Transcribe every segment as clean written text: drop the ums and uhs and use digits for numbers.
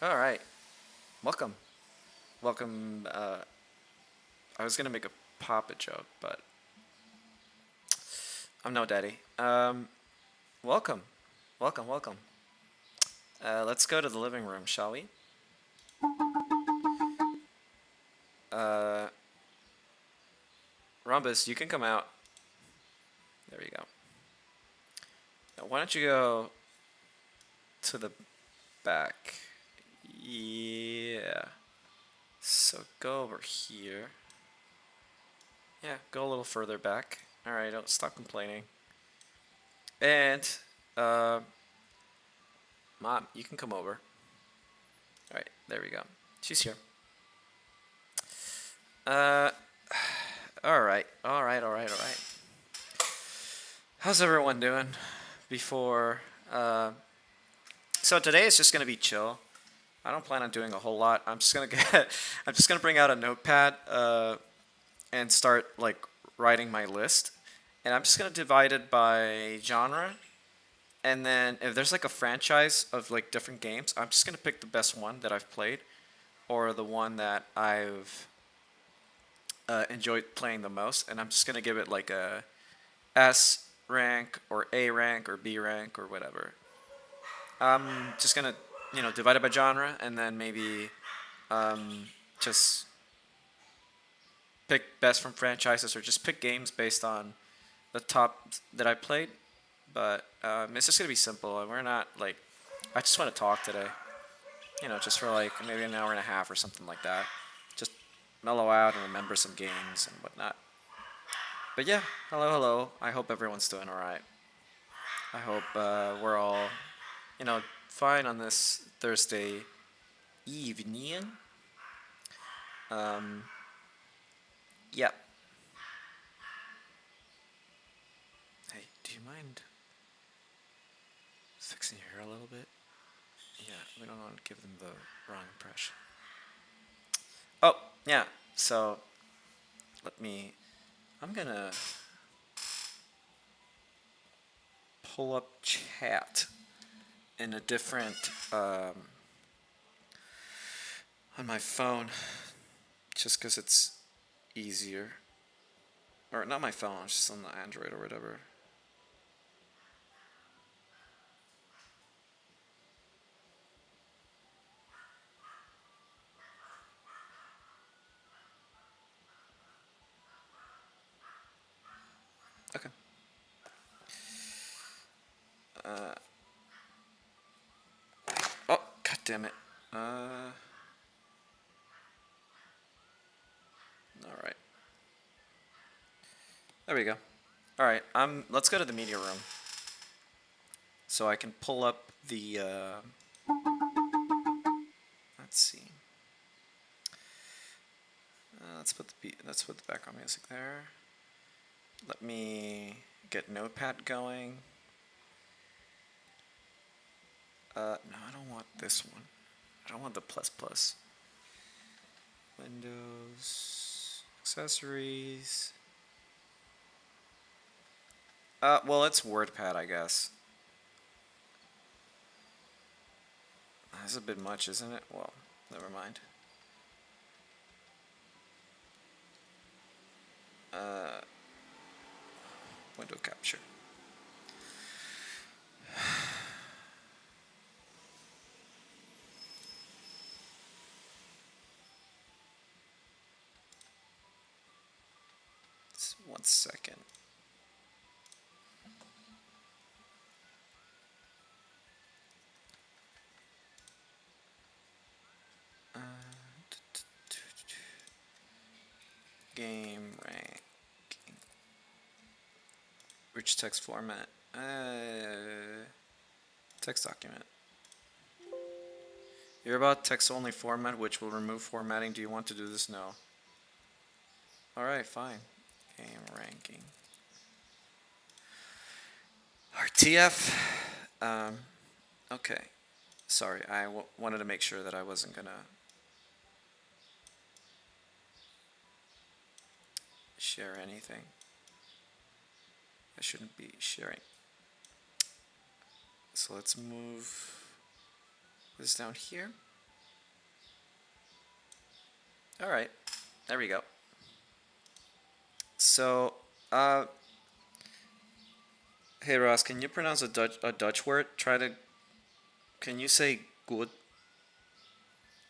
All right. Welcome. Welcome. I was going to make a Papa joke, but I'm no daddy. Welcome. Welcome, welcome. Let's go to the living room, shall we? Rhombus, you can come out. There you go. Now, why don't you go to the back? Yeah. So go over here. Yeah, go a little further back. Alright, don't stop complaining. And, Mom, you can come over. Alright, there we go. She's here. Alright. How's everyone doing? So today is just gonna be chill. I don't plan on doing a whole lot. I'm just gonna bring out a notepad and start like writing my list. And I'm just gonna divide it by genre. And then if there's like a franchise of like different games, I'm just gonna pick the best one that I've played, or the one that I've enjoyed playing the most, and I'm just gonna give it like a S rank or A rank or B rank or whatever. I'm just gonna divide it by genre, and then maybe just pick best from franchises, or just pick games based on the top that I played. But it's just gonna be simple. We're not like, I just want to talk today. Just for like maybe an hour and a half or something like that. Just mellow out and remember some games and whatnot. But yeah, hello. I hope everyone's doing alright. I hope we're all, fine on this Thursday evening. Yeah. Hey, do you mind fixing your hair a little bit? Yeah, we don't want to give them the wrong impression. Oh, yeah, so I'm gonna pull up chat in a different, on my phone, just because it's easier. Or not my phone, it's just on the Android or whatever. Okay. Oh, god damn it. Alright. There we go. Alright, let's go to the media room. So I can pull up the, let's see. Let's put the background music there. Let me get Notepad going. No, I don't want this one. I don't want the ++. Windows, accessories. Well, it's WordPad, I guess. That's a bit much, isn't it? Well, never mind. Window capture. Just 1 second. Game ranking. Rich text format. Text document. You're about text only format, which will remove formatting. Do you want to do this? No. Alright, fine. Game ranking. RTF. Okay. Sorry, I wanted to make sure that I wasn't gonna share anything. I shouldn't be sharing. So let's move this down here. All right, there we go. So, hey Ross, can you pronounce a Dutch word? Can you say good?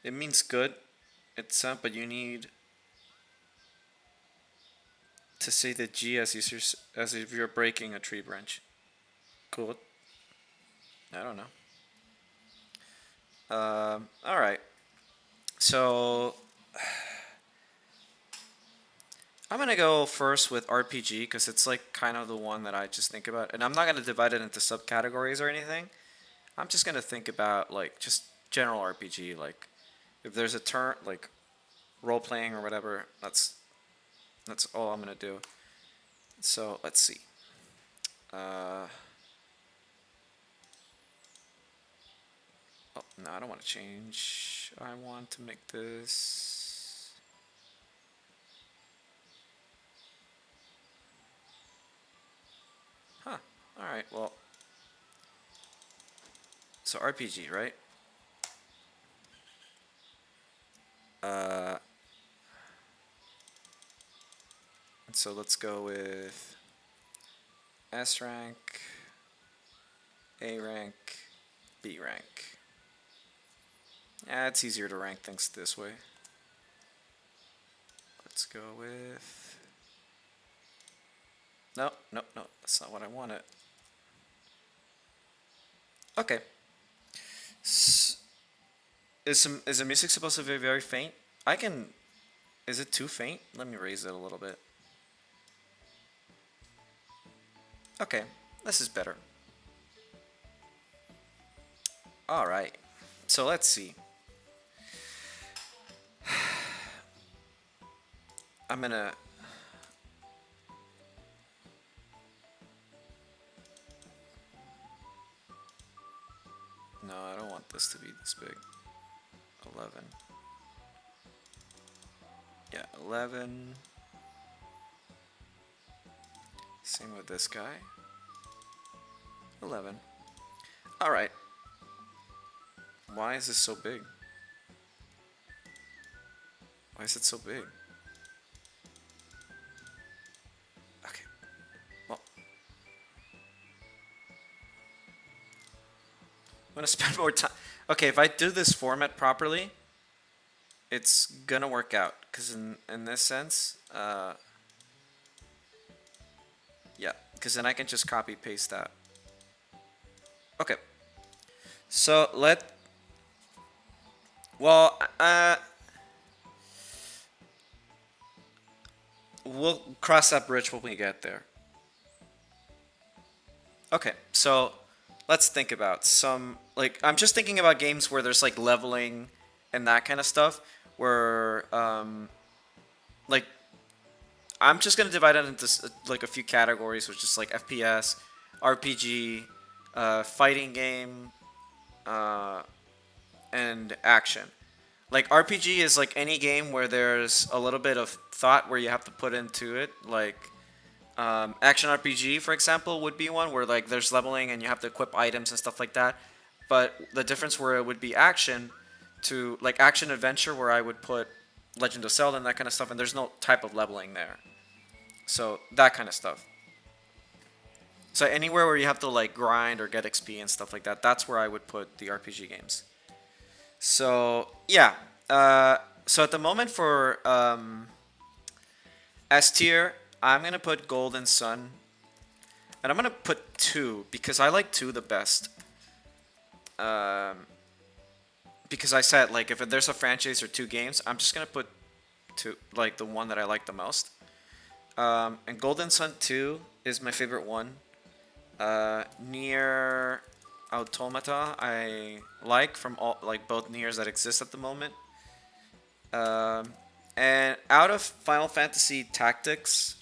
It means good itself, but you need to say the G as if you're breaking a tree branch. Good. I don't know. All right. So I'm gonna go first with RPG because it's like kind of the one that I just think about, and I'm not gonna divide it into subcategories or anything. I'm just gonna think about like just general RPG, like if there's a turn like role playing or whatever. That's all I'm gonna do. So let's see. Oh no, I don't want to change. I want to make this. Huh. All right. Well. So RPG, right? And so let's go with S rank, A rank, B rank. Yeah, it's easier to rank things this way. Let's go with... No, that's not what I wanted. Okay. Is the music supposed to be very faint? I can... Is it too faint? Let me raise it a little bit. Okay, this is better. Alright, so let's see. I'm gonna... No, I don't want this to be this big. 11. Yeah, 11. Same with this guy. 11. Alright. Why is this so big? Why is it so big? Okay. Well. I'm gonna spend more time. Okay, if I do this format properly, it's gonna work out. Because in this sense, yeah, because then I can just copy paste that. Okay. So we'll cross that bridge when we get there. Okay, so let's think about some, like, I'm just thinking about games where there's like leveling and that kind of stuff, where like I'm just gonna divide it into like a few categories, which is like FPS, RPG, fighting game, and action. Like RPG is like any game where there's a little bit of thought where you have to put into it. Like action RPG, for example, would be one where like there's leveling and you have to equip items and stuff like that. But the difference where it would be action to like action adventure, where I would put Legend of Zelda and that kind of stuff, and there's no type of leveling there. So that kind of stuff. So anywhere where you have to like grind or get XP and stuff like that, that's where I would put the RPG games. So yeah. So at the moment for S tier, I'm gonna put Golden Sun, and I'm gonna put 2 because I like 2 the best. Because I said like if there's a franchise or 2 games, I'm just gonna put 2, like the one that I like the most. And Golden Sun 2 is my favorite one. Nier Automata I like from all like both Niers that exist at the moment. And out of Final Fantasy Tactics,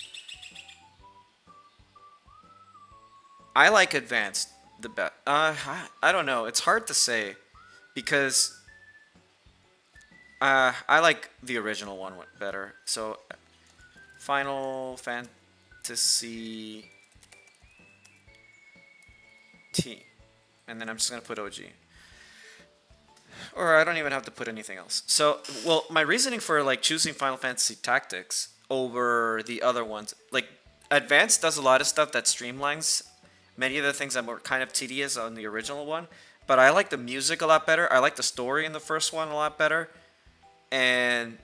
I like Advanced the best. I don't know. It's hard to say because I like the original one better. So Final Fantasy T, and then I'm just gonna put OG. Or I don't even have to put anything else. So, well, my reasoning for like choosing Final Fantasy Tactics over the other ones, like Advanced does a lot of stuff that streamlines many of the things that were kind of tedious on the original one. But I like the music a lot better. I like the story in the first one a lot better. And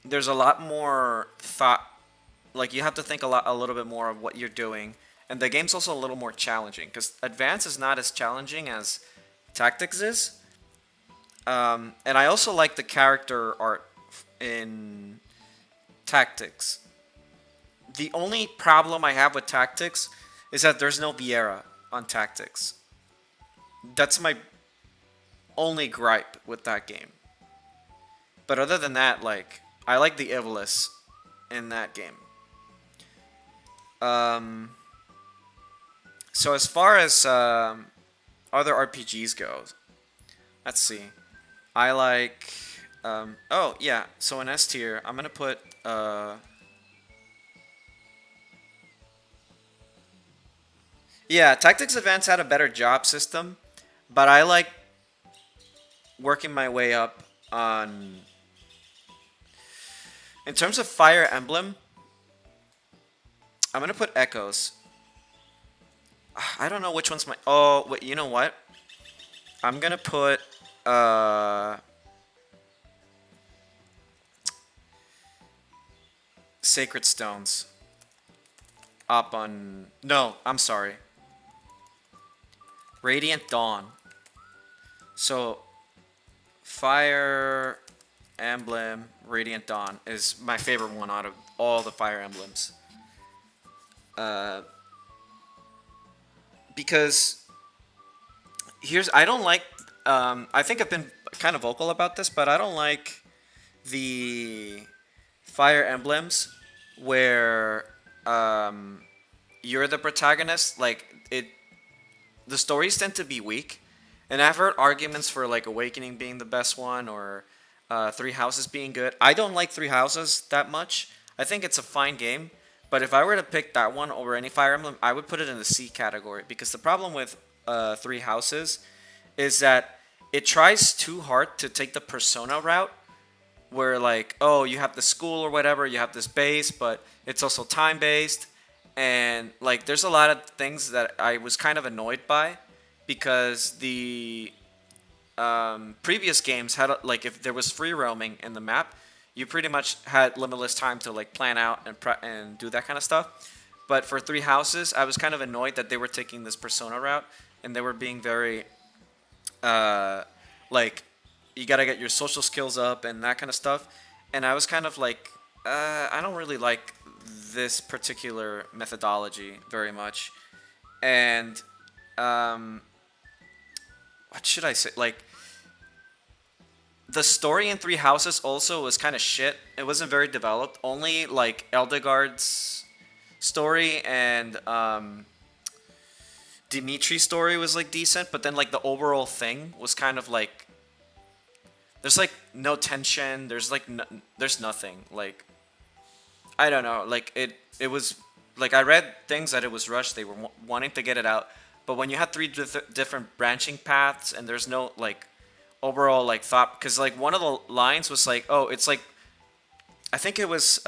there's a lot more thought. Like you have to think a little bit more of what you're doing. And the game's also a little more challenging because Advance is not as challenging as Tactics is. And I also like the character art in Tactics. The only problem I have with Tactics is that there's no Viera on Tactics. That's my only gripe with that game. But other than that, like, I like the Evilus in that game. So as far as other RPGs go, let's see. I like... oh, yeah. So in S tier, I'm going to put... yeah, Tactics Advance had a better job system, but I like working my way up on... In terms of Fire Emblem, I'm going to put Echoes. I don't know which one's my... Oh, wait, you know what? I'm going to put... Sacred Stones up on... No, I'm sorry. Radiant Dawn. So, Fire Emblem Radiant Dawn is my favorite one out of all the Fire Emblems. Because I don't like... I think I've been kind of vocal about this, but I don't like the Fire Emblems where you're the protagonist. Like, the stories tend to be weak, and I've heard arguments for like Awakening being the best one or Three Houses being good. I don't like Three Houses that much. I think it's a fine game, but if I were to pick that one over any Fire Emblem, I would put it in the C category, because the problem with Three Houses is that it tries too hard to take the Persona route, where like, oh, you have the school or whatever, you have this base, but it's also time based. And like, there's a lot of things that I was kind of annoyed by, because the previous games had like, if there was free roaming in the map, you pretty much had limitless time to like plan out and do that kind of stuff. But for Three Houses, I was kind of annoyed that they were taking this Persona route, and they were being very like, you gotta get your social skills up and that kind of stuff. And I was kind of like, I don't really like this particular methodology very much. And what should I say? Like, the story in Three Houses also was kind of shit. It wasn't very developed. Only like Eldegard's story and Dimitri's story was like decent, but then like the overall thing was kind of like, there's like no tension. There's like there's nothing. Like, I don't know. Like it was like, I read things that it was rushed. They were wanting to get it out, but when you had three different branching paths and there's no like overall like thought, because like one of the lines was like, oh, it's like, I think it was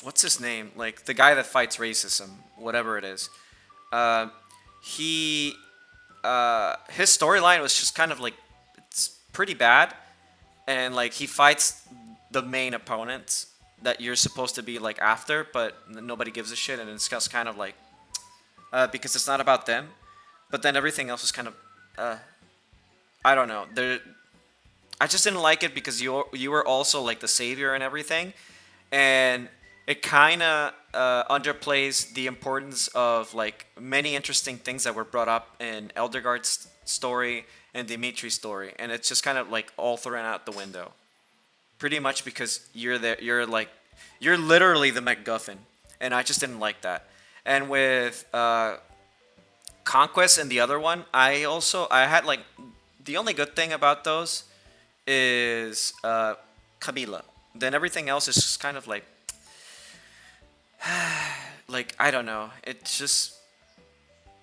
what's his name? Like the guy that fights racism, whatever it is. His storyline was just kind of like, it's pretty bad, and like he fights the main opponents that you're supposed to be like after, but nobody gives a shit, and it's just kind of like because it's not about them. But then everything else was kind of I don't know. I just didn't like it because you were also like the savior and everything, and it kind of underplays the importance of like many interesting things that were brought up in Eldegard's story and Dimitri's story, and it's just kind of like all thrown out the window, pretty much because you're literally the MacGuffin, and I just didn't like that. And with Conquest and the other one, I had like, the only good thing about those is Camila. Then everything else is just kind of like like, I don't know. It's just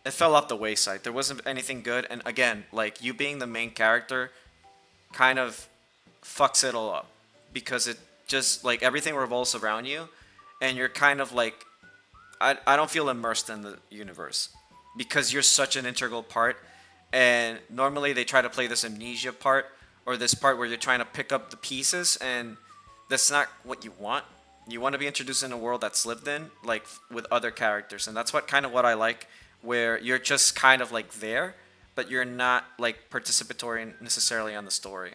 it fell off the wayside. There wasn't anything good, and again, like you being the main character, kind of fucks it all up because it just like everything revolves around you, and you're kind of like I don't feel immersed in the universe because you're such an integral part. And normally they try to play this amnesia part or this part where you're trying to pick up the pieces, and that's not what you want. You want to be introduced in a world that's lived in, like with other characters, and that's what kind of what I like, where you're just kind of like there, but you're not like participatory necessarily on the story.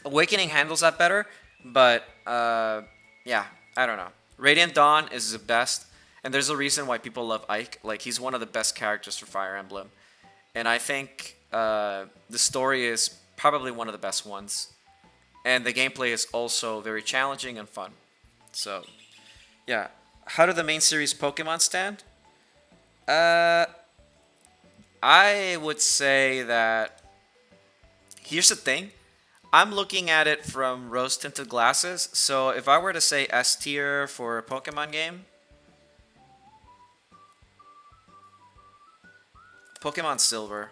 Awakening handles that better, but yeah, I don't know. Radiant Dawn is the best, and there's a reason why people love Ike. Like he's one of the best characters for Fire Emblem, and I think the story is probably one of the best ones, and the gameplay is also very challenging and fun. So, yeah. How do the main series Pokemon stand? I would say that here's the thing. I'm looking at it from rose-tinted glasses. So if I were to say S tier for a Pokemon game, Pokemon Silver.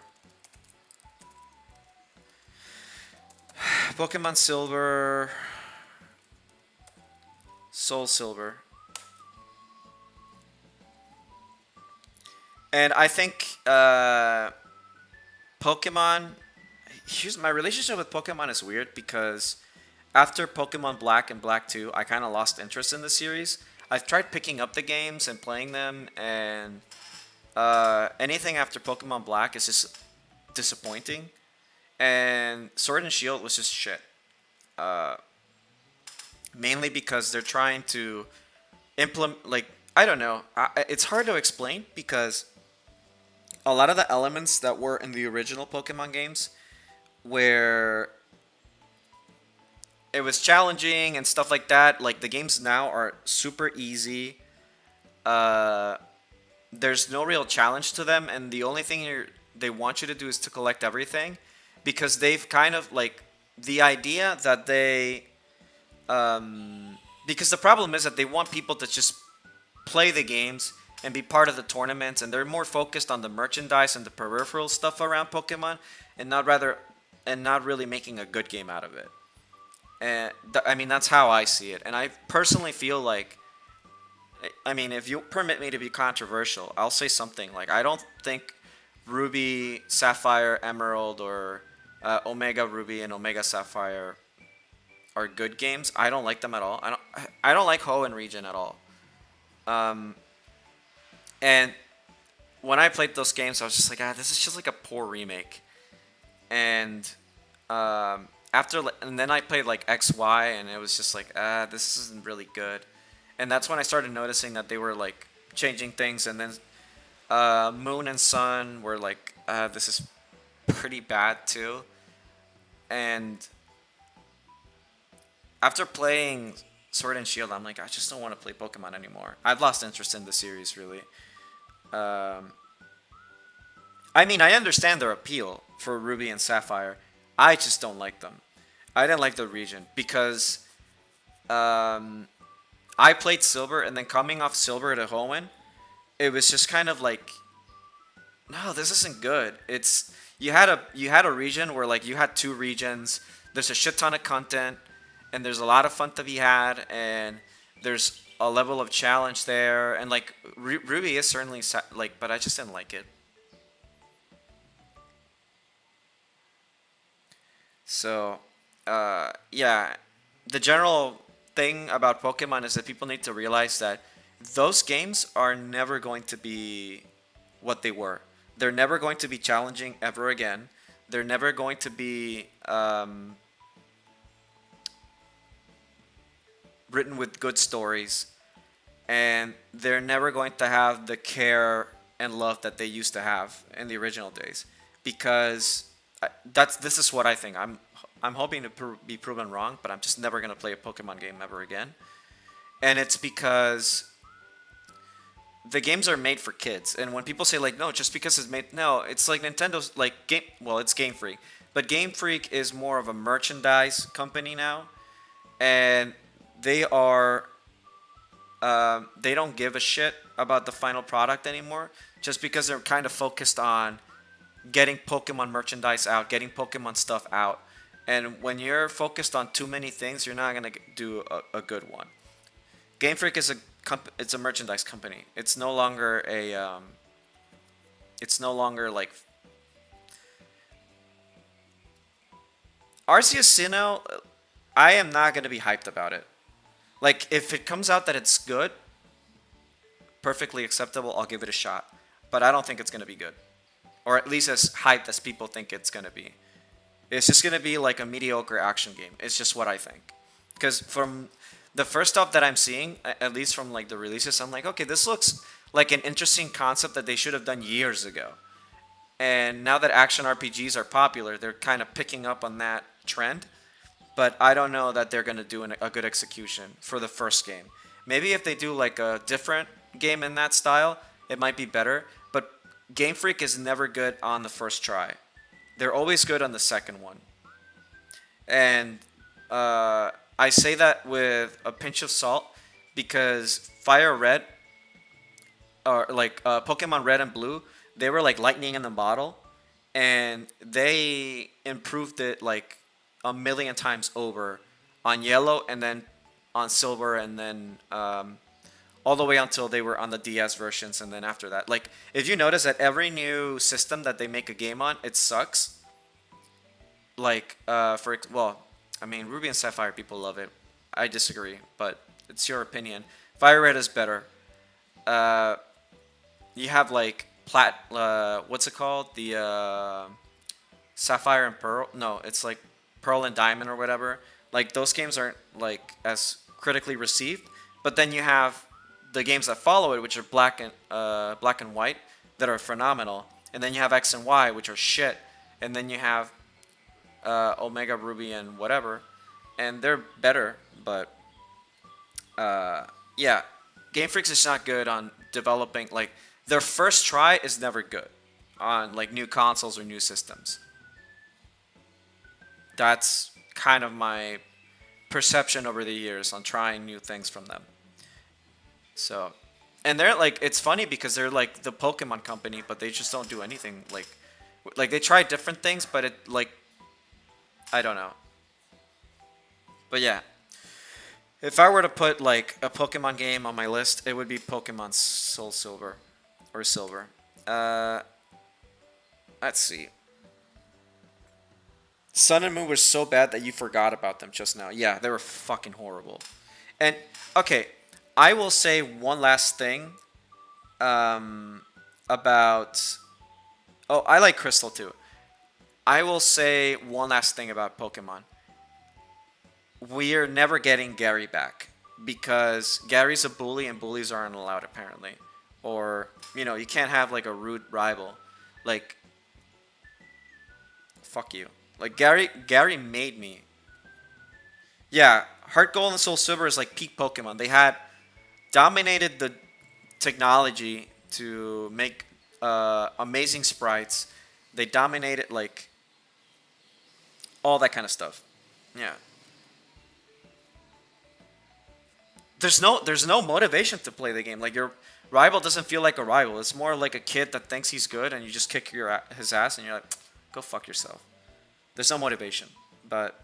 Pokemon Silver, Soul Silver. And I think Pokemon, here's my relationship with Pokemon is weird because after Pokemon Black and Black 2, I kind of lost interest in the series. I've tried picking up the games and playing them, and anything after Pokemon Black is just disappointing. And Sword and Shield was just shit. Mainly because they're trying to implement, like, I don't know. It's hard to explain because a lot of the elements that were in the original Pokemon games, where it was challenging and stuff like that, like the games now are super easy. There's no real challenge to them, and the only thing they want you to do is to collect everything, because they've kind of like the idea that they because the problem is that they want people to just play the games and be part of the tournaments, and they're more focused on the merchandise and the peripheral stuff around Pokemon, and not really making a good game out of it. And I mean, that's how I see it, and I personally feel like, I mean, if you permit me to be controversial, I'll say something like, I don't think Ruby, Sapphire, Emerald, or Omega Ruby and Omega Sapphire are good games. I don't like them at all. I don't like Ho and Region at all. And when I played those games, I was just like, this is just like a poor remake. And and then I played like XY, and it was just like, this isn't really good. And that's when I started noticing that they were like changing things. And then Moon and Sun were like, this is pretty bad too. And after playing Sword and Shield, I'm like, I just don't want to play Pokemon anymore. I've lost interest in the series, really. I mean, I understand their appeal for Ruby and Sapphire. I just don't like them. I didn't like the region because I played Silver, and then coming off Silver to Hoenn, it was just kind of like, no, this isn't good. It's you had a region where like you had two regions. There's a shit ton of content, and there's a lot of fun to be had, and there's a level of challenge there, and like Ruby is certainly like, but I just didn't like it. So, yeah, the general thing about Pokemon is that people need to realize that those games are never going to be what they were. They're never going to be challenging ever again. They're never going to be written with good stories, and they're never going to have the care and love that they used to have in the original days, because this is what I think. I'm hoping to be proven wrong, but I'm just never going to play a Pokemon game ever again. And it's because the games are made for kids, and when people say like, no, just because it's made, no, it's like Nintendo's like it's Game Freak, but Game Freak is more of a merchandise company now, and they are they don't give a shit about the final product anymore, just because they're kind of focused on getting Pokemon merchandise out, getting Pokemon stuff out. And when you're focused on too many things, you're not gonna do a good one. Game Freak is it's a merchandise company. It's no longer a it's no longer like Arceus Sinnoh. I am not gonna be hyped about it. Like, if it comes out that it's good, perfectly acceptable, I'll give it a shot. But I don't think it's gonna be good, or at least as hyped as people think it's gonna be. It's just gonna be like a mediocre action game. It's just what I think. Because from the first stuff that I'm seeing, at least from like the releases, I'm like, okay, this looks like an interesting concept that they should have done years ago. And now that action RPGs are popular, they're kind of picking up on that trend. But I don't know that they're gonna do a good execution for the first game. Maybe if they do like a different game in that style, it might be better. But Game Freak is never good on the first try. They're always good on the second one. And I say that with a pinch of salt, because Fire Red, or like Pokemon Red and Blue, they were like lightning in the bottle, and they improved it like a million times over on Yellow, and then on Silver, and then all the way until they were on the DS versions, and then after that. Like, if you notice that every new system that they make a game on, it sucks. Like, well, I mean, Ruby and Sapphire, people love it. I disagree, but it's your opinion. Fire Red is better. You have like what's it called? The Sapphire and Pearl. No, it's like Pearl and Diamond or whatever. Like, those games aren't like as critically received. But then you have the games that follow it, which are Black and White, that are phenomenal. And then you have X and Y, which are shit. And then you have Omega Ruby and whatever, and they're better. But yeah, Game Freak is not good on developing. Like, their first try is never good on like new consoles or new systems. That's kind of my perception over the years on trying new things from them. So, and they're like, it's funny because they're like the Pokemon company, but they just don't do anything. Like they try different things, but it like, I don't know. But yeah, if I were to put like a Pokemon game on my list, it would be Pokemon Soul Silver or Silver. Let's see. Sun and Moon were so bad that you forgot about them just now. Yeah, they were fucking horrible. And okay, I will say one last thing about. Oh, I like Crystal too. I will say one last thing about Pokemon. We're never getting Gary back because Gary's a bully and bullies aren't allowed apparently. Or, you know, you can't have like a rude rival. Like, fuck you. Like, Gary made me. Yeah, Heart Gold and Soul Silver is like peak Pokemon. They had dominated the technology to make amazing sprites. They dominated like all that kind of stuff. Yeah. There's no motivation to play the game. Like, your rival doesn't feel like a rival. It's more like a kid that thinks he's good and you just kick his ass and you're like, go fuck yourself. There's no motivation. But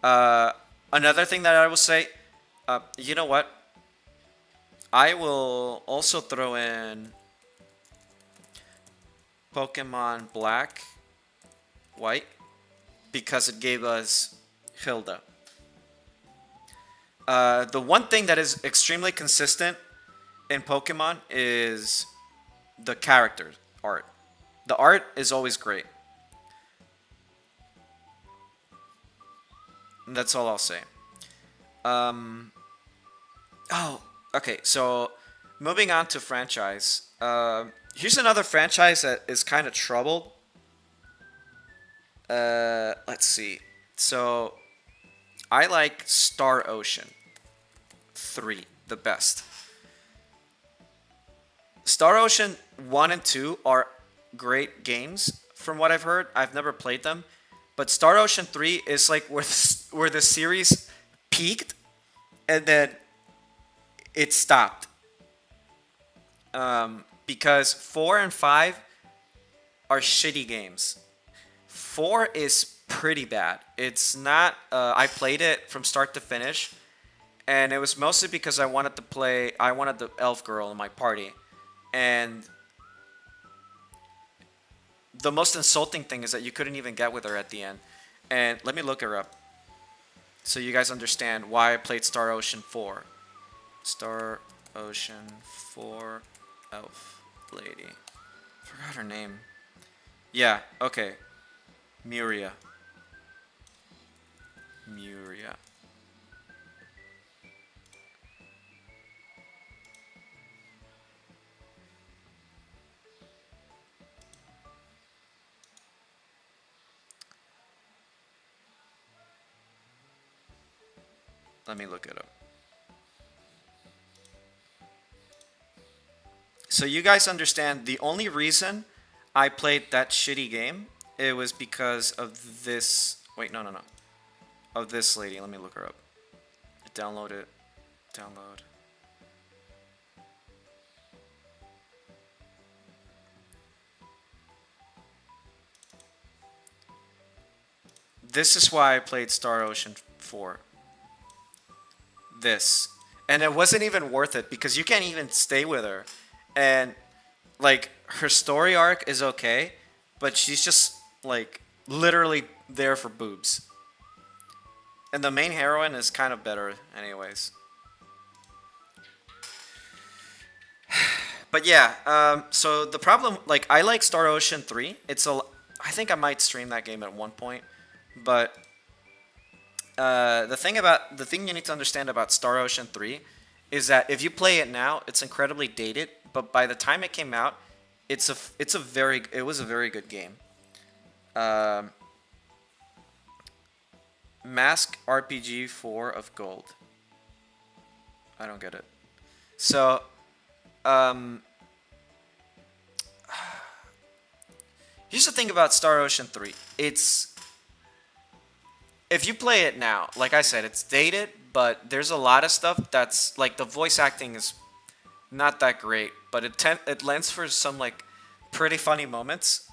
another thing that I will say, you know what? I will also throw in Pokemon Black, White, because it gave us Hilda. The one thing that is extremely consistent in Pokemon is the character art. The art is always great. And that's all I'll say. Oh, okay. So moving on to franchise. Here's another franchise that is kind of troubled. Let's see. So I like Star Ocean 3 the best. Star Ocean 1 and 2 are great games from what I've heard. I've never played them. But Star Ocean 3 is like where the series peaked, and then it stopped. Because 4 and 5 are shitty games. 4 is pretty bad. It's not. I played it from start to finish, and it was mostly because I wanted to play. I wanted the elf girl in my party, and the most insulting thing is that you couldn't even get with her at the end. And let me look her up, so you guys understand why I played Star Ocean 4. Star Ocean 4 elf lady. Forgot her name. Yeah. Okay. Muria. Let me look it up. So you guys understand the only reason I played that shitty game, it was because of this. Wait, no. Of this lady. Let me look her up. Download it. Download. This is why I played Star Ocean 4. This. And it wasn't even worth it because you can't even stay with her. And like her story arc is okay, but she's just like literally there for boobs. And the main heroine is kind of better anyways. But yeah, so the problem, like, I like Star Ocean 3. I think I might stream that game at one point, but the thing you need to understand about Star Ocean 3 is that if you play it now, it's incredibly dated, but by the time it came out, it was a very good game. Mask RPG 4 of gold. I don't get it. So, here's the thing about Star Ocean 3. If you play it now, like I said, it's dated, but there's a lot of stuff that's like the voice acting is not that great, but it lends for some like pretty funny moments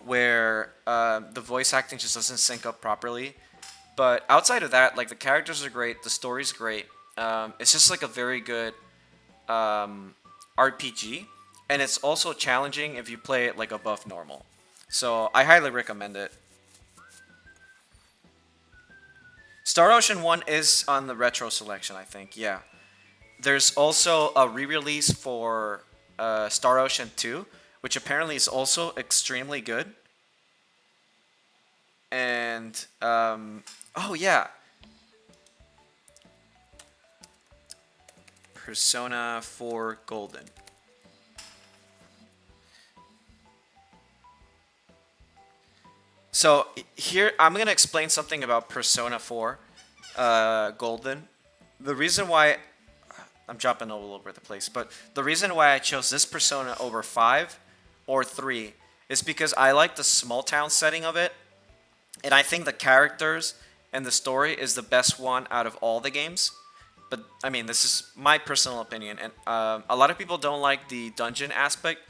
where the voice acting just doesn't sync up properly. But outside of that, like the characters are great, the story's great. It's just like a very good RPG, and it's also challenging if you play it like above normal. So I highly recommend it. Star Ocean 1 is on the retro selection, I think. Yeah. There's also a re-release for Star Ocean 2, which apparently is also extremely good. And oh yeah, Persona 4 Golden. So here I'm gonna explain something about Persona 4 Golden. The reason why I'm jumping all over the place, but the reason why I chose this Persona over 5 or 3 is because I like the small town setting of it. And I think the characters and the story is the best one out of all the games. But, I mean, this is my personal opinion. And a lot of people don't like the dungeon aspect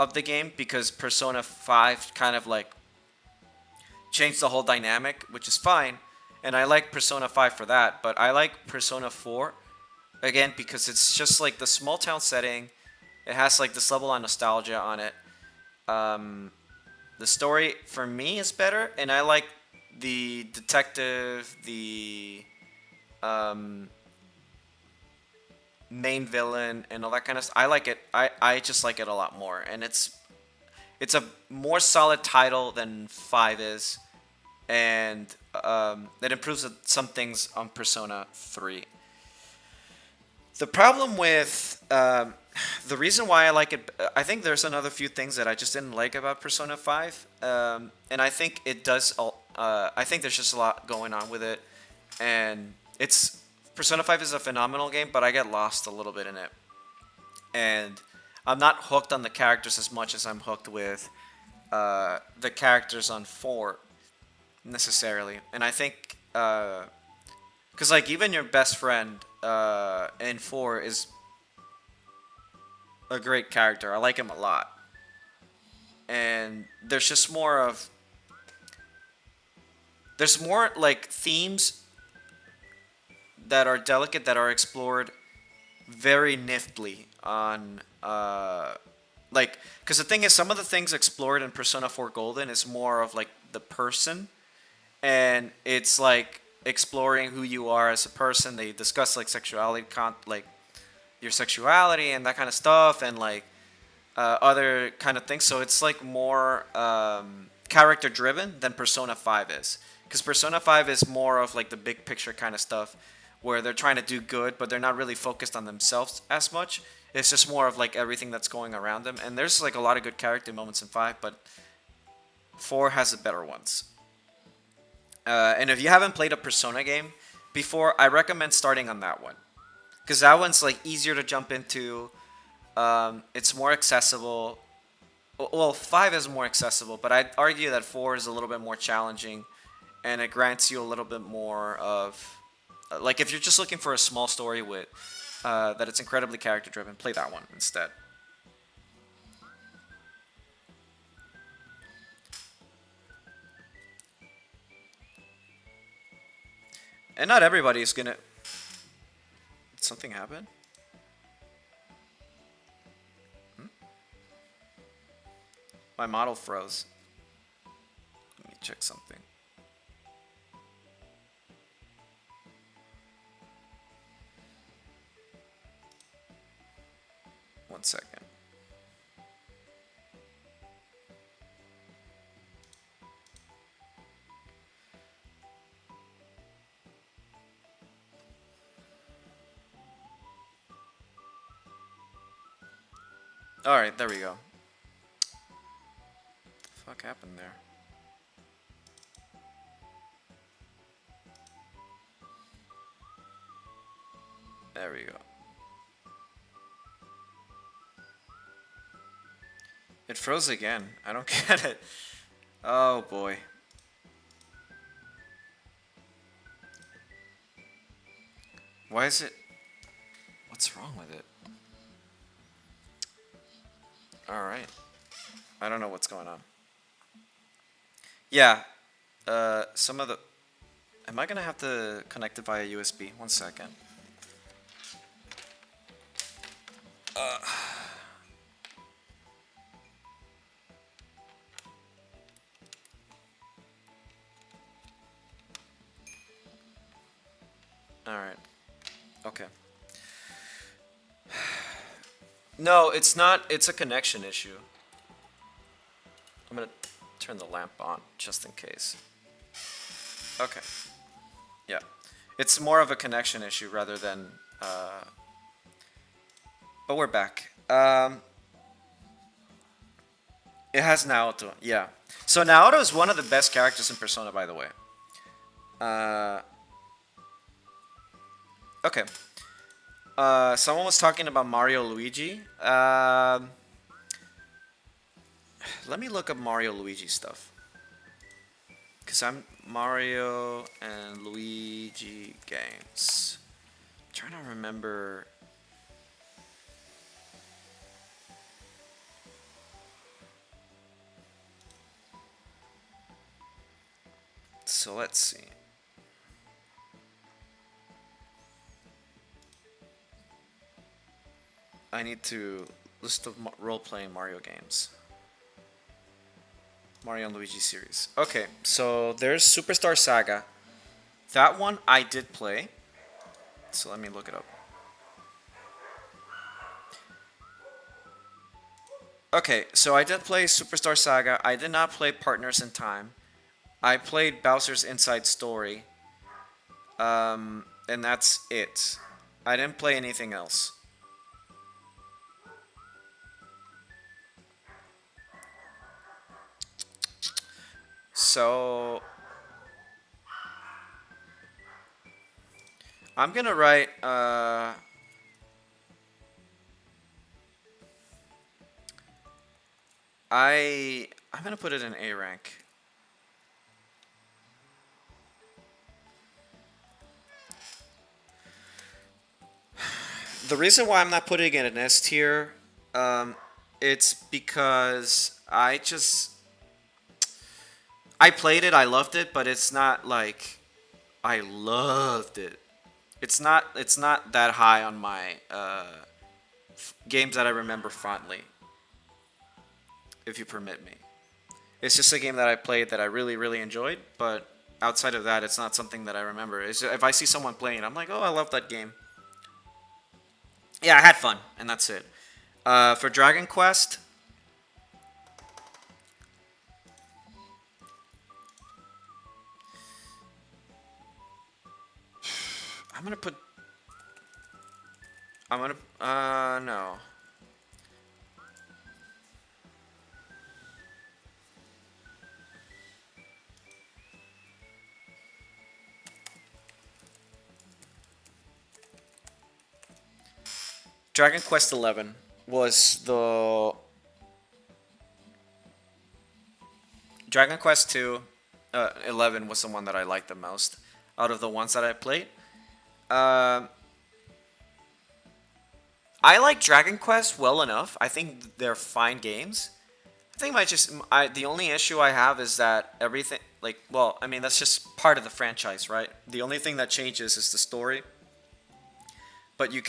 of the game because Persona 5 kind of, like, changed the whole dynamic, which is fine. And I like Persona 5 for that. But I like Persona 4, again, because it's just, like, the small town setting. It has, like, this level of nostalgia on it. The story for me is better, and I like the detective, the main villain, and all that kind of stuff. I like it. I just like it a lot more, and it's a more solid title than 5 is, and it improves some things on Persona 3. The problem with the reason why I like it, I think there's another few things that I just didn't like about Persona 5, and I think it does. I think there's just a lot going on with it, and Persona 5 is a phenomenal game, but I get lost a little bit in it, and I'm not hooked on the characters as much as I'm hooked with the characters on 4 necessarily, and I think because like even your best friend in 4 is a great character. I like him a lot. And there's just more of... There's more, like, themes that are delicate, that are explored very niftily on... like, because the thing is, some of the things explored in Persona 4 Golden is more of, like, the person. And it's, like, exploring who you are as a person. They discuss, like, sexuality, like, your sexuality and that kind of stuff. And, like, other kind of things. So it's, like, more character-driven than Persona 5 is. Because Persona 5 is more of, like, the big picture kind of stuff, where they're trying to do good, but they're not really focused on themselves as much. It's just more of, like, everything that's going around them. And there's, like, a lot of good character moments in 5, but 4 has the better ones. And if you haven't played a Persona game before, I recommend starting on that one. Because that one's, like, easier to jump into. It's more accessible. Well, 5 is more accessible, but I'd argue that 4 is a little bit more challenging. And it grants you a little bit more of... like, if you're just looking for a small story with... that it's incredibly character driven, play that one instead. And not everybody is gonna... Did something happen? My model froze. Let me check something. One second. Alright, there we go. What the fuck happened there? There we go. It froze again. I don't get it. Oh boy. Why is it... What's wrong with it? Alright. I don't know what's going on. Yeah. Some of the... Am I gonna have to connect it via USB? One second. Alright. Okay. No, it's not. It's a connection issue. I'm gonna turn the lamp on just in case. Okay. Yeah. It's more of a connection issue rather than... But we're back. It has Naoto. Yeah. So Naoto is one of the best characters in Persona, by the way. Okay. Someone was talking about Mario Luigi. Let me look up Mario Luigi stuff. Because I'm Mario and Luigi games. I'm trying to remember. So let's see. I need to list of role-playing Mario games. Mario and Luigi series. Okay, so there's Superstar Saga. That one I did play. So let me look it up. Okay, so I did play Superstar Saga. I did not play Partners in Time. I played Bowser's Inside Story. And that's it. I didn't play anything else. So I'm gonna write I'm gonna put it in A rank. The reason why I'm not putting it in S tier, it's because I played it, I loved it, but it's not like I loved it. It's not that high on my games that I remember fondly, if you permit me. It's just a game that I played that I really, really enjoyed, but outside of that, it's not something that I remember. If I see someone playing, I'm like, oh, I love that game. Yeah, I had fun, and that's it. For Dragon Quest, I'm gonna put. I'm gonna. No. Dragon Quest 11 was the Dragon Quest 2 11 was the one that I liked the most out of the ones that I played. Uh, I like Dragon Quest well enough. I think they're fine games. I think the only issue I have is that everything like well, I mean that's just part of the franchise, right? The only thing that changes is the story, but uh you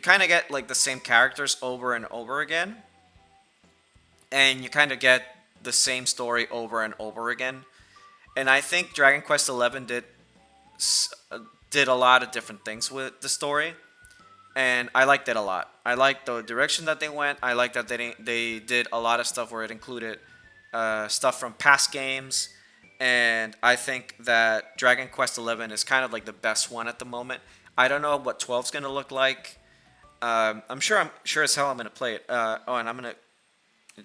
kind of get like the same characters over and over again, and you kind of get the same story over and over again. And I think Dragon Quest 11 did a lot of different things with the story, and I liked it a lot. I liked the direction that they went. I liked that they did a lot of stuff where it included stuff from past games, and I think that Dragon Quest 11 is kind of like the best one at the moment. I don't know what 12 is gonna look like. I'm sure as hell I'm gonna play it. And I'm gonna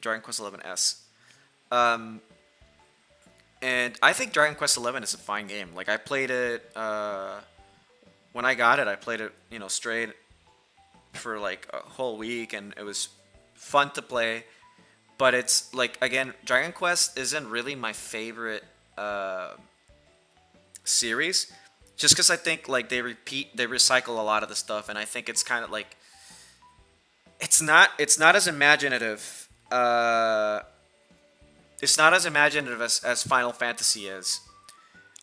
Dragon Quest 11 S. Um, and I think Dragon Quest 11 is a fine game. Like I played it when I got it. I played it, straight for like a whole week, and it was fun to play. But it's like again, Dragon Quest isn't really my favorite series, just because I think like they recycle a lot of the stuff, and I think it's kind of like it's not as imaginative. It's not as imaginative as Final Fantasy is.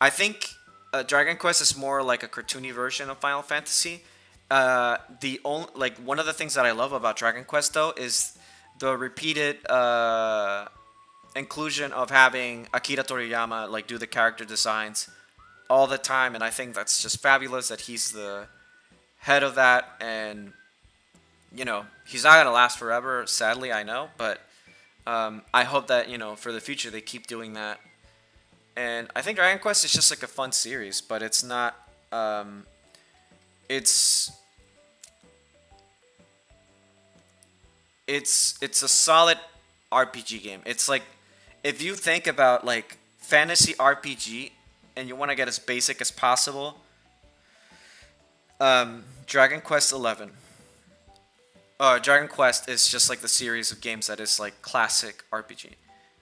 I think Dragon Quest is more like a cartoony version of Final Fantasy. The only like one of the things that I love about Dragon Quest though is the repeated inclusion of having Akira Toriyama like do the character designs all the time, and I think that's just fabulous that he's the head of that. And he's not gonna last forever, sadly, I know, but I hope that for the future they keep doing that. And I think Dragon Quest is just like a fun series, but it's not. It's it's a solid RPG game. It's like if you think about like fantasy RPG and you want to get as basic as possible, Dragon Quest 11. Dragon Quest is just like the series of games that is like classic RPG.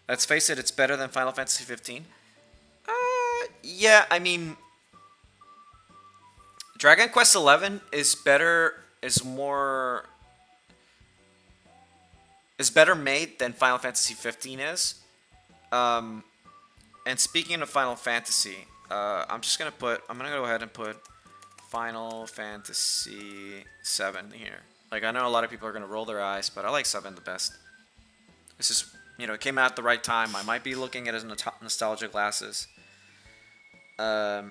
Let's face it, it's better than Final Fantasy 15. Yeah, I mean, Dragon Quest 11 is better, is better made than Final Fantasy 15 is. And speaking of Final Fantasy, I'm gonna go ahead and put Final Fantasy 7 here. Like, I know a lot of people are gonna roll their eyes, but I like 7 the best. It's just, it came out at the right time. I might be looking at it as nostalgia glasses. I'm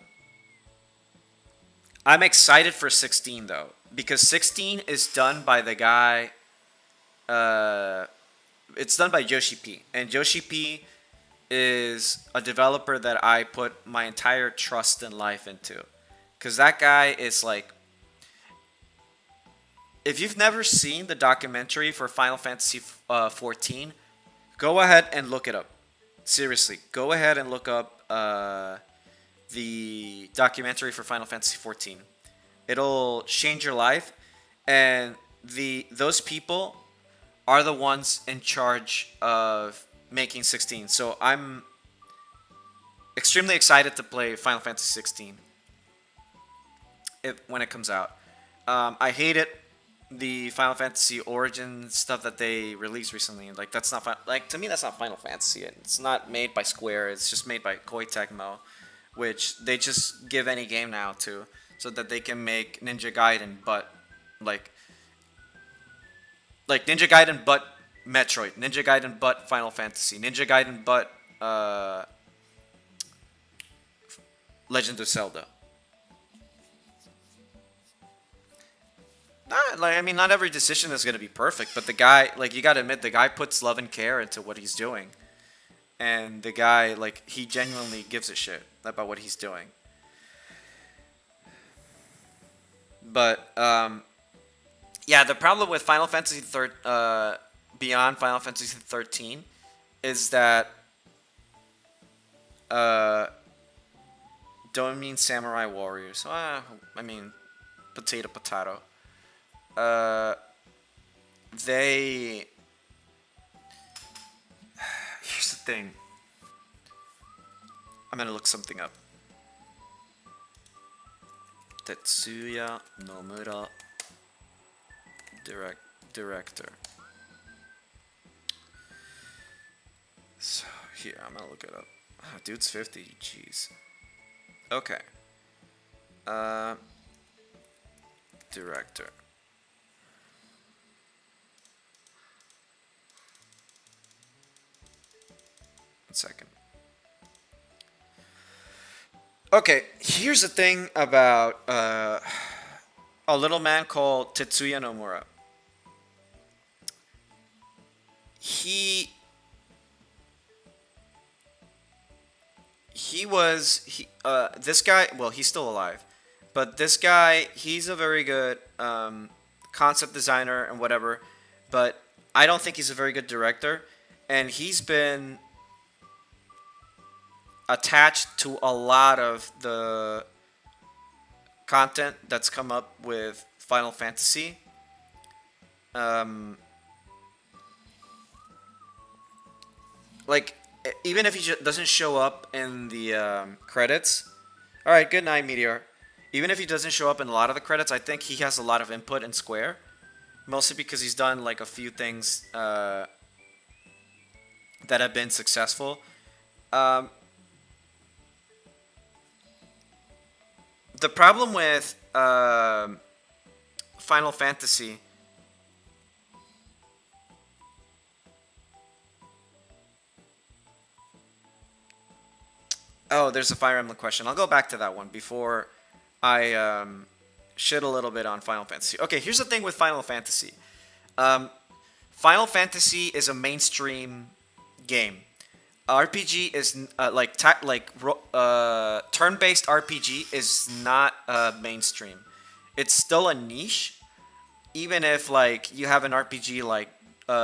excited for 16 though, because 16 is done by the guy. It's done by Yoshi P, and Yoshi P is a developer that I put my entire trust and life into, because that guy is like. If you've never seen the documentary for Final Fantasy 14, go ahead and look it up. Seriously, go ahead and look up the documentary for Final Fantasy 14. It'll change your life, and those people are the ones in charge of making 16. So I'm extremely excited to play Final Fantasy 16. when it comes out. I hate it. The Final Fantasy Origin stuff that they released recently, like that's not like to me that's not Final Fantasy. It's not made by Square. It's just made by Koei Tecmo, which they just give any game now to, so that they can make Ninja Gaiden, but like Ninja Gaiden, but Metroid, Ninja Gaiden, but Final Fantasy, Ninja Gaiden, but Legend of Zelda. Like I mean, not every decision is gonna be perfect, but the guy, like, you gotta admit, the guy puts love and care into what he's doing, and the guy, like, he genuinely gives a shit about what he's doing. But yeah, the problem with Final Fantasy beyond Final Fantasy 13 is that don't mean Samurai Warriors. I mean potato. They here's the thing. I'm gonna look something up. Tetsuya Nomura, director. So here, I'm gonna look it up. Oh, dude's 50. Jeez. Okay. Director. Second. Okay, here's the thing about a little man called Tetsuya Nomura. This guy, well, he's still alive, but this guy, he's a very good concept designer and whatever, but I don't think he's a very good director, and he's been attached to a lot of the content that's come up with Final Fantasy. Like, even if he doesn't show up in the credits. Alright, good night, Meteor. Even if he doesn't show up in a lot of the credits, I think he has a lot of input in Square. Mostly because he's done like a few things that have been successful. The problem with Final Fantasy Oh, there's a Fire Emblem question. I'll go back to that one before I shit a little bit on Final Fantasy. Okay, here's the thing with Final Fantasy. Final Fantasy is a mainstream game. RPG is turn-based RPG is not mainstream. It's still a niche, even if like you have an RPG like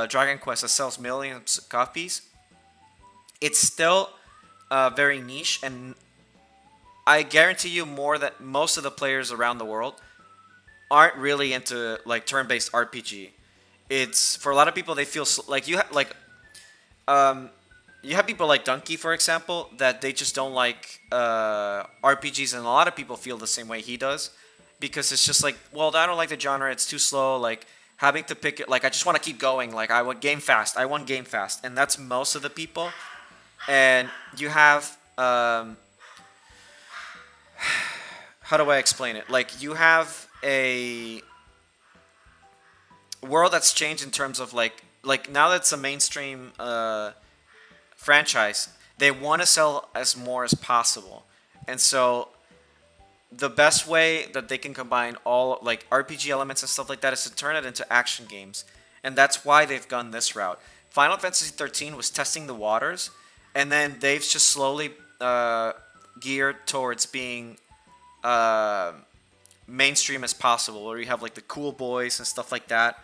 Dragon Quest that sells millions of copies. It's still very niche, and I guarantee you more that most of the players around the world aren't really into like turn-based RPG. It's for a lot of people, they feel like you have people like Donkey, for example, that they just don't like RPGs, and a lot of people feel the same way he does, because it's just like, well, I don't like the genre, it's too slow, like having to pick it, like I just want to keep going, like I want game fast, and that's most of the people. And you have how do I explain it? Like you have a world that's changed in terms of like now that it's a mainstream franchise, they want to sell as more as possible, and so the best way that they can combine all like RPG elements and stuff like that is to turn it into action games, and that's why they've gone this route. Final Fantasy 13 was testing the waters, and then they've just slowly geared towards being mainstream as possible, where you have like the cool boys and stuff like that,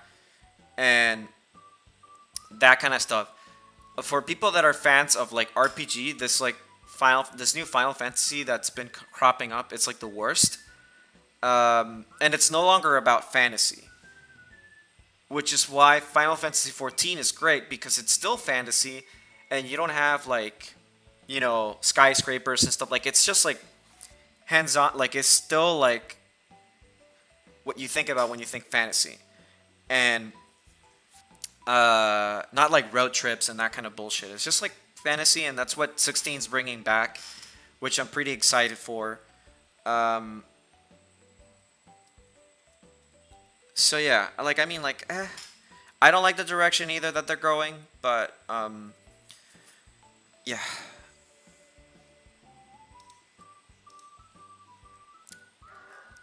and that kind of stuff. For people that are fans of like RPG, this new Final Fantasy that's been cropping up, it's like the worst, and it's no longer about fantasy, which is why Final Fantasy 14 is great, because it's still fantasy, and you don't have like, you know, skyscrapers and stuff. Like it's just like hands-on, like it's still like what you think about when you think fantasy, and not like road trips and that kind of bullshit. It's just like fantasy, and that's what 16's bringing back, which I'm pretty excited for. So yeah, like, I mean, like, I don't like the direction either that they're going, but yeah.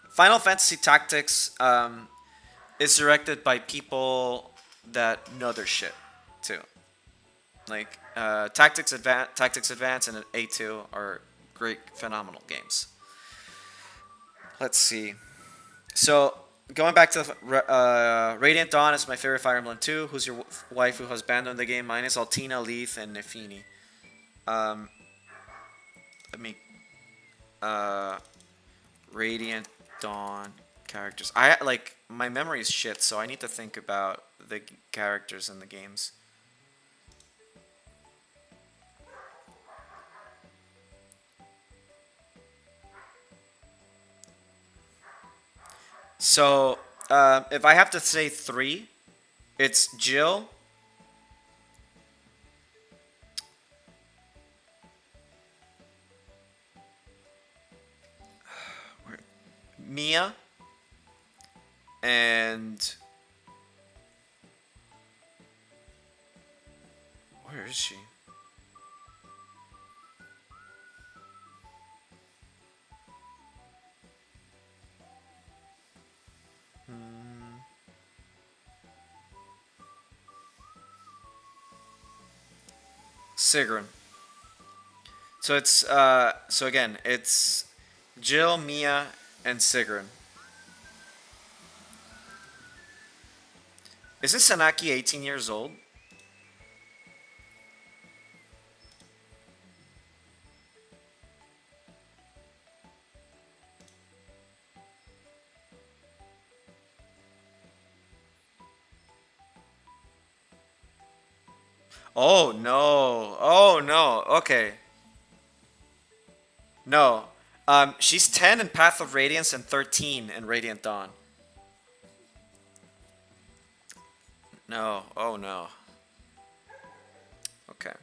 Final Fantasy Tactics is directed by people that know their shit too. Like Tactics Advance and A2 are great, phenomenal games. Let's see. So going back to Radiant Dawn is my favorite Fire Emblem 2. Who's your wife who has abandoned the game? Mine is Altina, Leith, and Nefini. Let me Radiant Dawn characters. I like, my memory is shit, so I need to think about the characters in the games. So, if I have to say 3, it's Jill, Mia, and where is she? Sigrun. So it's so again, it's Jill, Mia, and Sigrun. Isn't Sanaki 18 years old? Oh no. Oh no. Okay. No. She's 10 in Path of Radiance and 13 in Radiant Dawn. No. Oh no. Okay.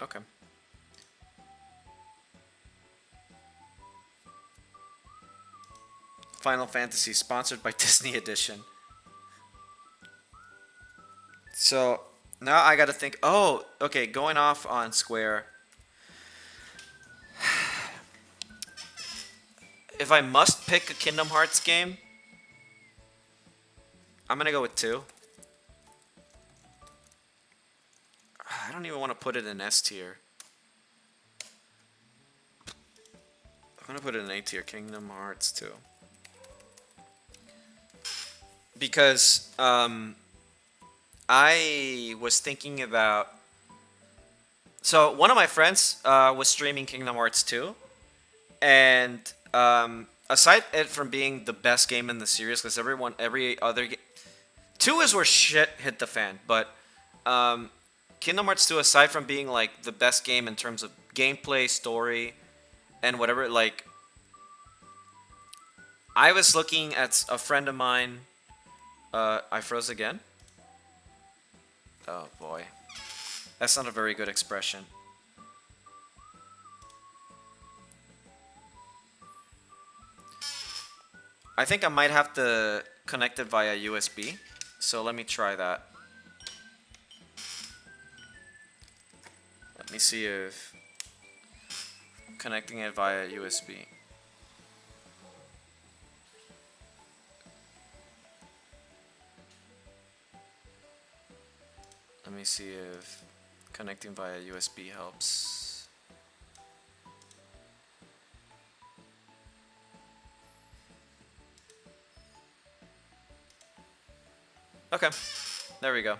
Okay. Final Fantasy, sponsored by Disney Edition. So now I gotta think. Oh, okay. Going off on Square. If I must pick a Kingdom Hearts game, I'm gonna go with 2. I don't even want to put it in S tier. I'm gonna put it in A tier. Kingdom Hearts 2. Because I was thinking about. So one of my friends was streaming Kingdom Hearts 2, and aside it from being the best game in the series, because every other 2 is where shit hit the fan, but Kingdom Hearts 2, aside from being like the best game in terms of gameplay, story, and whatever, like, I was looking at a friend of mine. I froze again? Oh boy. That's not a very good expression. I think I might have to connect it via USB. So let me try that. Let me see if connecting it via USB. Let me see if connecting via USB helps. Okay, there we go.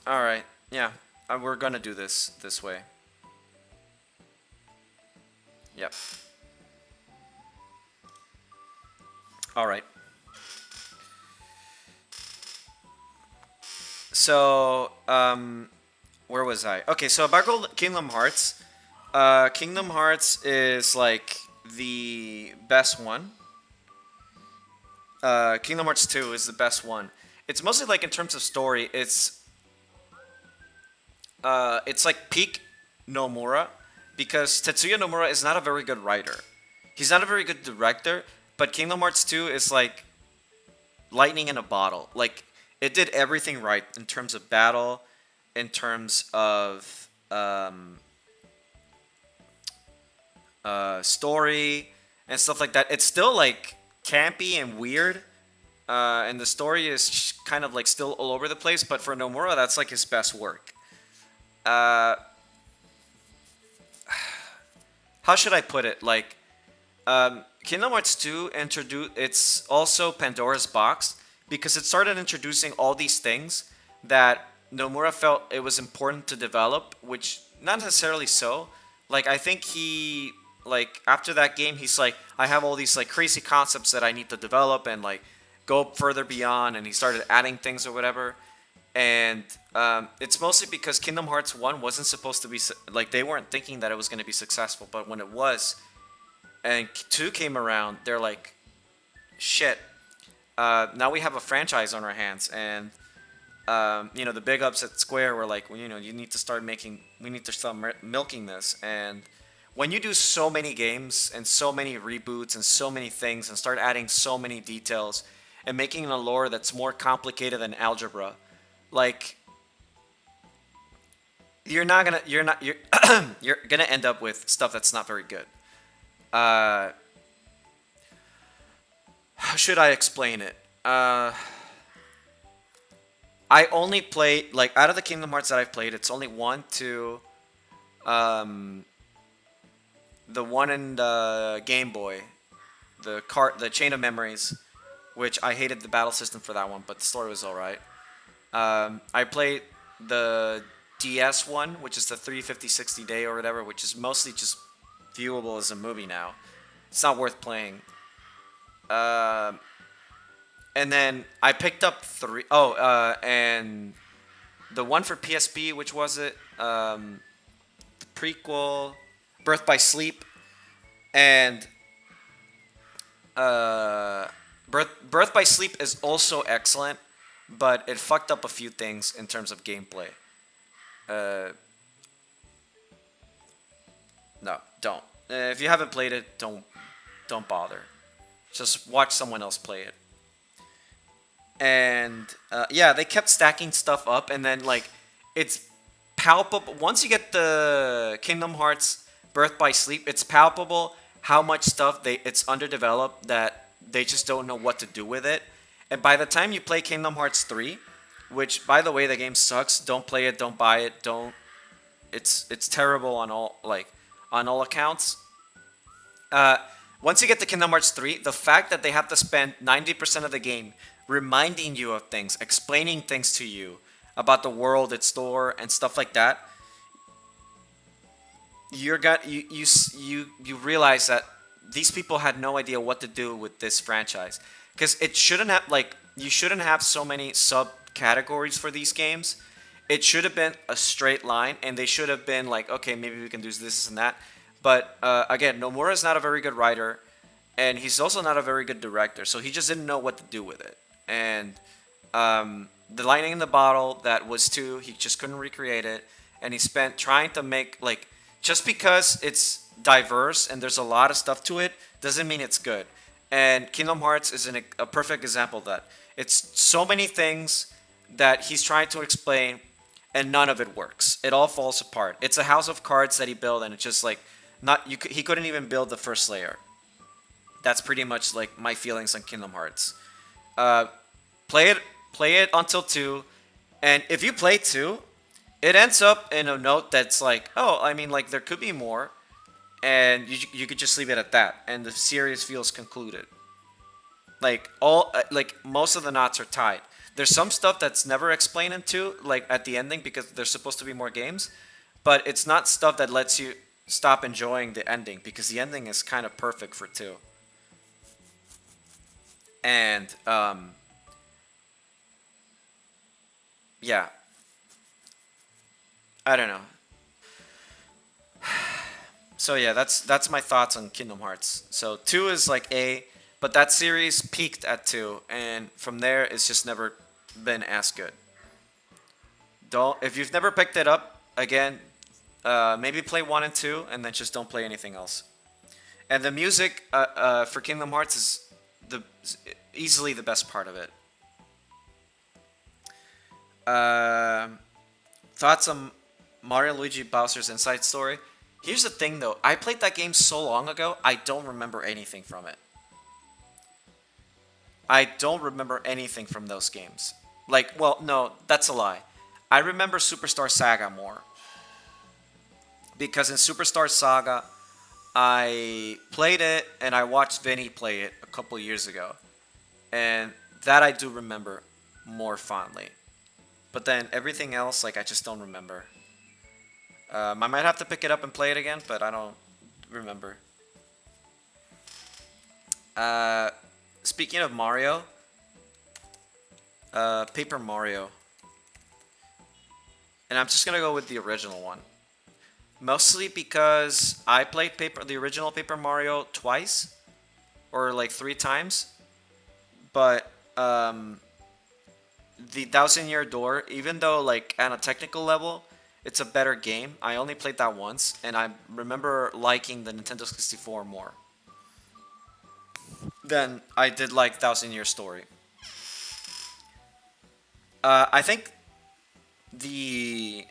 All right, yeah, we're gonna do this way. Yep. All right. So, where was I? Okay, so about Kingdom Hearts. Kingdom Hearts is like the best one. Kingdom Hearts 2 is the best one. It's mostly like in terms of story. It's like peak Nomura, because Tetsuya Nomura is not a very good writer. He's not a very good director, but Kingdom Hearts 2 is like lightning in a bottle. Like, it did everything right in terms of battle, in terms of story and stuff like that. It's still like campy and weird, and the story is kind of like still all over the place. But for Nomura, that's like his best work. How should I put it? Like, Kingdom Hearts 2 introduced. It's also Pandora's box, because it started introducing all these things that Nomura felt it was important to develop, which not necessarily so. Like, I think he, like, after that game, he's like, I have all these like crazy concepts that I need to develop and like go further beyond, and he started adding things or whatever. And it's mostly because Kingdom Hearts 1 wasn't supposed to be like, they weren't thinking that it was going to be successful, but when it was, and 2 came around, they're like, shit, now we have a franchise on our hands. And the big ups at Square were like, well, you need to start making, we need to start milking this. And when you do so many games and so many reboots and so many things and start adding so many details and making a lore that's more complicated than algebra, like, you're you're gonna end up with stuff that's not very good. How should I explain it? I only played, like, out of the Kingdom Hearts that I've played, it's only 1, 2, the one in the Game Boy, the Chain of Memories, which I hated the battle system for that one, but the story was alright. I played the DS one, which is the 350-60 day or whatever, which is mostly just viewable as a movie now. It's not worth playing. And then I picked up 3. And the one for PSP, which was it? The prequel, Birth by Sleep, and Birth by Sleep is also excellent, but it fucked up a few things in terms of gameplay. No, don't. If you haven't played it, don't bother. Just watch someone else play it. And yeah, they kept stacking stuff up, and then like, it's palpable once you get the Kingdom Hearts Birth by Sleep. It's palpable how much stuff it's underdeveloped, that they just don't know what to do with it. And by the time you play Kingdom Hearts 3, which, by the way, the game sucks. Don't play it. Don't buy it. Don't. It's terrible on all accounts. Once you get to Kingdom Hearts 3, the fact that they have to spend 90% of the game reminding you of things, explaining things to you about the world, its lore, and stuff like that, you realize that these people had no idea what to do with this franchise, because it shouldn't have, like, you shouldn't have so many subcategories for these games. It should have been a straight line, and they should have been like, okay, maybe we can do this and that. But again, Nomura is not a very good writer, and he's also not a very good director, so he just didn't know what to do with it. And the lightning in the bottle that was 2, he just couldn't recreate it, and he spent trying to make, like, just because it's diverse and there's a lot of stuff to it doesn't mean it's good. And Kingdom Hearts is a perfect example of that. It's so many things that he's trying to explain, and none of it works. It all falls apart. It's a house of cards that he built, and it's just like, he couldn't even build the first layer. That's pretty much like my feelings on Kingdom Hearts. Play it until 2, and if you play 2, it ends up in a note that's like, oh, I mean, like, there could be more, and you could just leave it at that, and the series feels concluded. Like, most of the knots are tied. There's some stuff that's never explained in 2, like at the ending, because there's supposed to be more games, but it's not stuff that lets you stop enjoying the ending, because the ending is kind of perfect for 2. And yeah, I don't know. So yeah, that's my thoughts on Kingdom Hearts. So 2 is like A, but that series peaked at 2, and from there it's just never been as good. Don't If you've never picked it up again, maybe play 1 and 2, and then just don't play anything else. And the music for Kingdom Hearts is the easily the best part of it. Thoughts on Mario Luigi Bowser's Inside Story? Here's the thing though, I played that game so long ago, I don't remember anything from it. I don't remember anything from those games. Like, well, no, that's a lie. I remember Superstar Saga more. Because in Superstar Saga, I played it and I watched Vinny play it a couple years ago. And that I do remember more fondly. But then everything else, like, I just don't remember. I might have to pick it up and play it again, but I don't remember. Speaking of Mario, Paper Mario. And I'm just gonna go with the original one. Mostly because I played the original Paper Mario twice. Or like 3 times. But, the Thousand Year Door, even though like on a technical level, it's a better game. I only played that once, and I remember liking the Nintendo 64 more than I did like Thousand Year Story. I think the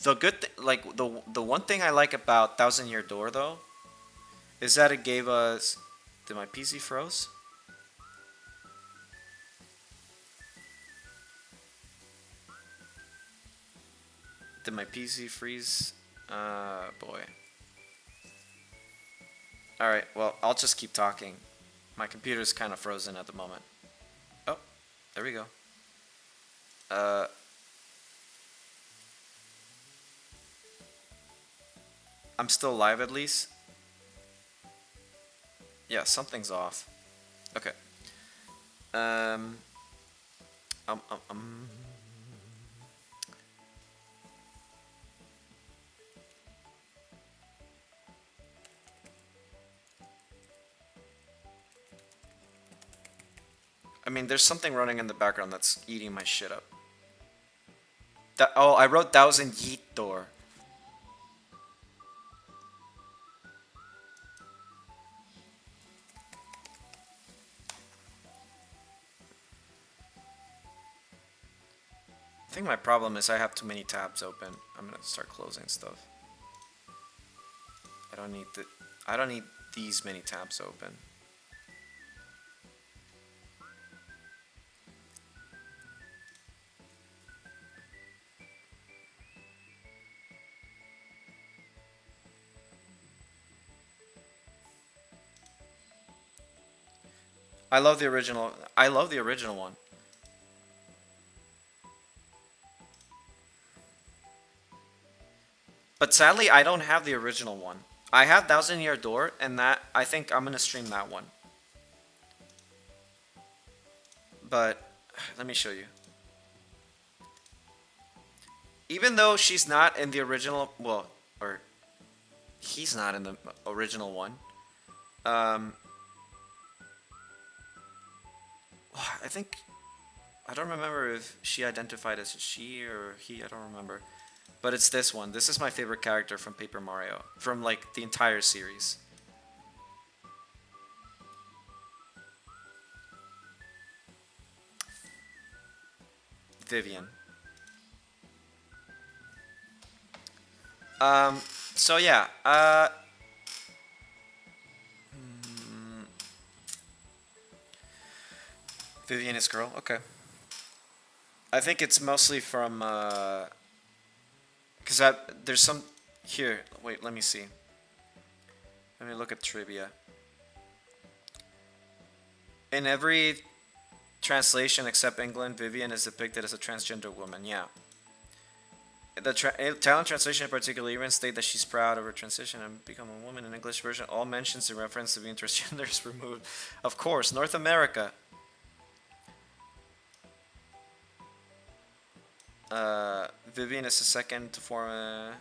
the one thing I like about Thousand Year Door though is that it gave us. Did my PC froze? Did my PC freeze? Boy. Alright, well, I'll just keep talking. My computer's kind of frozen at the moment. Oh, there we go. I'm still live at least. Yeah, something's off. Okay. I mean, there's something running in the background that's eating my shit up. Oh, I wrote Thousand Yeet Door. I think my problem is I have too many tabs open. I'm gonna start closing stuff. I don't need these many tabs open. I love the original. I love the original one. But sadly, I don't have the original one. I have Thousand Year Door, and that I think I'm gonna stream that one. But let me show you. Even though she's not in the original, well, or he's not in the original one. I think, I don't remember if she identified as she or he, I don't remember. But it's this one. This is my favorite character from Paper Mario, from like the entire series. Vivian. So yeah, Vivian is girl, okay. I think it's mostly from, because there's some, here, wait, let me see. Let me look at trivia. In every translation except England, Vivian is depicted as a transgender woman, yeah. The Italian translation in particular even state that she's proud of her transition and become a woman. In English version, all mentions in reference to being transgender is removed. Of course, North America. Vivian is the second to form.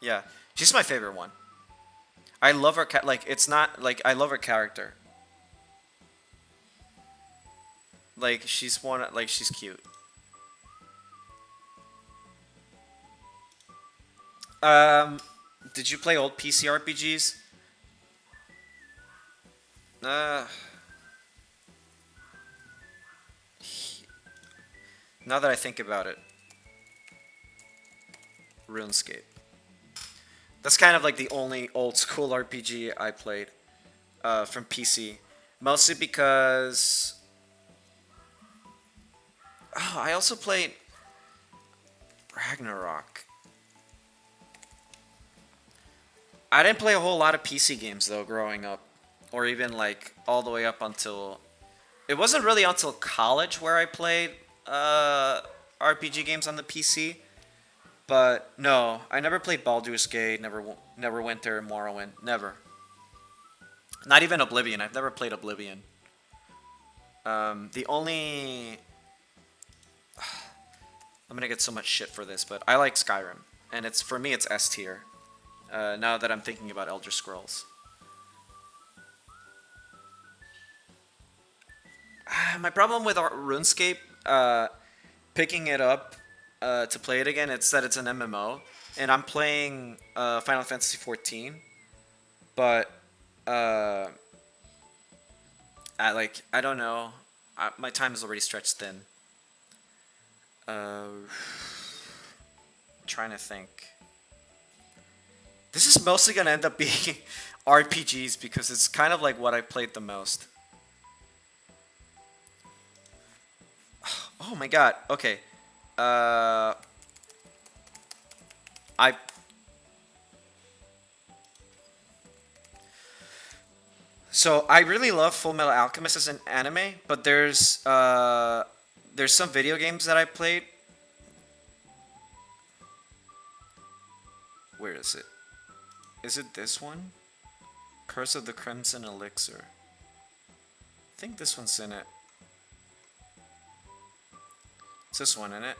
Yeah, she's my favorite one. I love her. Like it's not like I love her character. Like she's one. Like she's cute. Did you play old PC RPGs? Uh, now that I think about it, RuneScape. That's kind of like the only old school RPG I played from PC. Mostly because... Oh, I also played Ragnarok. I didn't play a whole lot of PC games though growing up. Or even like all the way up until... It wasn't really until college where I played RPG games on the PC. But no, I never played Baldur's Gate, never went there, Morrowind, never. Not even Oblivion, I've never played Oblivion. The only... I'm gonna get so much shit for this, but I like Skyrim. And it's for me, it's S tier. Now that I'm thinking about Elder Scrolls. My problem with RuneScape, picking it up to play it again, it's that it's an MMO, and I'm playing Final Fantasy XIV, but I don't know, my time is already stretched thin. Trying to think. This is mostly gonna end up being RPGs because it's kind of like what I played the most. Oh my god, okay. So I really love Full Metal Alchemist as an anime, but there's some video games that I played. Where is it? Is it this one? Curse of the Crimson Elixir. I think this one's in it. It's this one in it.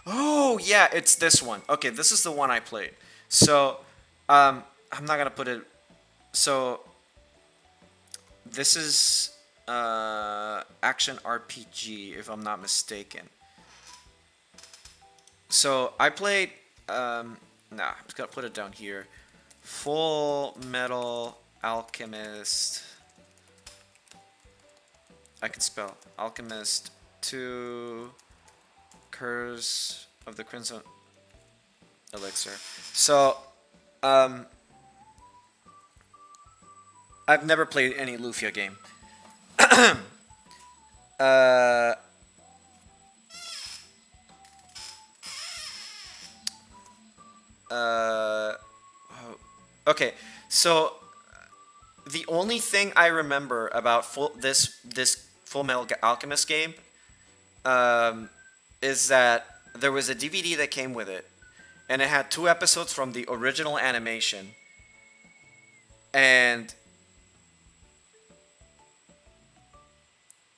Oh yeah, it's this one. Okay, this is the one I played. So, I'm not gonna put it. So, this is action RPG, if I'm not mistaken. So I played. I'm just gonna put it down here. Full Metal Alchemist. I can spell Alchemist 2. Curse of the Crimson Elixir. So, I've never played any Lufia game. Okay, so the only thing I remember about this Full Metal Alchemist game is that there was a DVD that came with it, and it had 2 episodes from the original animation, and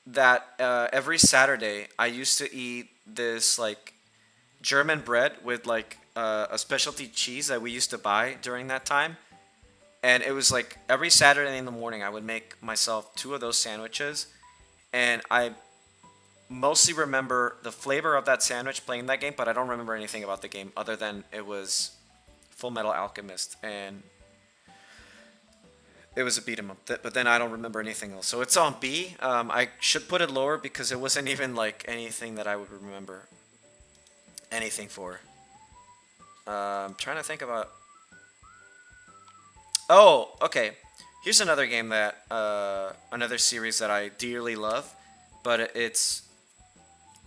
that every Saturday I used to eat this like German bread with like a specialty cheese that we used to buy during that time. And it was like every Saturday in the morning I would make myself 2 of those sandwiches. And I mostly remember the flavor of that sandwich playing that game, but I don't remember anything about the game other than it was Full Metal Alchemist. And it was a beat 'em up. But then I don't remember anything else. So it's on B. I should put it lower because it wasn't even like anything that I would remember anything for. I'm trying to think about... Oh, okay. Here's another game that, another series that I dearly love, but it's...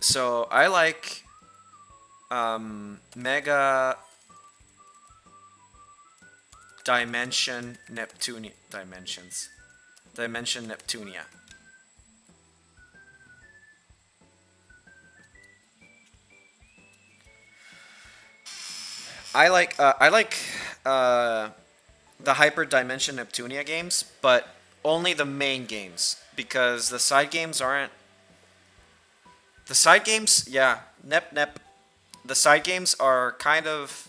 So, I like, Mega Dimension Neptunia. Dimension Neptunia. I like the Hyper Dimension Neptunia games, but only the main games because the side games aren't. The side games, yeah, nep. The side games are kind of,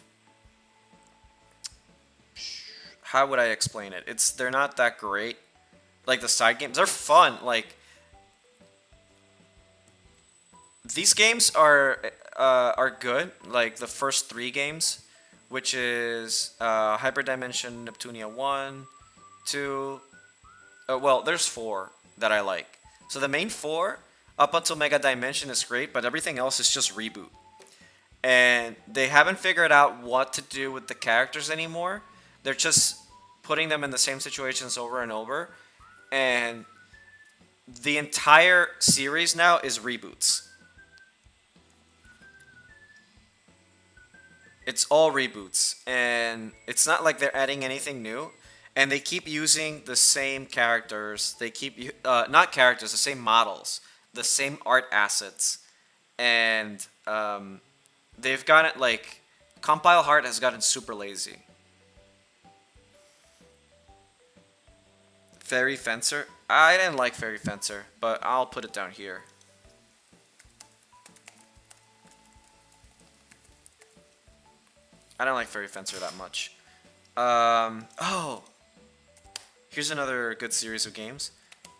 how would I explain it? They're not that great. Like the side games, they're fun. Like these games are good. Like the first three games, which is Hyperdimension Neptunia 1, 2. Well, there's 4 that I like. So the main 4 up until Mega Dimension is great, but everything else is just reboot. And they haven't figured out what to do with the characters anymore. They're just putting them in the same situations over and over. And the entire series now is reboots. It's all reboots, and it's not like they're adding anything new. And they keep using the same characters. They keep not characters, the same models, the same art assets, and they've gotten like Compile Heart has gotten super lazy. Fairy Fencer. I didn't like Fairy Fencer, but I'll put it down here. I don't like Fairy Fencer that much. Oh, here's another good series of games.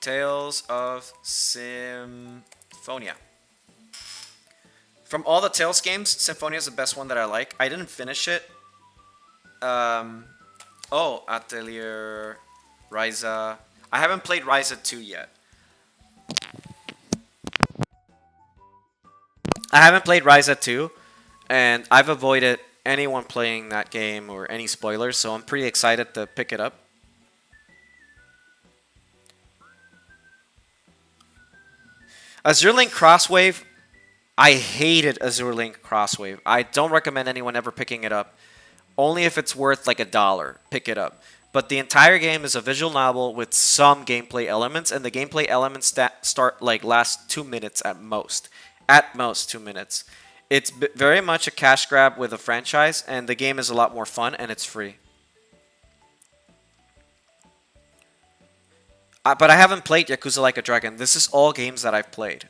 Tales of Symphonia. From all the Tales games, Symphonia is the best one that I like. I didn't finish it. Oh, Atelier, Ryza. I haven't played Ryza 2 yet. I haven't played Ryza 2, and I've avoided anyone playing that game or any spoilers, so I'm pretty excited to pick it up. Azure Link Crosswave. I hated Azure Link Crosswave. I don't recommend anyone ever picking it up. Only if it's worth like $1, pick it up. But the entire game is a visual novel with some gameplay elements, and the gameplay elements that start like last 2 minutes at most. At most 2 minutes. It's very much a cash grab with a franchise, and the game is a lot more fun, and it's free. But I haven't played Yakuza Like a Dragon. This is all games that I've played.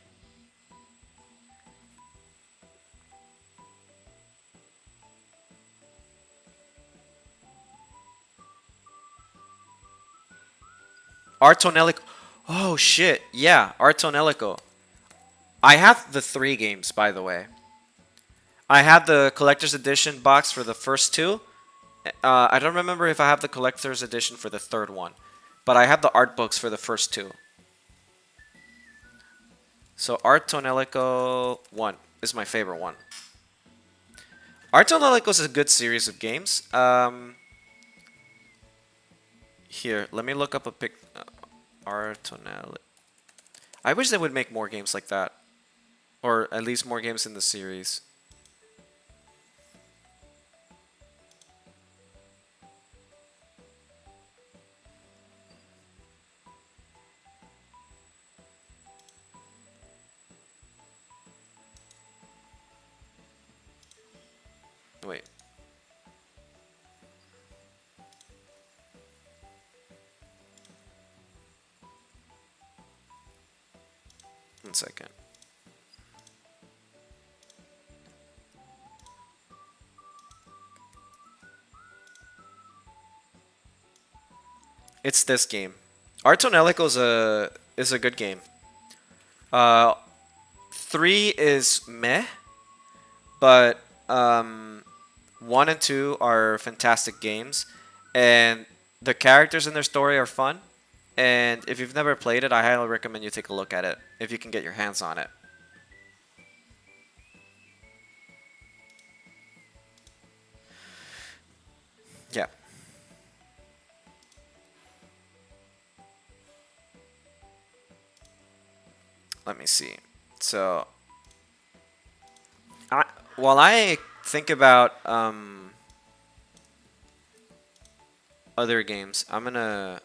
Artonelico. Oh shit, yeah, Artonelico. I have the 3 games, by the way. I have the collector's edition box for the first 2. I don't remember if I have the collector's edition for the 3rd one. But I have the art books for the first 2. So Artonelico 1 is my favorite one. Artonelico is a good series of games. Here, let me look up a pic. Artonelico. I wish they would make more games like that. Or at least more games in the series. Wait. One second. It's this game. Artonelico is a good game. 3 is meh, but 1 and 2 are fantastic games, and the characters in their story are fun. And if you've never played it, I highly recommend you take a look at it if you can get your hands on it. Yeah. Let me see. So, while I think about other games, I'm gonna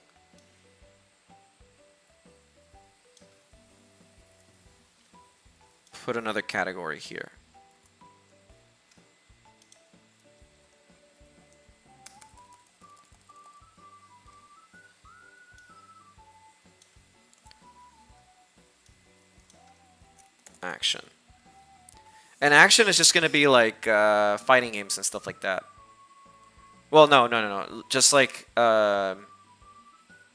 put another category here. Action. And action is just gonna be like fighting games and stuff like that. Well, no. Just like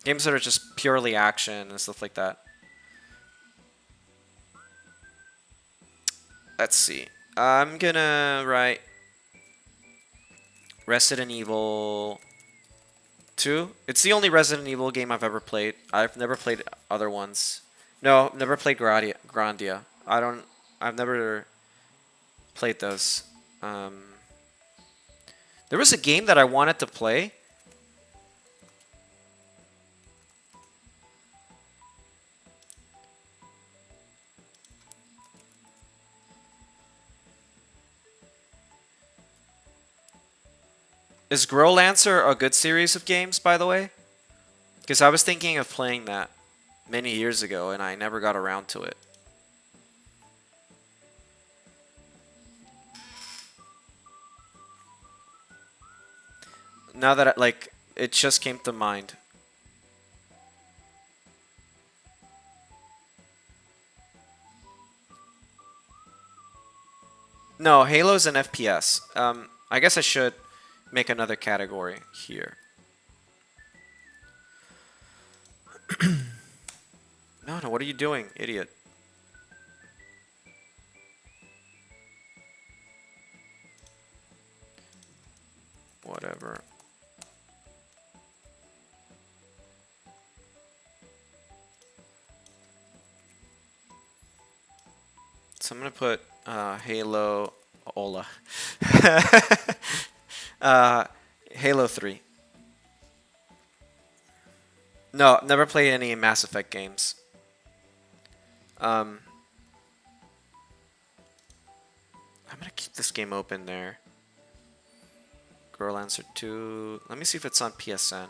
games that are just purely action and stuff like that. Let's see. I'm gonna write Resident Evil 2. It's the only Resident Evil game I've ever played. I've never played other ones. No, never played Grandia. I've never played those. There was a game that I wanted to play. Is Growlancer a good series of games, by the way? Because I was thinking of playing that many years ago, and I never got around to it. Now that it just came to mind. No, Halo's an FPS. I guess I should make another category here. No, what are you doing, idiot? Whatever. So I'm gonna put Halo Ola. Halo 3. No, never played any Mass Effect games. I'm gonna keep this game open there. Growlancer 2. Let me see if it's on PSN.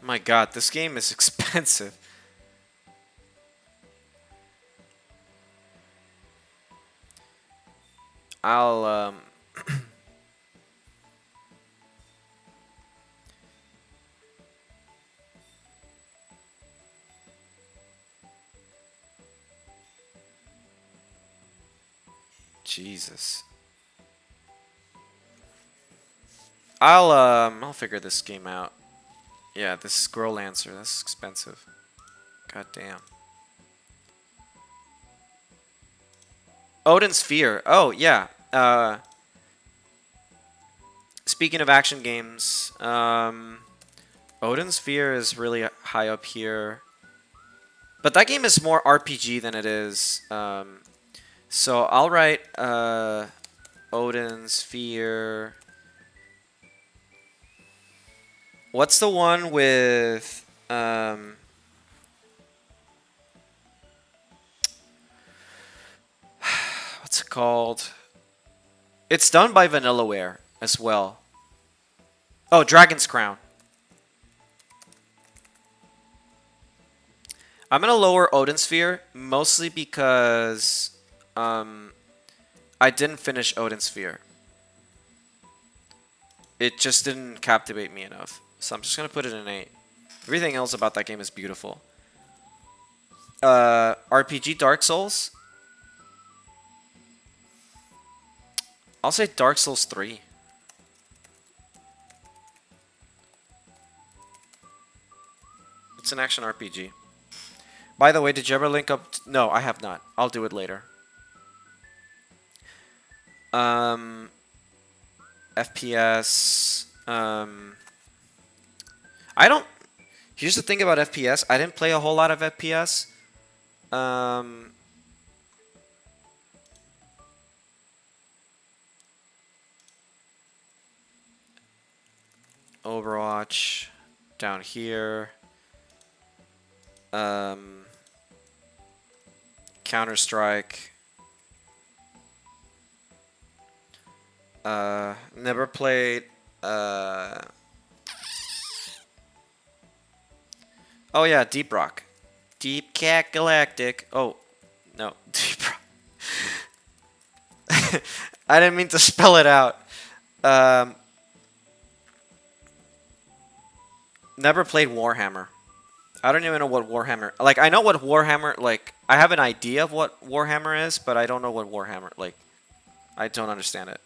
My god, this game is expensive. I'll Jesus. I'll figure this game out. Yeah, this Growlancer, that's expensive. God damn. Odin's Sphere. Oh, yeah. Speaking of action games, Odin's Sphere is really high up here. But that game is more RPG than it is. So I'll write Odin's Sphere. What's the one with what's it called? It's done by Vanillaware as well. Oh, Dragon's Crown. I'm gonna lower Odin Sphere mostly because I didn't finish Odin Sphere. It just didn't captivate me enough. So I'm just gonna put it in 8. Everything else about that game is beautiful. RPG Dark Souls. I'll say Dark Souls 3. It's an action RPG. By the way, did you ever link up? No, I have not. I'll do it later. FPS. I don't. Here's the thing about FPS. I didn't play a whole lot of FPS. Overwatch down here. Counter-Strike. Never played. Oh yeah, Deep Rock. Deep Cat Galactic. Oh, no. Deep Rock. I didn't mean to spell it out. Never played Warhammer. I don't even know what Warhammer... Like, I know what Warhammer... Like, I have an idea of what Warhammer is, but I don't know what Warhammer... Like, I don't understand it.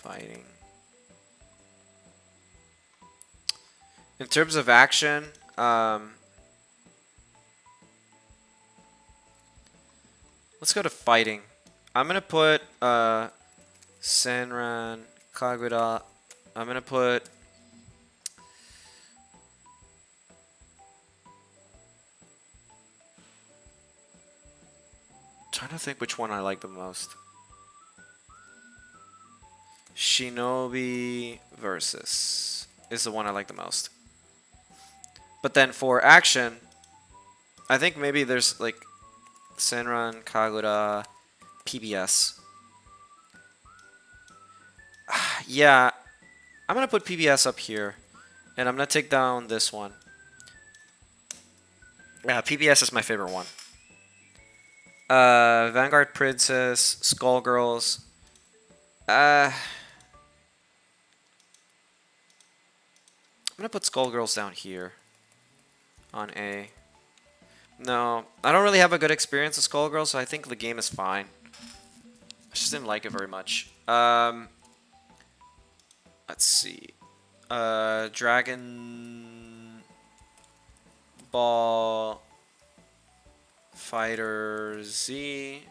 Fighting. In terms of action, let's go to fighting. I'm gonna put Senran, Kaguya. I'm gonna put trying to think which one I like the most. Shinobi versus is the one I like the most. But then for action, I think maybe there's like Senran, Kaguya, PBS. Yeah, I'm gonna put PBS up here, and I'm gonna take down this one. Yeah, PBS is my favorite one. Vanguard Princess, Skullgirls. I'm gonna put Skullgirls down here on A. No, I don't really have a good experience with Skullgirls, so I think the game is fine. I just didn't like it very much. Let's see. Dragon Ball Fighter Z.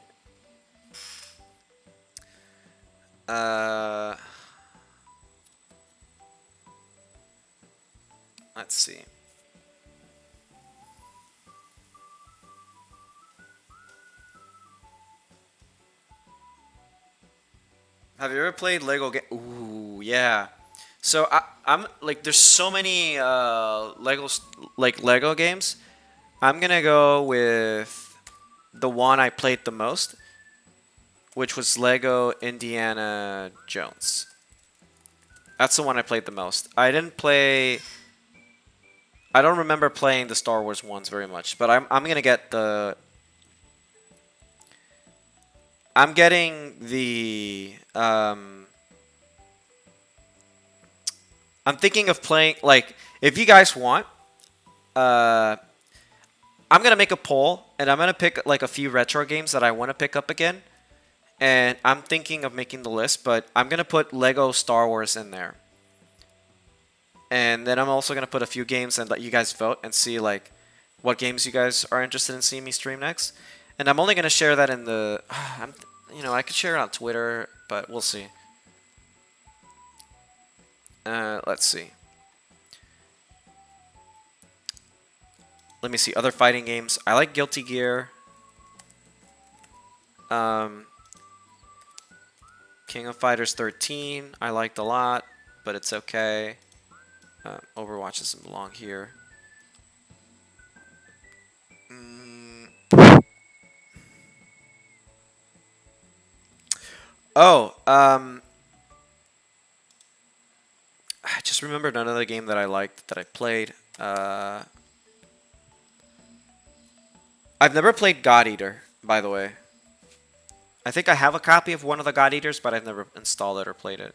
Let's see. Have you ever played Lego game? Ooh, yeah. So I'm like, there's so many Lego games. I'm gonna go with the one I played the most, which was Lego Indiana Jones. That's the one I played the most. I don't remember playing the Star Wars ones very much, but I'm gonna get the. I'm getting the. I'm thinking of playing, like, if you guys want, I'm gonna make a poll, and I'm gonna pick like a few retro games that I want to pick up again, and I'm thinking of making the list, but I'm gonna put Lego Star Wars in there. And then I'm also going to put a few games and let you guys vote and see like what games you guys are interested in seeing me stream next. And I'm only going to share that in the... I could share it on Twitter, but we'll see. Let's see. Let me see. Other fighting games. I like Guilty Gear. King of Fighters 13. I liked a lot, but it's okay. Overwatch doesn't belong here. Oh, I just remembered another game that I liked that I played. I've never played God Eater, by the way. I think I have a copy of one of the God Eaters, but I've never installed it or played it.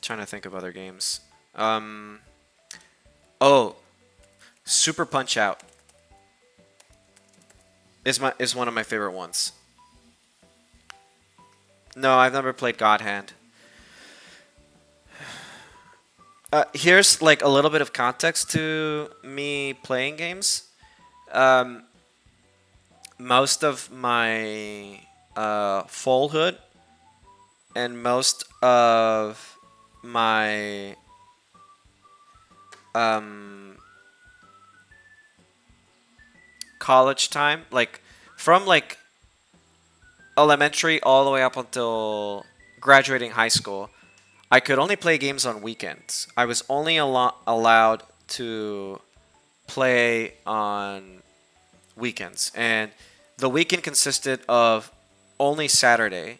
Trying to think of other games. Oh, Super Punch Out is one of my favorite ones. No, I've never played God Hand. Here's like a little bit of context to me playing games. Um, Most of my fullhood and most of my um, college time, like from like elementary all the way up until graduating high school, I could only play games on weekends. I was only allowed to play on weekends, and the weekend consisted of only Saturday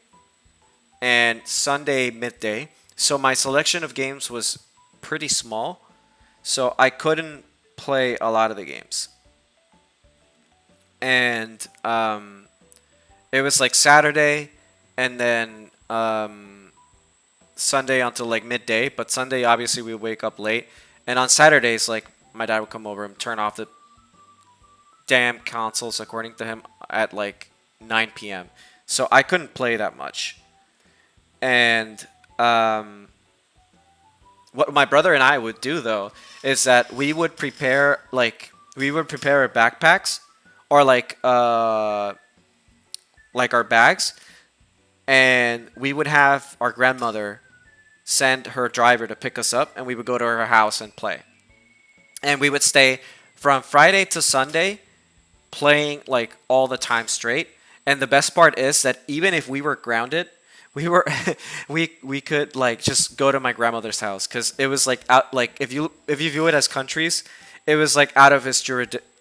and Sunday midday. So my selection of games was pretty small, so I couldn't play a lot of the games. And it was like Saturday and then Sunday until like midday. But Sunday, obviously, we wake up late. And on Saturdays, like my dad would come over and turn off the damn consoles, according to him, at like 9 p.m. So I couldn't play that much. And what my brother and I would do though is that we would prepare our backpacks or like our bags, and we would have our grandmother send her driver to pick us up, and we would go to her house and play. And we would stay from Friday to Sunday playing like all the time straight. And the best part is that even if we were grounded, we were we could like just go to my grandmother's house because it was like out like if you view it as countries, it was like out of his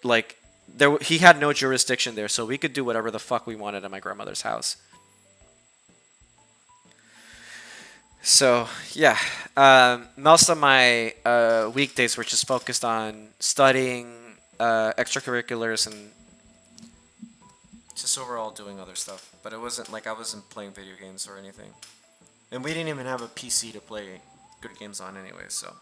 like he had no jurisdiction there, so we could do whatever the fuck we wanted at my grandmother's house. So yeah, most of my weekdays were just focused on studying, extracurriculars, and just overall doing other stuff. But it wasn't like I wasn't playing video games or anything, and we didn't even have a PC to play good games on anyway. So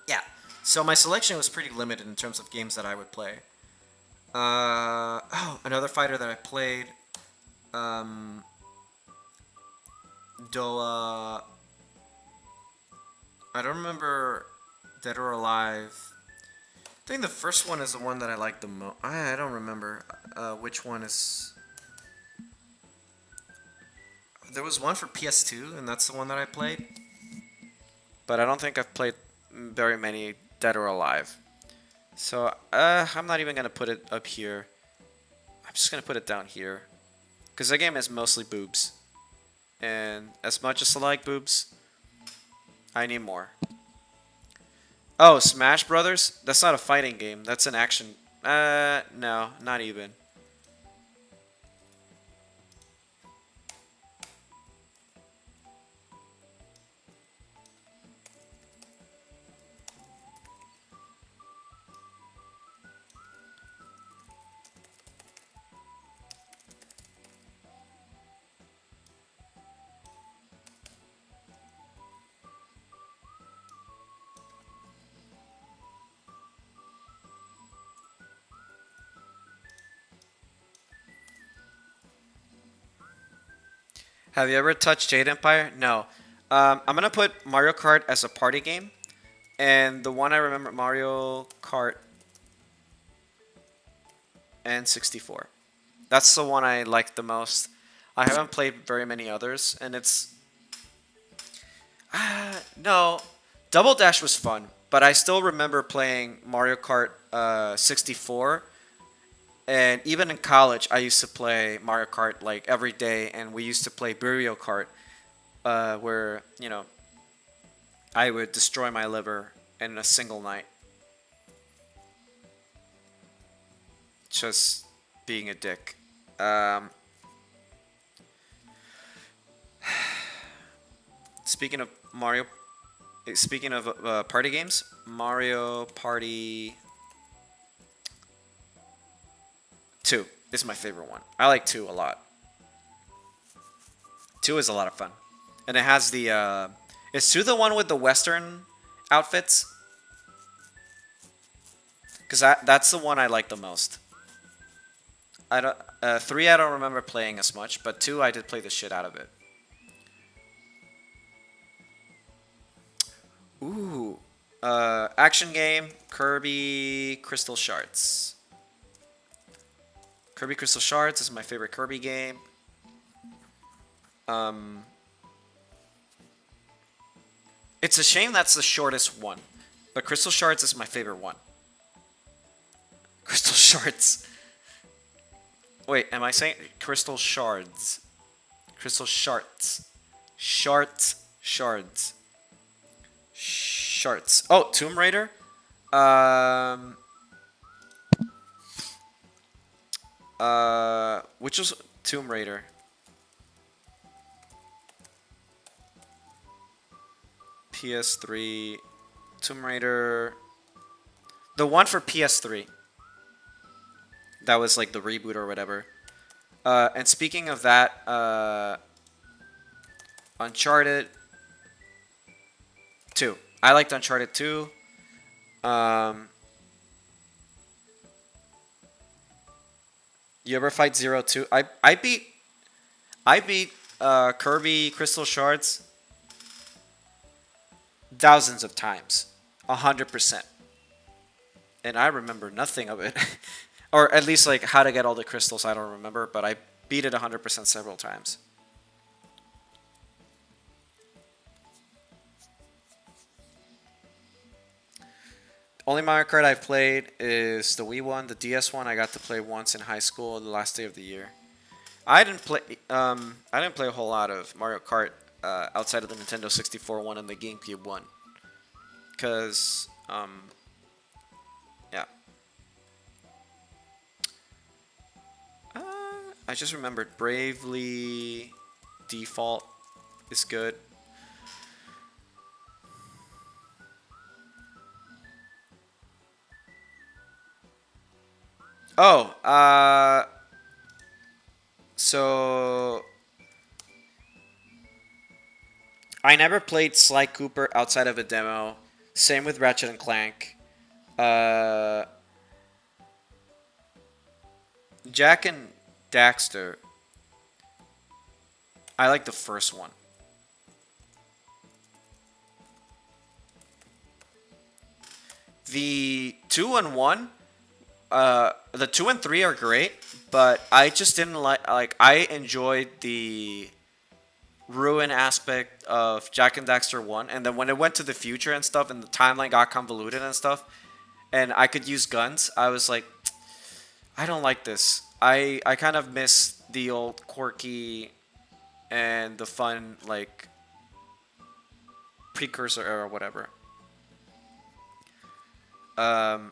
yeah, so my selection was pretty limited in terms of games that I would play. Oh, another fighter that I played. DOA. I don't remember Dead or Alive. I think the first one is the one that I like the most. I don't remember which one is. There was one for PS2, and that's the one that I played. But I don't think I've played very many Dead or Alive. So I'm not even going to put it up here. I'm just going to put it down here. Because the game is mostly boobs. And as much as I like boobs, I need more. Oh, Smash Brothers? That's not a fighting game. That's an action. No, not even. Have you ever touched Jade Empire? No. I'm gonna put Mario Kart as a party game, and the one I remember, Mario Kart N64. That's the one I like the most. I haven't played very many others, and it's no. Double Dash was fun, but I still remember playing Mario Kart 64. And even in college, I used to play Mario Kart like every day, and we used to play Burial Kart, where I would destroy my liver in a single night, just being a dick. Speaking of party games, Mario Party 2 is my favorite one. I like 2 a lot. 2 is a lot of fun. And it has the is 2 the one with the Western outfits? Because that's the one I like the most. I don't 3 I don't remember playing as much, but 2 I did play the shit out of it. Action game, Kirby Crystal Shards. Kirby Crystal Shards is my favorite Kirby game. It's a shame that's the shortest one, but Crystal Shards is my favorite one. Crystal Shards. Wait, am I saying Crystal Shards? Crystal Shards. Shards. Shards. Shards. Oh, Tomb Raider? Which was Tomb Raider? PS3. Tomb Raider. The one for PS3. That was like the reboot or whatever. And speaking of that, Uncharted 2. I liked Uncharted 2. You ever fight Zero 2? I beat Kirby Crystal Shards thousands of times. 100%. And I remember nothing of it. Or at least like how to get all the crystals, I don't remember, but I beat it 100% several times. Only Mario Kart I've played is the Wii one. The DS one I got to play once in high school, the last day of the year. I didn't play a whole lot of Mario Kart outside of the Nintendo 64 one and the GameCube one, cause yeah. I just remembered Bravely Default is good. Oh, so I never played Sly Cooper outside of a demo. Same with Ratchet and Clank. Jak and Daxter. I like the first one. The 2 and 1. The 2 and 3 are great, but I just didn't like. I enjoyed the ruin aspect of Jak and Daxter 1, and then when it went to the future and stuff, and the timeline got convoluted and stuff, and I could use guns, I was like, I don't like this. I kind of miss the old quirky and the fun like precursor era, whatever. Taz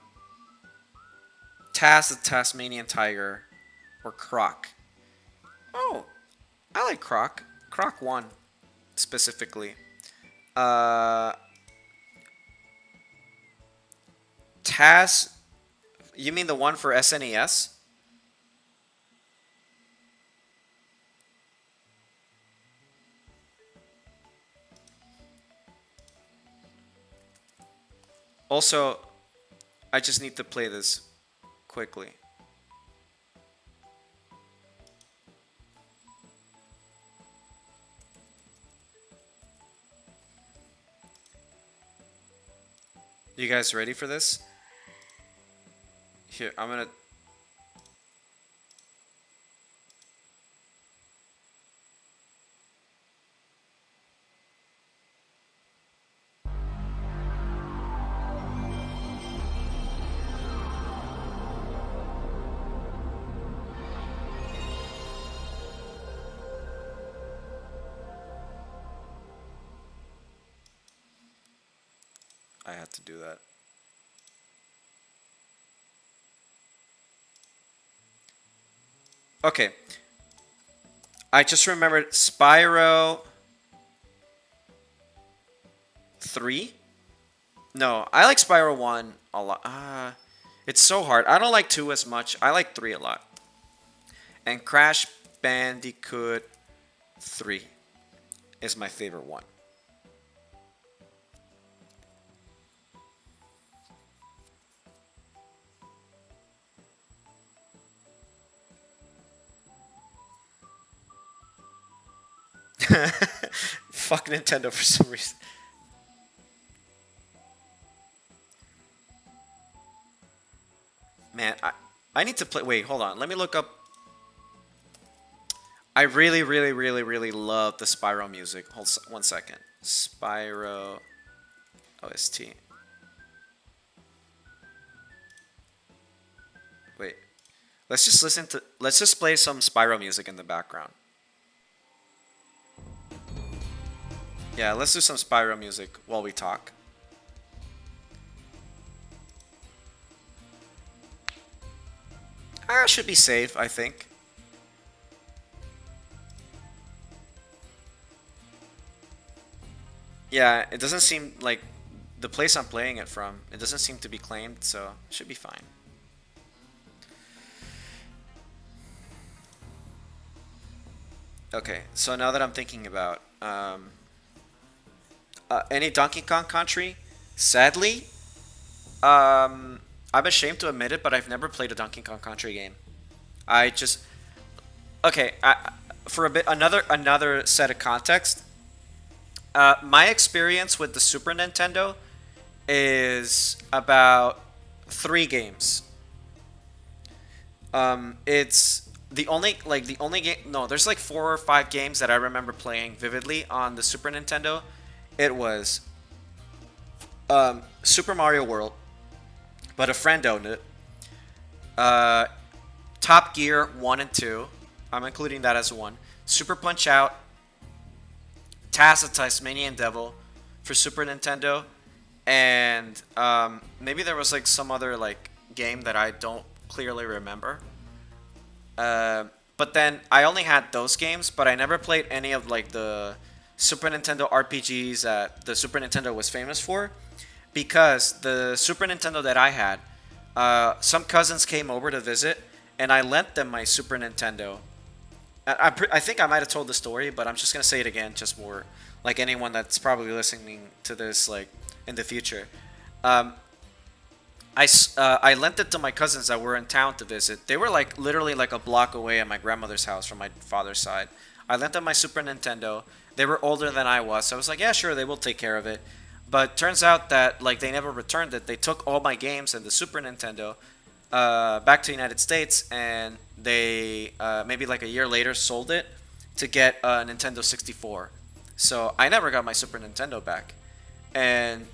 the Tasmanian Tiger, or Croc. Oh, I like Croc. Croc 1, specifically. Taz, you mean the one for SNES? Also, I just need to play this quickly. You guys ready for this? Here, I'm gonna... I had to do that. Okay. I just remembered Spyro 3? No, I like Spyro 1 a lot. It's so hard. I don't like 2 as much. I like 3 a lot. And Crash Bandicoot 3 is my favorite one. Fuck Nintendo for some reason. Man, I need to play. Wait, hold on. Let me look up. I really, really, really, really love the Spyro music. Hold 1 second. Spyro OST. Wait. Let's just listen to. Let's just play some Spyro music in the background. Yeah, let's do some Spyro music while we talk. I should be safe, I think. Yeah, it doesn't seem like the place I'm playing it from, it doesn't seem to be claimed, so it should be fine. Okay, so now that I'm thinking about any Donkey Kong Country, sadly, I'm ashamed to admit it, but I've never played a Donkey Kong Country game. I just okay. For a bit, another set of context. My experience with the Super Nintendo is about 3 games. It's the only game. No, there's like 4 or 5 games that I remember playing vividly on the Super Nintendo. It was Super Mario World, but a friend owned it. Top Gear 1 and 2. I'm including that as 1. Super Punch Out, Tasmanian Devil for Super Nintendo, and maybe there was like some other like game that I don't clearly remember. But then I only had those games, but I never played any of like the Super Nintendo RPGs that the Super Nintendo was famous for, because the Super Nintendo that I had, some cousins came over to visit, and I lent them my Super Nintendo. I think I might have told the story, but I'm just gonna say it again, just more like anyone that's probably listening to this like in the future. I lent it to my cousins that were in town to visit. They were like literally like a block away at my grandmother's house from my father's side. I lent them my Super Nintendo. They were older than I was, so I was like, yeah, sure, they will take care of it. But turns out that like they never returned it. They took all my games and the Super Nintendo back to the United States, and they maybe like a year later sold it to get a Nintendo 64. So I never got my Super Nintendo back. And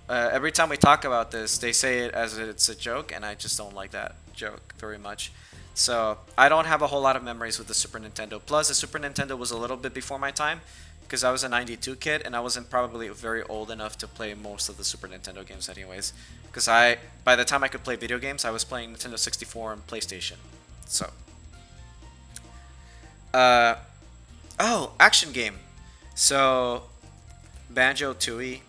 every time we talk about this, they say it as it's a joke, and I just don't like that joke very much. So I don't have a whole lot of memories with the Super Nintendo. Plus, the Super Nintendo was a little bit before my time, because I was a 92 kid, and I wasn't probably very old enough to play most of the Super Nintendo games anyways. Because by the time I could play video games, I was playing Nintendo 64 and PlayStation. So. Oh, action game. So, Banjo-Tooie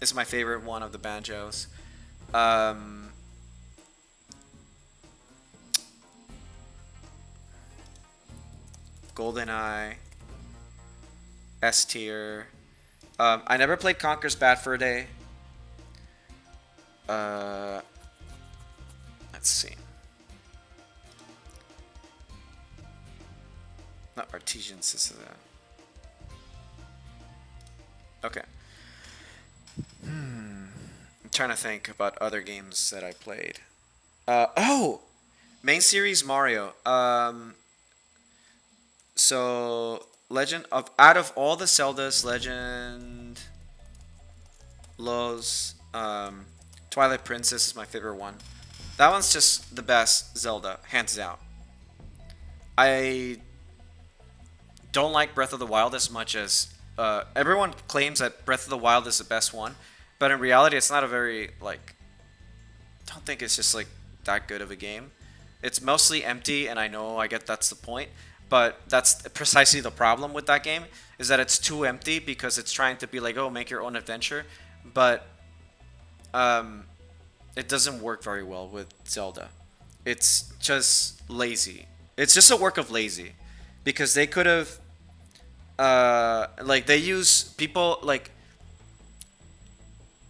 is my favorite one of the Banjos. GoldenEye, S tier. I never played Conker's Bad Fur Day. Let's see. Not Artesian System. Okay. I'm trying to think about other games that I played. Oh! Main series Mario. So, out of all the Zeldas, Legend, Twilight Princess is my favorite one. That one's just the best Zelda, hands down. I don't like Breath of the Wild as much as everyone claims that Breath of the Wild is the best one, but in reality, it's not a very like. I don't think it's just like that good of a game. It's mostly empty, and I get that's the point. But that's precisely the problem with that game, is that it's too empty because it's trying to be like, oh, make your own adventure. But it doesn't work very well with Zelda. It's just lazy. It's just a work of lazy. Because they could have, they use people, like,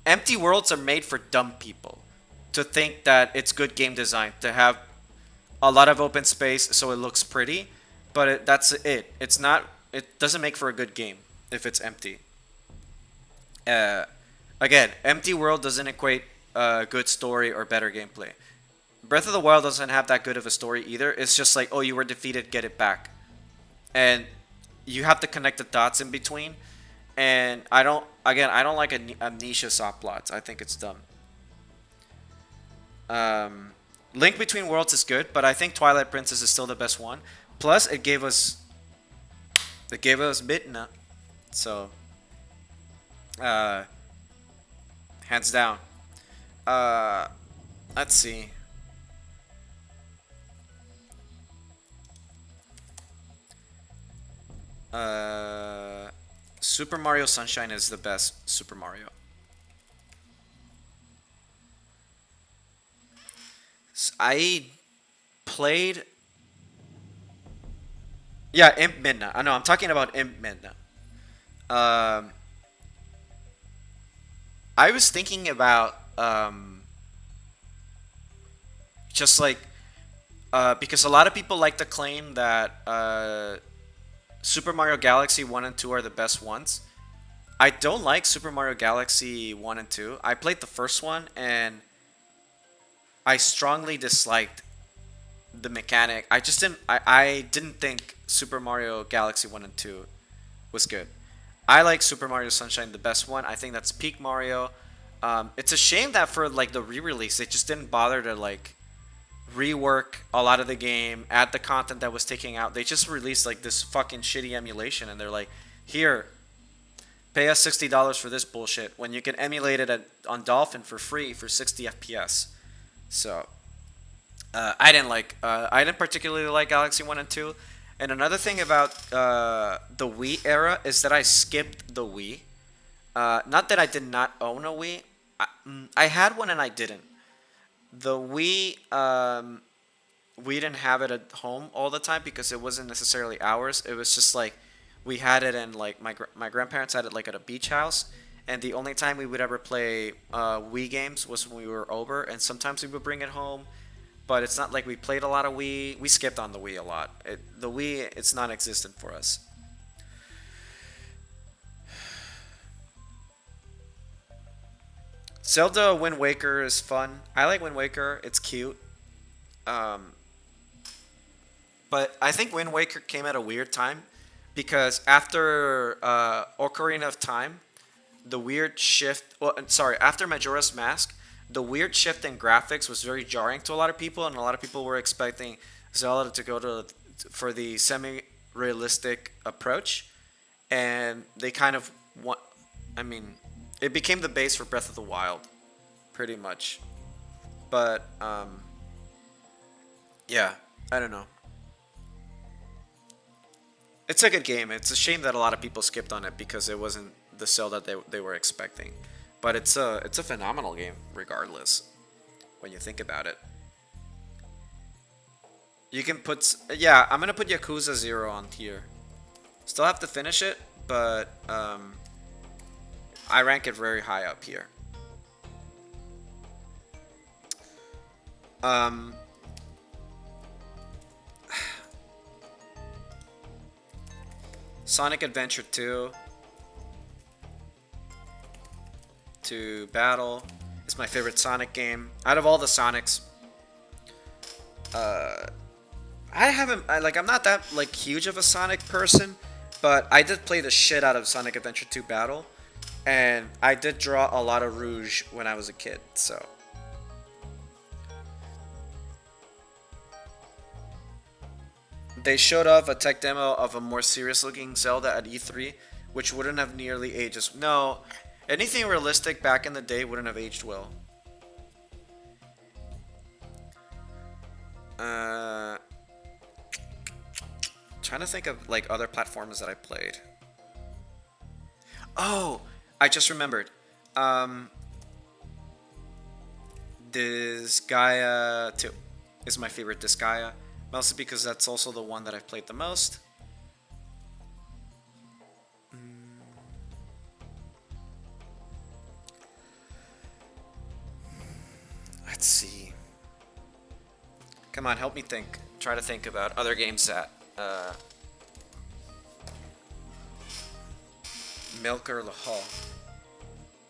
empty worlds are made for dumb people to think that it's good game design, to have a lot of open space so it looks pretty. But that's it. It's not. It doesn't make for a good game if it's empty. Again, empty world doesn't equate good story or better gameplay. Breath of the Wild doesn't have that good of a story either. It's just like, oh, you were defeated, get it back. And you have to connect the dots in between. And I don't like amnesia soft plots. I think it's dumb. Link Between Worlds is good, but I think Twilight Princess is still the best one. Plus, it gave us Midna. So, hands down. Let's see. Super Mario Sunshine is the best Super Mario. I played... Yeah, Imp Midna. I know, I'm talking about Imp Midna. I was thinking about just like because a lot of people like to claim that Super Mario Galaxy 1 and 2 are the best ones. I don't like Super Mario Galaxy 1 and 2. I played the first one and I strongly disliked the mechanic. I didn't think Super Mario Galaxy 1 and 2 was good. I like Super Mario Sunshine the best one. I think that's peak Mario. It's a shame that for like the re-release, they just didn't bother to like rework a lot of the game, add the content that was taken out. They just released like this fucking shitty emulation, and they're like, here, pay us $60 for this bullshit when you can emulate it on Dolphin for free for 60 FPS. So I didn't particularly like Galaxy 1 and 2. And another thing about the Wii era is that I skipped the Wii. Not that I did not own a Wii. I had one and I didn't. The Wii, we didn't have it at home all the time because it wasn't necessarily ours. It was just like we had it in like my grandparents had it like at a beach house. And the only time we would ever play Wii games was when we were over. And sometimes we would bring it home. But it's not like we played a lot of Wii. We skipped on the Wii a lot. The Wii, it's non-existent for us. Zelda Wind Waker is fun. I like Wind Waker. It's cute. But I think Wind Waker came at a weird time. Because after Ocarina of Time, the weird shift... Well, sorry, after Majora's Mask, the weird shift in graphics was very jarring to a lot of people, and a lot of people were expecting Zelda to go for the semi-realistic approach, and they kind of want... I mean, it became the base for Breath of the Wild, pretty much. But, yeah, I don't know. It's a good game. It's a shame that a lot of people skipped on it because it wasn't the Zelda they were expecting. But it's a phenomenal game, regardless, when you think about it. You can put... Yeah, I'm going to put Yakuza 0 on tier. Still have to finish it, but I rank it very high up here. Sonic Adventure 2... to battle. It's my favorite Sonic game. Out of all the Sonics, I'm not that like huge of a Sonic person, but I did play the shit out of Sonic Adventure 2 Battle, and I did draw a lot of Rouge when I was a kid, so. They showed off a tech demo of a more serious looking Zelda at E3, which wouldn't have nearly aged as... No. Anything realistic back in the day wouldn't have aged well. Trying to think of like other platforms that I played. Oh, I just remembered. Disgaea 2 is my favorite Disgaea, mostly because that's also the one that I've played the most. Let's see. Come on, help me think. Try to think about other games that Milker Lahal.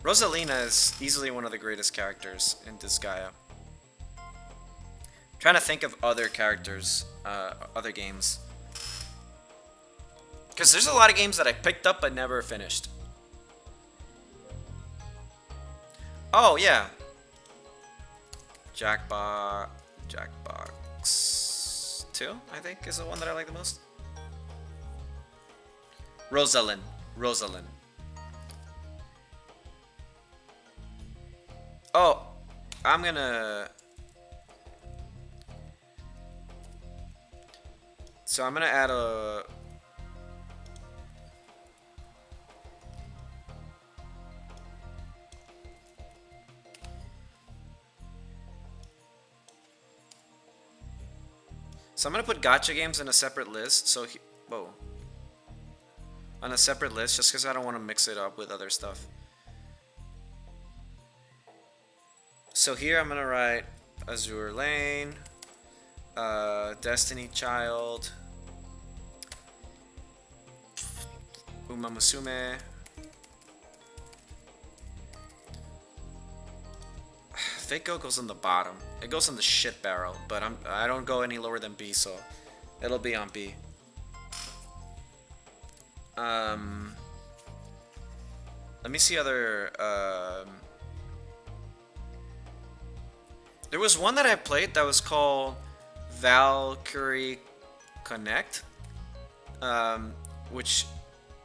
Rosalina is easily one of the greatest characters in Disgaea. Trying to think of other characters, other games. Because there's a lot of games that I picked up but never finished. Oh, yeah. Jackbox 2, I think, is the one that I like the most. Rosalind. Oh, I'm gonna... So I'm gonna add a... So I'm gonna put gacha games in a separate list. So, whoa. On a separate list, just because I don't want to mix it up with other stuff. So here I'm gonna write Azure Lane, Destiny Child, Uma Musume. Fako goes on the bottom. It goes on the shit barrel, but I don't go any lower than B, so it'll be on B. Let me see other. There was one that I played that was called Valkyrie Connect, which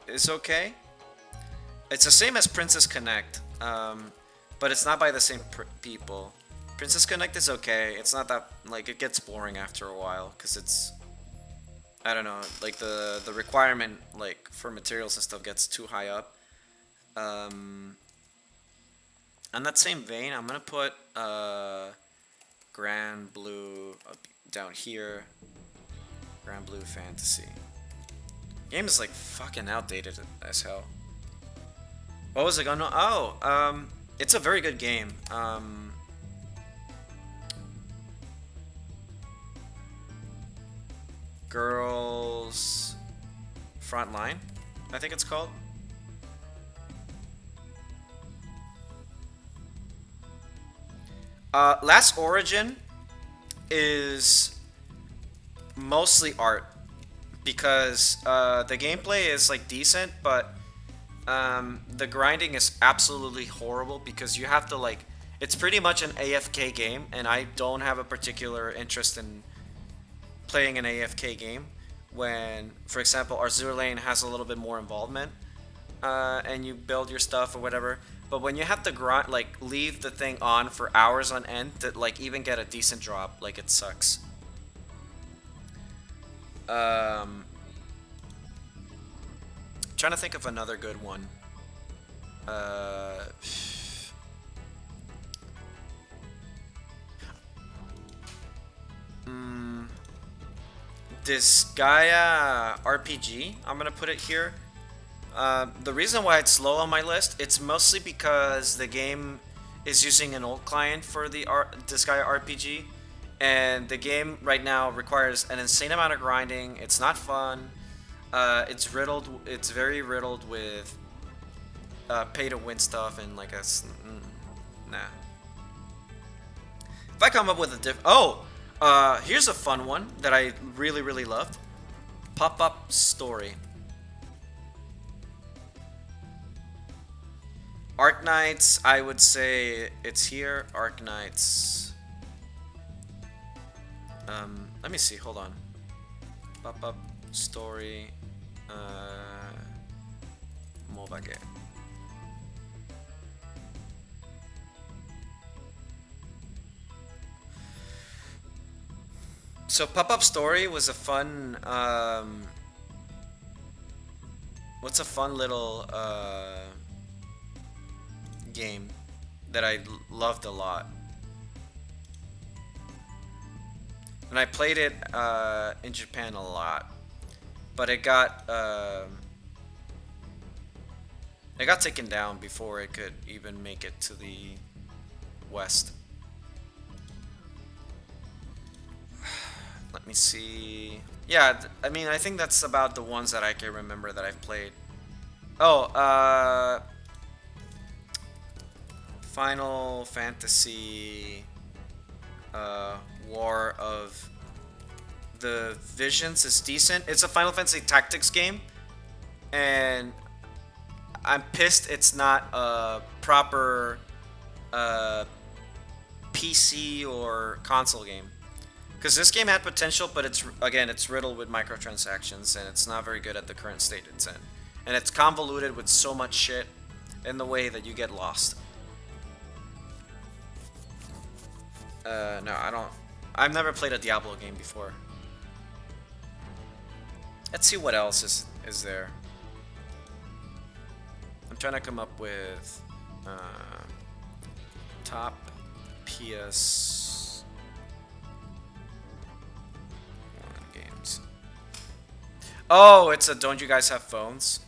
is okay. It's the same as Princess Connect, but it's not by the same people. Princess Connect is okay. It's not that, like, it gets boring after a while because it's, I don't know, like the requirement, like, for materials and stuff gets too high up. On that same vein, I'm gonna put Grand Blue down here. Grand Blue Fantasy. Game is like fucking outdated as hell. What was it gonna? Oh, it's a very good game. Girls Frontline, I think it's called. Last Origin is mostly art because the gameplay is like decent, but the grinding is absolutely horrible because you have to, like, it's pretty much an AFK game, and I don't have a particular interest in playing an AFK game when, for example, Azure Lane has a little bit more involvement and you build your stuff or whatever. But when you have to grind, like, leave the thing on for hours on end to, like, even get a decent drop, like, it sucks. Trying to think of another good one. Disgaea RPG, I'm gonna put it here. The reason why it's slow on my list, it's mostly because the game is using an old client for the Disgaea RPG, and the game right now requires an insane amount of grinding. It's not fun. It's very riddled with pay to win stuff, and like nah. If I come up with a here's a fun one that I really loved. Pop-up Story. Arknights, I would say it's here. Arknights. Let me see. Hold on. Pop-up Story. Mobage. So Pop-up Story was a fun. What's a fun little game that I loved a lot, and I played it in Japan a lot, but it got taken down before it could even make it to the West. Let me see. Yeah, I mean, I think that's about the ones that I can remember that I've played. Oh, Final Fantasy War of the Visions is decent. It's a Final Fantasy Tactics game, and I'm pissed it's not a proper PC or console game. Because this game had potential, but it's riddled with microtransactions, and it's not very good at the current state it's in. And it's convoluted with so much shit in the way that you get lost. No, I don't. I've never played a Diablo game before. Let's see what else is there. I'm trying to come up with top PS1 games. Oh, it's a Don't You Guys Have Phones?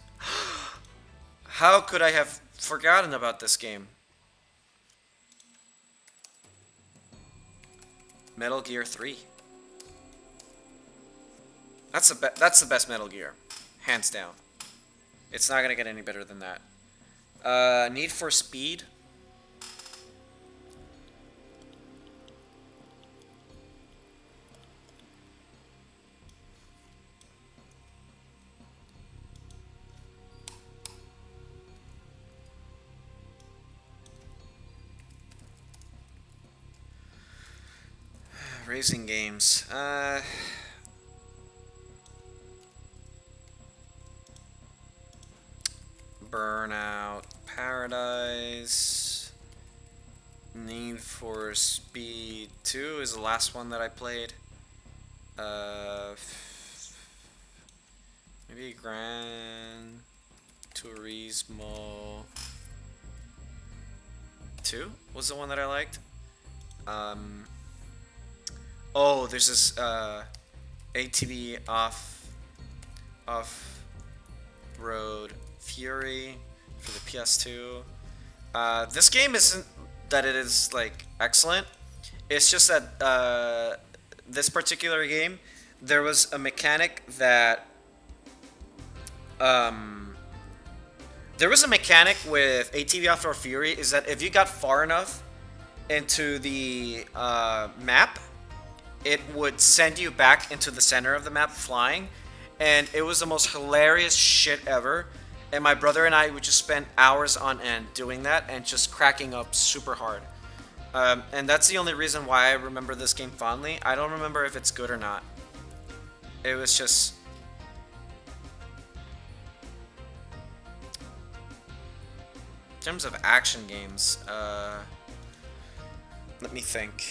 How could I have forgotten about this game? Metal Gear 3. That's the best Metal Gear, hands down. It's not gonna get any better than that. Need for Speed. Racing games. Burnout Paradise. Need for Speed 2 is the last one that I played. Maybe Gran Turismo 2 was the one that I liked. Oh, there's this ATV off-road Fury for the PS2. This game isn't that it is like excellent. It's just that this particular game, there was a mechanic that with ATV Off-Road Fury is that if you got far enough into the map, it would send you back into the center of the map flying, and it was the most hilarious shit ever. And my brother and I would just spend hours on end doing that and just cracking up super hard. And that's the only reason why I remember this game fondly. I don't remember if it's good or not. It was just... In terms of action games, let me think.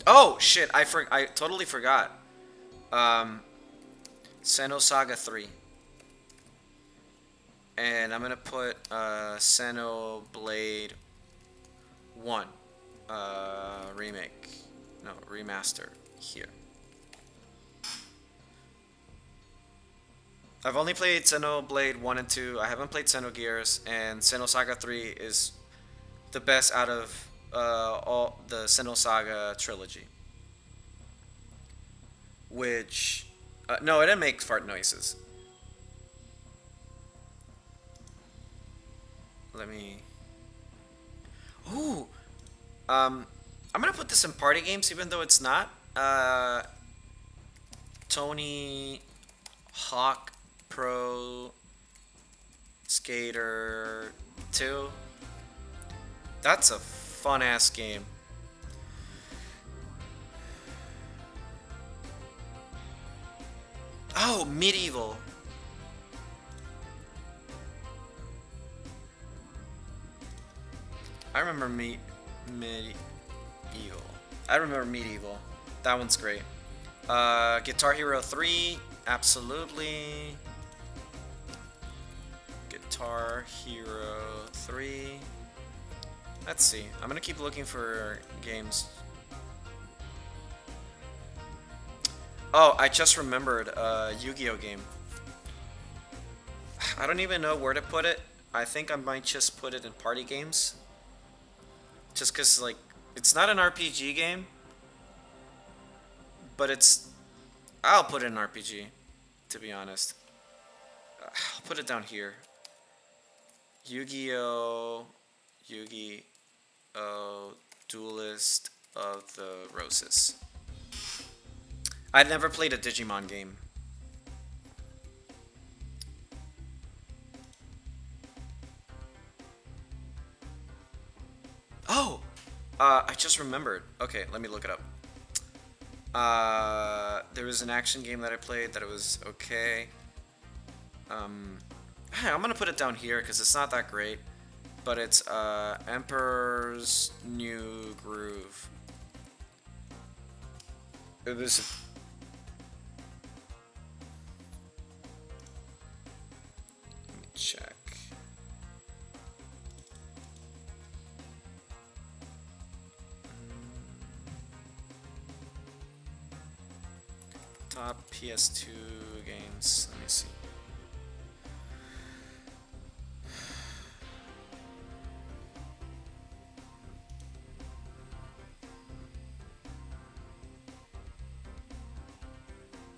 Oh shit! I totally forgot. Xenosaga 3, and I'm gonna put Xenoblade 1 remaster here. I've only played Xenoblade 1 and 2. I haven't played Xenogears, and Xenosaga 3 is the best out of all the Xenosaga trilogy. Which, no, it didn't make fart noises. Let me. Ooh, I'm gonna put this in party games, even though it's not. Tony Hawk Pro Skater 2. That's a fun ass game. Oh, Medieval. I remember Medieval. I remember Medieval. That one's great. Guitar Hero 3, absolutely. Guitar Hero 3. Let's see. I'm gonna keep looking for games. Oh, I just remembered a Yu-Gi-Oh game. I don't even know where to put it. I think I might just put it in party games. Just because, like, it's not an RPG game, but it's... I'll put it in RPG, to be honest. I'll put it down here. Yu-Gi-Oh! Yu-Gi-Oh! Duelist of the Roses. I'd never played a Digimon game. Oh! I just remembered. Okay, let me look it up. There was an action game that I played that it was okay. I'm gonna put it down here because it's not that great. But it's Emperor's New Groove. It was... Let me check. Top PS2 games. Let me see.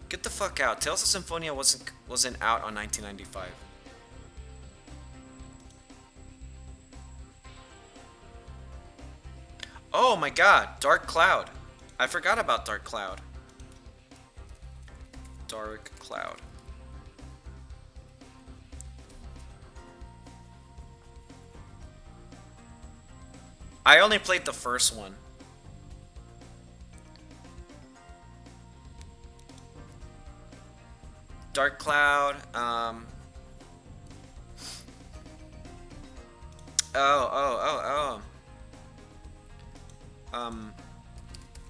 Get the fuck out. Tales of Symphonia wasn't out on 1995. Oh my god, Dark Cloud. I forgot about Dark Cloud. Dark Cloud. I only played the first one. Dark Cloud,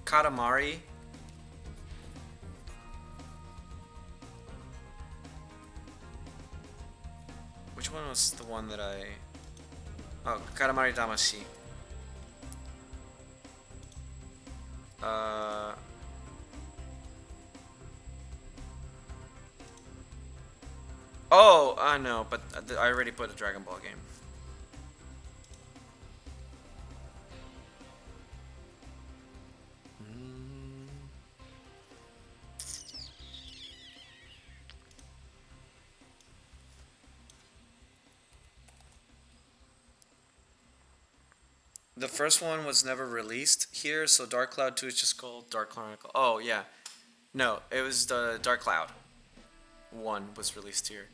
Katamari. Which one was the one that I... Oh, Katamari Damacy. Oh, I know, but I already put a Dragon Ball game. The first one was never released here, so Dark Cloud 2 is just called Dark Chronicle. Oh, yeah. No, it was the Dark Cloud 1 was released here.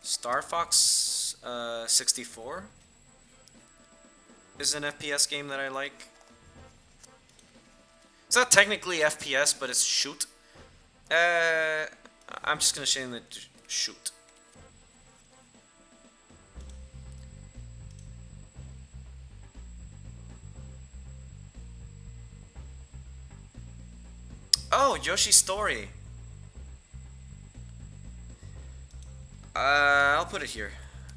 Star Fox 64 is an FPS game that I like. It's not technically FPS, but it's shoot. I'm just gonna say that shoot. Oh, Yoshi's Story. I'll put it here.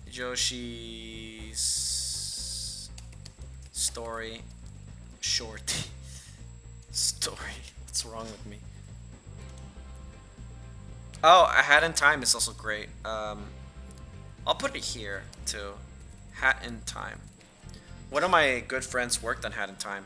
Yoshi's Story. Short. Story. What's wrong with me? Oh, A Hat in Time is also great. I'll put it here too. Hat in Time. One of my good friends worked on Hat in Time.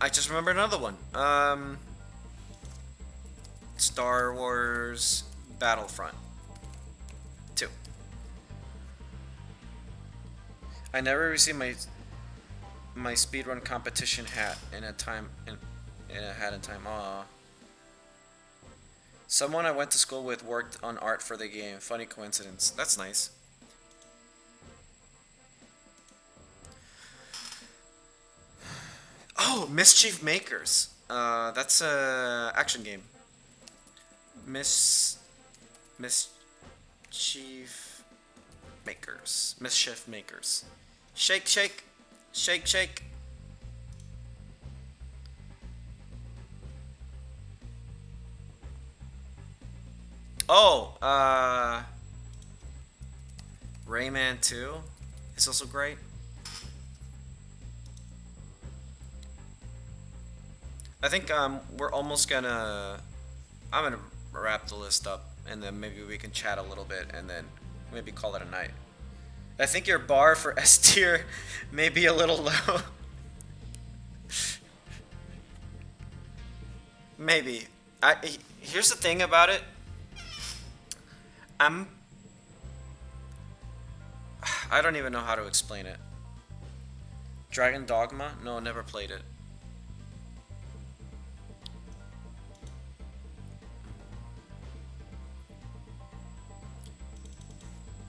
I just remembered another one. Star Wars Battlefront 2. I never received my speedrun competition hat in a Hat in Time. Aww. Someone I went to school with worked on art for the game. Funny coincidence. That's nice. Oh, Mischief Makers. That's a action game. Mischief Makers. Mischief Makers. Shake, shake, shake, shake. Oh, Rayman 2 is also great. I think we're almost gonna. I'm gonna wrap the list up, and then maybe we can chat a little bit, and then maybe call it a night. I think your bar for S tier may be a little low. Maybe. Here's the thing about it. I don't even know how to explain it. Dragon Dogma? No, never played it.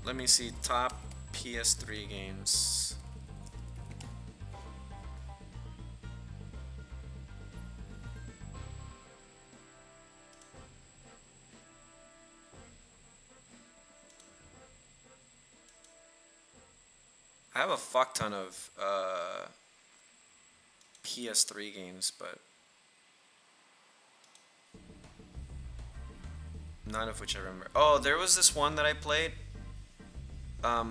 Let me see top PS3 games. I have a fuck ton of PS3 games, but none of which I remember. Oh, there was this one that I played. I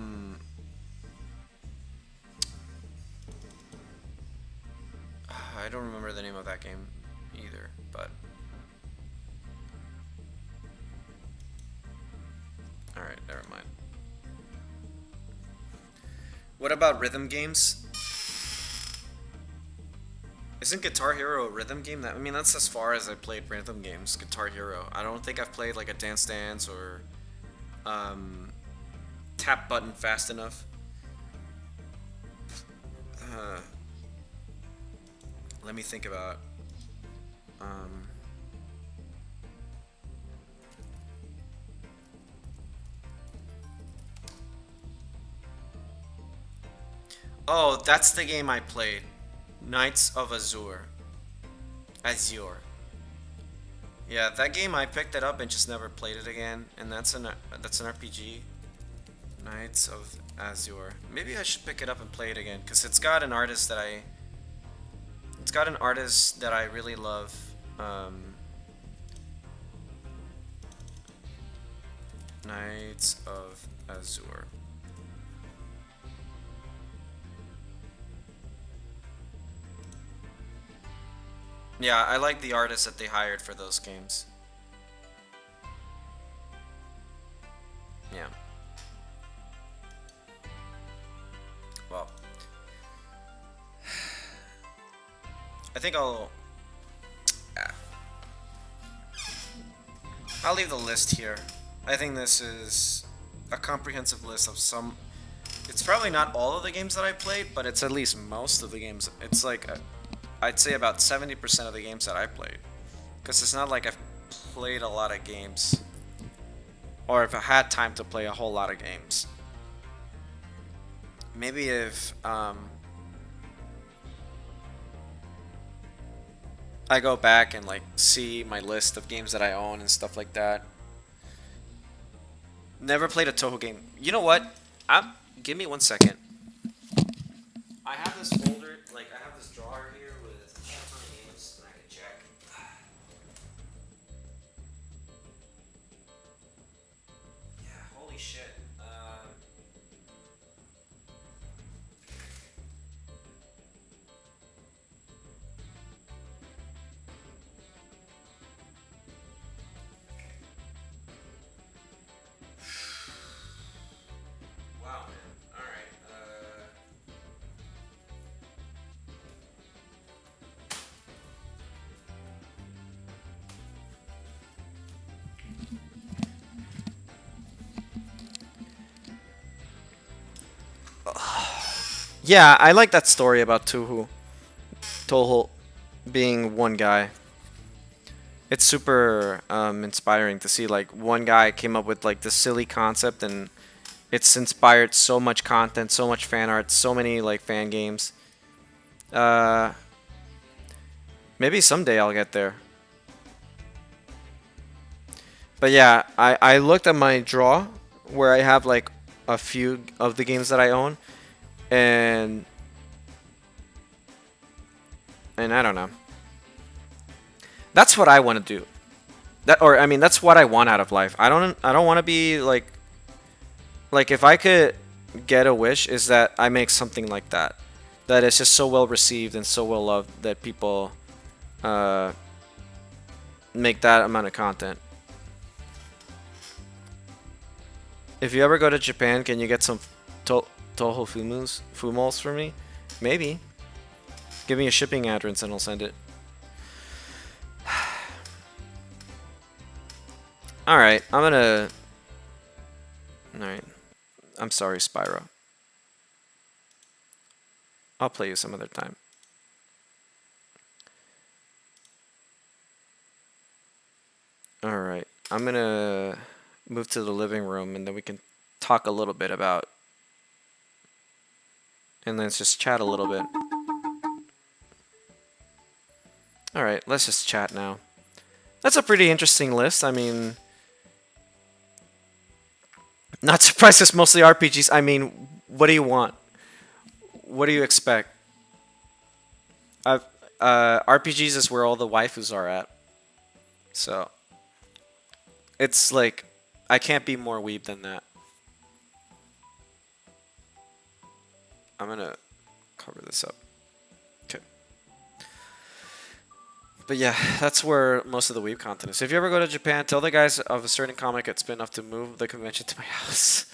don't remember the name of that game either, but alright, never mind. What about rhythm games? Isn't Guitar Hero a rhythm game? I mean, that's as far as I played rhythm games, Guitar Hero. I don't think I've played like a Dance Dance or Tap Button Fast Enough. Let me think about. Oh, that's the game I played. Knights of Azure. Yeah, that game I picked it up and just never played it again, and that's an RPG. Knights of Azure. Maybe I should pick it up and play it again, because it's got an artist that I really love. Knights of Azure. Yeah, I like the artists that they hired for those games. Yeah. Well, I think I'll leave the list here. I think this is a comprehensive list of some. It's probably not all of the games that I played, but it's at least most of the games. It's like I'd say about 70% of the games that I played, because it's not like I've played a lot of games, or if I had time to play a whole lot of games. Maybe if I go back and like see my list of games that I own and stuff like that. Never played a Toho game. You know what? Give me 1 second. I have this folder, like I have this drawer here with a ton of games, and I can check. Yeah, holy shit. Wow, man. All right. Yeah, I like that story about Toho being one guy. It's super inspiring to see like one guy came up with like this silly concept, and it's inspired so much content, so much fan art, so many like fan games. Maybe someday I'll get there. But yeah, I looked at my draw where I have like a few of the games that I own, and I don't know. That's what I want to do. I mean, that's what I want out of life. I don't want to be like if I could get a wish, is that I make something like that. That is just so well received and so well loved that people make that amount of content. If you ever go to Japan, can you get some Toho Fumos for me? Maybe. Give me a shipping address and I'll send it. Alright, Alright. I'm sorry, Spyro. I'll play you some other time. Alright, I'm gonna move to the living room and then we can talk a little bit about, and let's just chat a little bit. Alright, let's just chat now. That's a pretty interesting list. I mean, not surprised it's mostly RPGs. I mean, what do you want? What do you expect? RPGs is where all the waifus are at. So, it's like, I can't be more weeb than that. I'm gonna cover this up. Okay. But yeah, that's where most of the weeb content is. If you ever go to Japan, tell the guys of a certain comic at Spin-Off to move the convention to my house.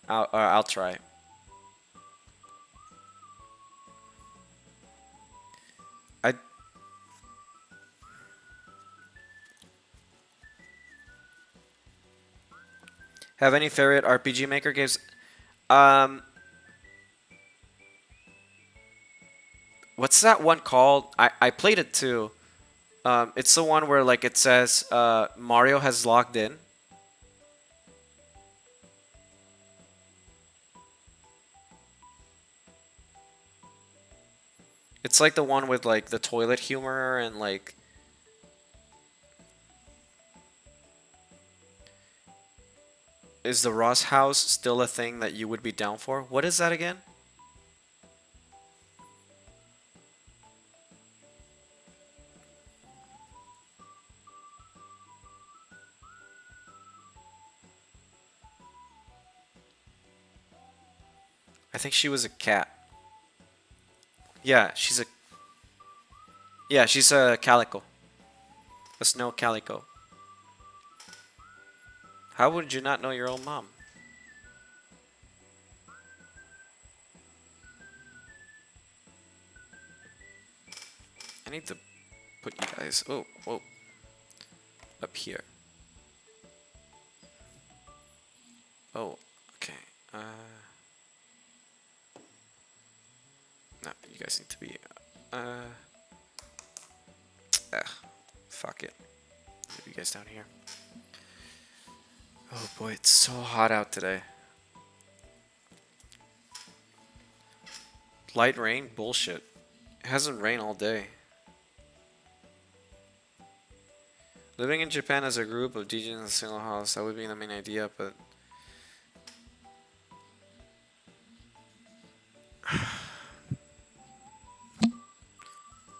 I'll try. Have any favorite RPG Maker games? What's that one called? I played it too. It's the one where like it says Mario has logged in. It's like the one with like the toilet humor and like. Is the Ross house still a thing that you would be down for? What is that again? I think she was a cat. Yeah, she's a calico. A snow calico. How would you not know your own mom? I need to put you guys up here. Oh, okay. No, you guys need to be fuck it. Put you guys down here. Oh boy, it's so hot out today. Light rain? Bullshit. It hasn't rained all day. Living in Japan as a group of DJs in a single house, that would be the main idea, but...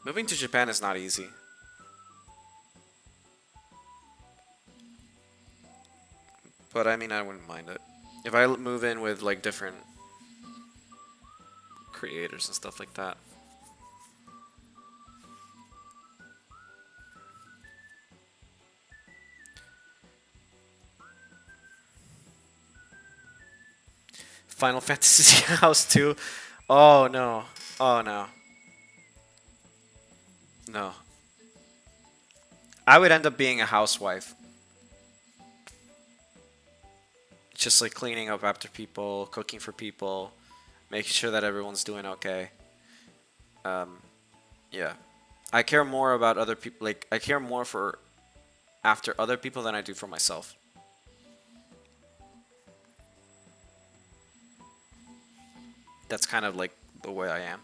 Moving to Japan is not easy. But I mean, I wouldn't mind it. If I move in with like different creators and stuff like that. Final Fantasy House 2. Oh no. Oh no. No. I would end up being a housewife. Just like cleaning up after people, cooking for people, making sure that everyone's doing okay. Yeah. I care more about other people, like I care more for after other people than I do for myself. That's kind of like the way I am.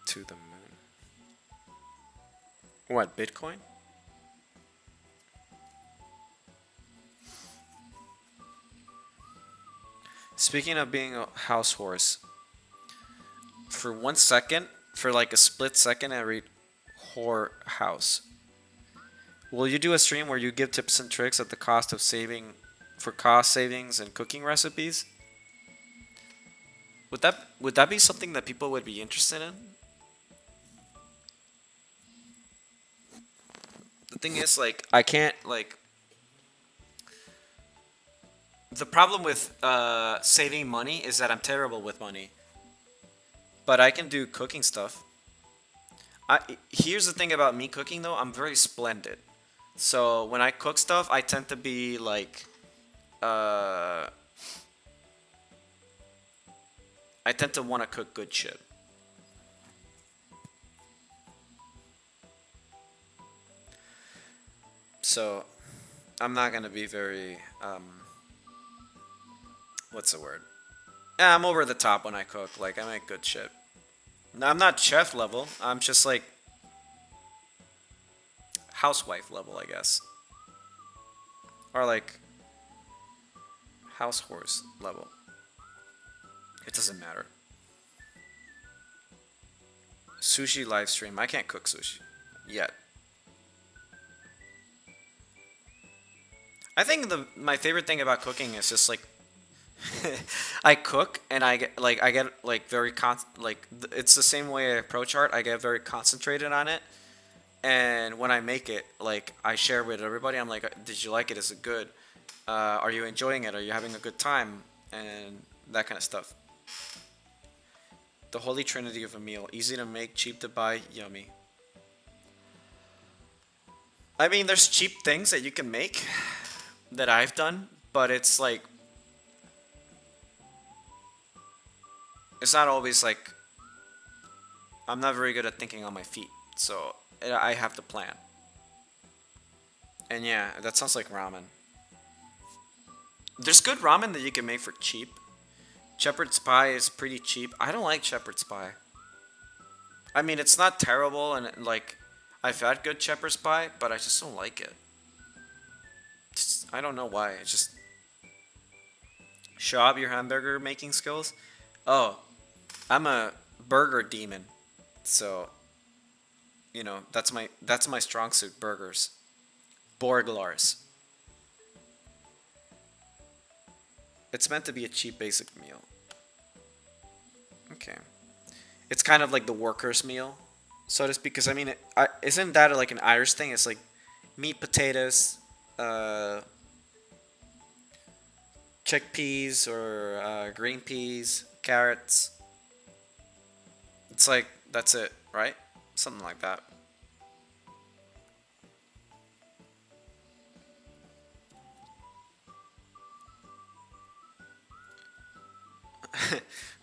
To the moon. What, Bitcoin? Speaking of being a house horse, for 1 second, for like a split second, I read whore house. Will you do a stream where you give tips and tricks at the cost of saving for cost savings and cooking recipes. Would that be something that people would be interested in? The thing is, like, I can't like. The problem with saving money is that I'm terrible with money. But I can do cooking stuff. Here's the thing about me cooking though, I'm very splendid. So when I cook stuff, I tend to be like, uh, I tend to want to cook good shit. So I'm not gonna be very, what's the word? Yeah, I'm over the top when I cook. Like I make good shit. No, I'm not chef level. I'm just like housewife level, I guess. Or like house horse level. It doesn't matter. Sushi live stream. I can't cook sushi yet. I think my favorite thing about cooking is just like I cook and I get very it's the same way I approach art. I get very concentrated on it, and when I make it, like I share with everybody. I'm like, did you like it? Is it good? Are you enjoying it? Are you having a good time? And that kind of stuff. The holy trinity of a meal: easy to make, cheap to buy, yummy. I mean, there's cheap things that you can make that I've done, but it's like it's not always like I'm not very good at thinking on my feet, so I have to plan. And yeah, that sounds like ramen. There's good ramen that you can make for cheap. Shepherd's pie is pretty cheap. I don't like shepherd's pie. I mean, it's not terrible, and like I've had good shepherd's pie, but I just don't like it. I don't know why. It's just show off your hamburger making skills. Oh, I'm a burger demon, so that's my strong suit. Burgers, Borglars. It's meant to be a cheap basic meal. Okay, it's kind of like the workers' meal, so to speak. Because I mean, isn't that like an Irish thing? It's like meat, potatoes, chickpeas or green peas, carrots. It's like that's it, right? Something like that.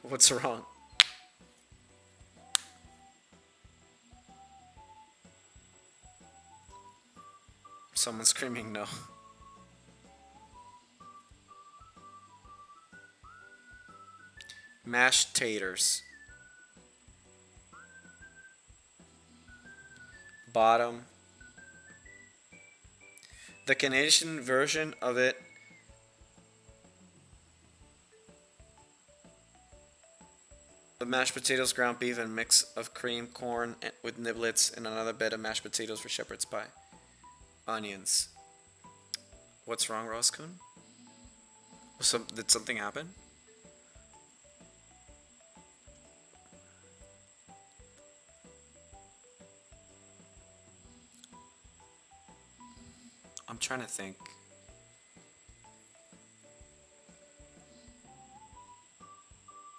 What's wrong? Someone screaming no. Mashed taters. Bottom. The Canadian version of it. The mashed potatoes, ground beef, and mix of cream, corn with niblets, and another bed of mashed potatoes for shepherd's pie. Onions. What's wrong, Roz-kun? Did something happen? I'm trying to think.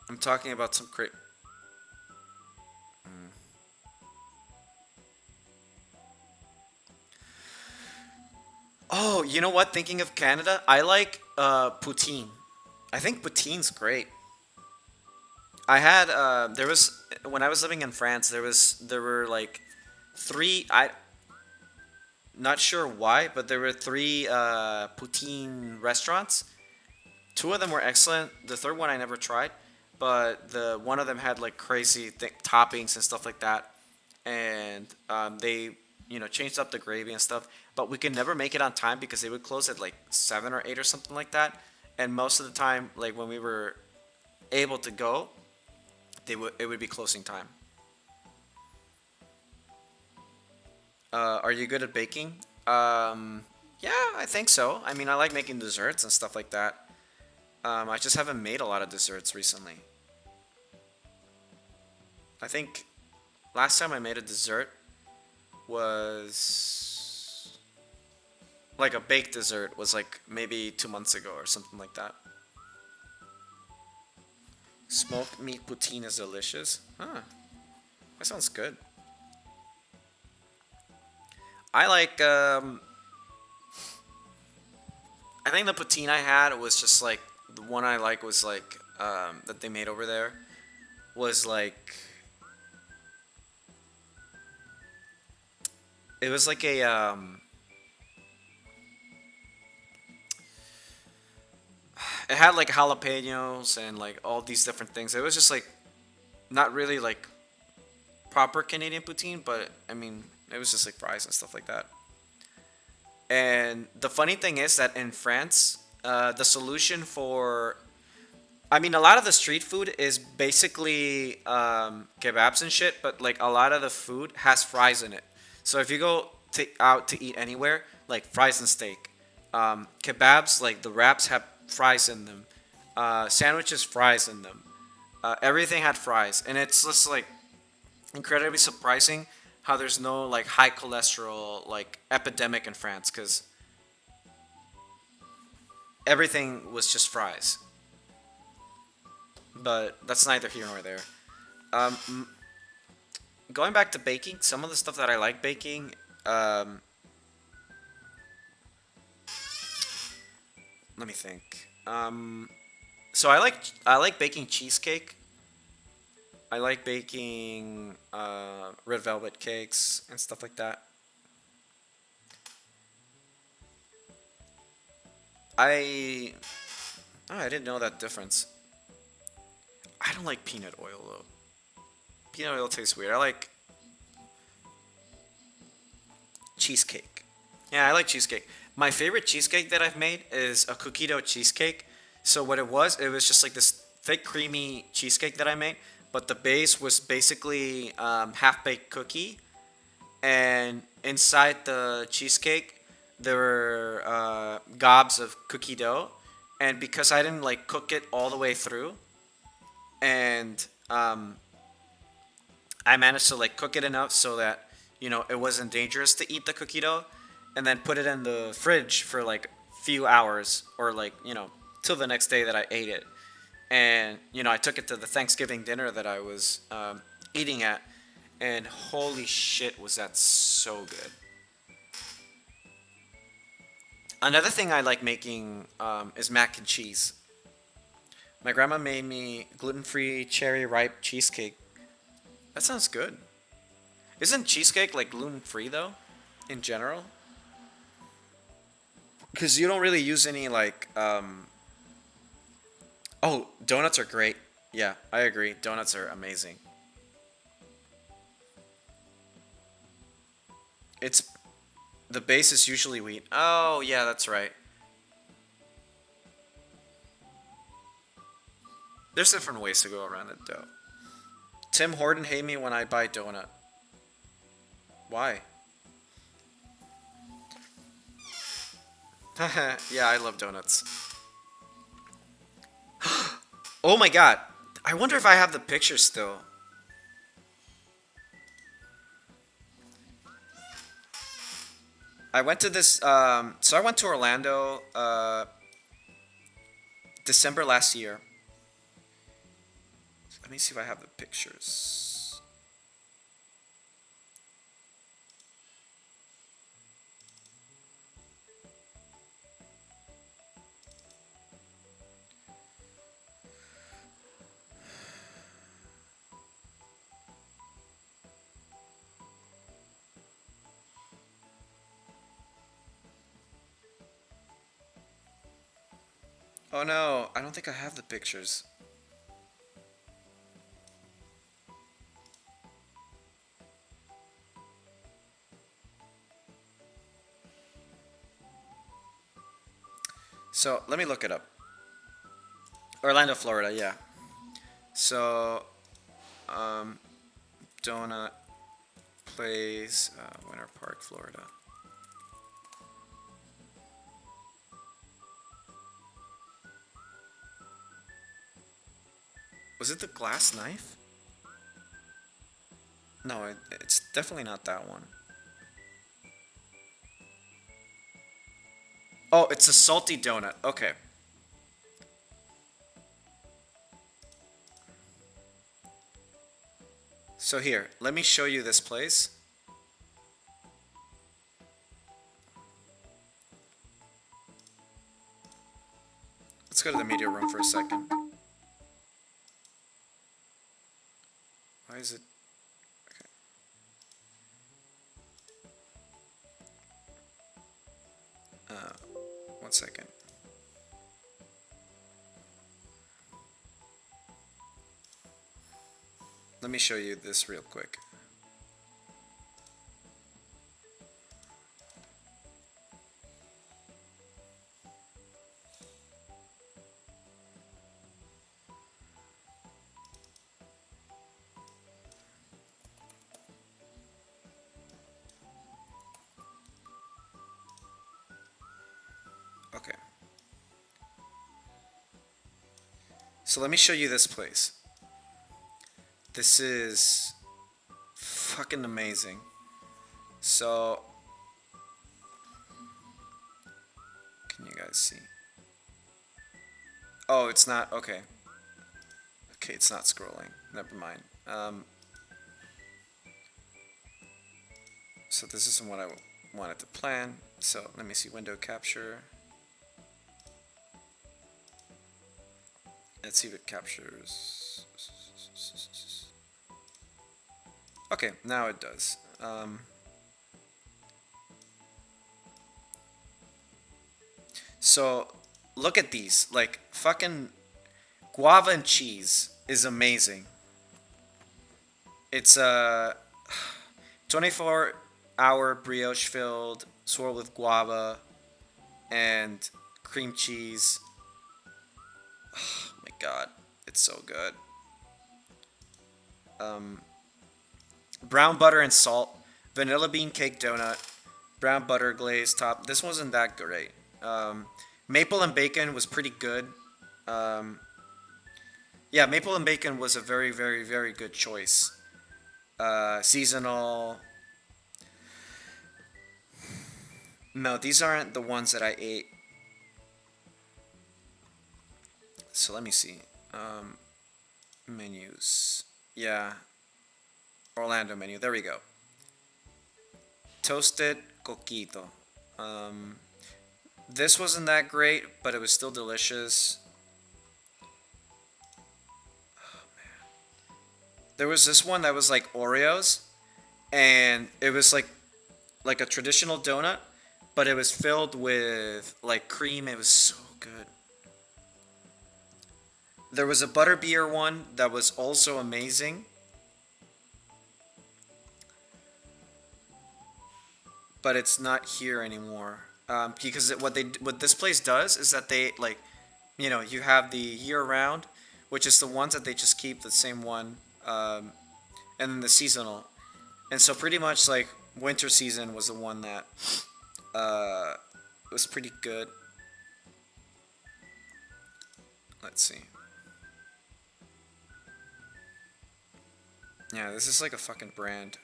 I'm talking about some great. Oh, you know what? Thinking of Canada, I like poutine. I think poutine's great. I had there was when I was living in France, there were like three. I not sure why, but there were three poutine restaurants. Two of them were excellent. The third one I never tried, but the one of them had like crazy toppings and stuff like that, and they changed up the gravy and stuff. But we could never make it on time because they would close at like 7 or 8 or something like that. And most of the time, like when we were able to go, it would be closing time. Are you good at baking? Yeah, I think so. I mean, I like making desserts and stuff like that. I just haven't made a lot of desserts recently. I think last time I made a dessert was like a baked dessert was like maybe 2 months ago or something like that. Smoked meat poutine is delicious. Huh. That sounds good. I like I think the poutine I had was just like the one I like was like that they made over there was like it was like a it had like jalapenos and like all these different things. It was just like not really like proper Canadian poutine, but I mean it was just like fries and stuff like that. And the funny thing is that in France, the solution for I mean, a lot of the street food is basically kebabs and shit, but like a lot of the food has fries in it. So if you go out to eat anywhere, like fries and steak, kebabs, like the wraps have fries in them, sandwiches, fries in them. Everything had fries, and it's just like incredibly surprising how there's no like high cholesterol like epidemic in France because everything was just fries. But that's neither here nor there. Um, Going back to baking, some of the stuff that I like baking, let me think. So I like baking cheesecake. I like baking red velvet cakes and stuff like that. I oh, I didn't know that difference. I don't like peanut oil though. Peanut oil tastes weird. I like cheesecake. Yeah, I like cheesecake. My favorite cheesecake that I've made is a cookie dough cheesecake. So what it was just like this thick, creamy cheesecake that I made. But the base was basically half baked cookie, and inside the cheesecake there were gobs of cookie dough. And because I didn't like cook it all the way through, and I managed to like cook it enough so that it wasn't dangerous to eat the cookie dough, and then put it in the fridge for like few hours or like till the next day that I ate it. And I took it to the Thanksgiving dinner that I was eating at, and holy shit, was that so good. Another thing I like making is mac and cheese. My grandma made me gluten-free cherry ripe cheesecake. That sounds good. Isn't cheesecake like gluten-free though, in general? Because you don't really use any like. Oh, donuts are great. Yeah, I agree. Donuts are amazing. It's the base is usually wheat. Oh yeah, that's right. There's different ways to go around it though. Tim Horton hate me when I buy donut. Why? Yeah, I love donuts. Oh my god. I wonder if I have the picture still. I went to this so I went to Orlando December last year. Let me see if I have the pictures. Oh no, I don't think I have the pictures. So let me look it up. Orlando, Florida, yeah. So, um, Donut Place, Winter Park, Florida. Was it the glass knife? No, it's definitely not that one. Oh, it's a salty donut. Okay. So here, let me show you this place. Let's go to the media room for a second. Why is it? Okay. 1 second. Let me show you this real quick. Okay. So let me show you this place. This is fucking amazing. So, can you guys see? Oh, it's not, okay. Okay, it's not scrolling. Never mind. So this isn't what I wanted to plan. So let me see, window capture. Let's see if it captures. Okay, now it does. So look at these, like fucking guava and cheese is amazing. It's a 24-hour brioche filled, swirled with guava and cream cheese. Oh my god, it's so good. Brown butter and salt, vanilla bean cake donut, brown butter glaze top. This wasn't that great. Maple and bacon was pretty good. Yeah, maple and bacon was a very, very, very good choice. Seasonal. No, these aren't the ones that I ate. So let me see. Menus. Yeah. Orlando menu. There we go. Toasted coquito. This wasn't that great, but it was still delicious. Oh, man. There was this one that was like Oreos, and it was like a traditional donut, but it was filled with like cream. It was so good. There was a butterbeer one that was also amazing. But it's not here anymore. Because what this place does is that they like, you have the year round, which is the ones that they just keep the same one, and then the seasonal. And so pretty much like winter season was the one that was pretty good. Let's see. Yeah, this is like a fucking brand.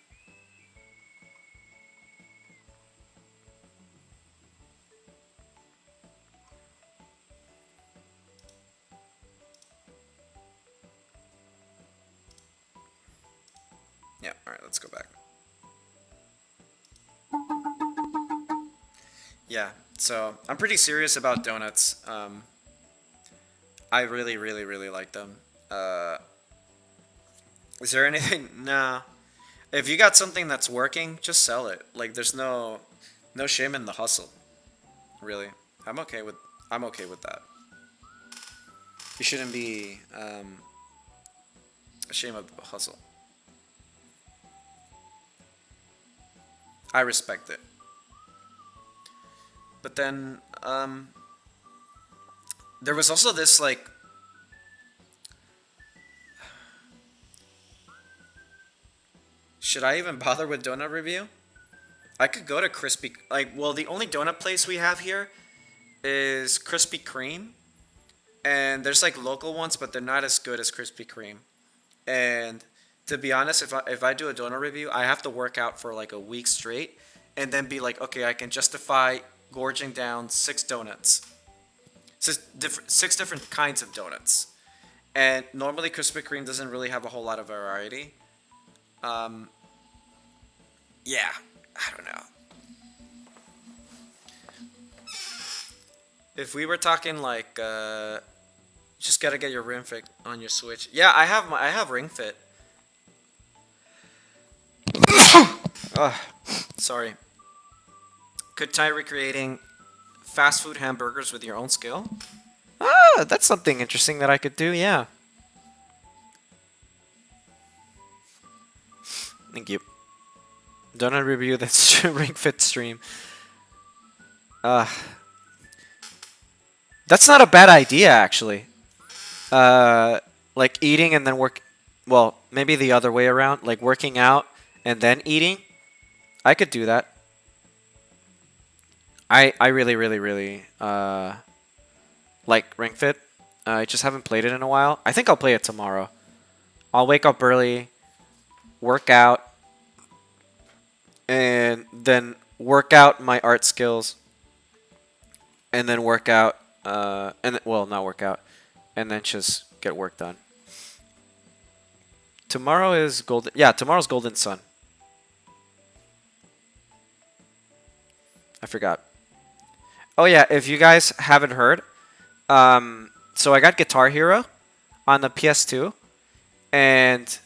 Yeah, alright, let's go back. Yeah, so I'm pretty serious about donuts. I really, really, really like them. Is there anything? Nah. If you got something that's working, just sell it. Like, there's no shame in the hustle. Really, I'm okay with that. You shouldn't be ashamed of the hustle. I respect it. But then, there was also this, like, should I even bother with donut review? I could go to Krispy, like, well, the only donut place we have here is Krispy Kreme, and there's like local ones, but they're not as good as Krispy Kreme. And to be honest, if I do a donut review, I have to work out for like a week straight, and then be like, okay, I can justify gorging down 6 donuts, 6 different kinds of donuts. And normally Krispy Kreme doesn't really have a whole lot of variety. Yeah, I don't know. If we were talking like, just gotta get your Ring Fit on your Switch. Yeah, I have Ring Fit. Sorry. Could try recreating fast food hamburgers with your own skill. Ah, that's something interesting that I could do. Yeah. Thank you. Donut review that's Ring Fit stream. That's not a bad idea, actually. Like eating and then work. Well, maybe the other way around. Like working out and then eating. I could do that. I really, really, really like Ring Fit. I just haven't played it in a while. I think I'll play it tomorrow. I'll wake up early, work out, and then work out my art skills, and then work out, well, not work out, and then just get work done. Tomorrow is Golden. Yeah, tomorrow's Golden Sun. I forgot. Oh yeah, if you guys haven't heard, so I got Guitar Hero on the PS2, and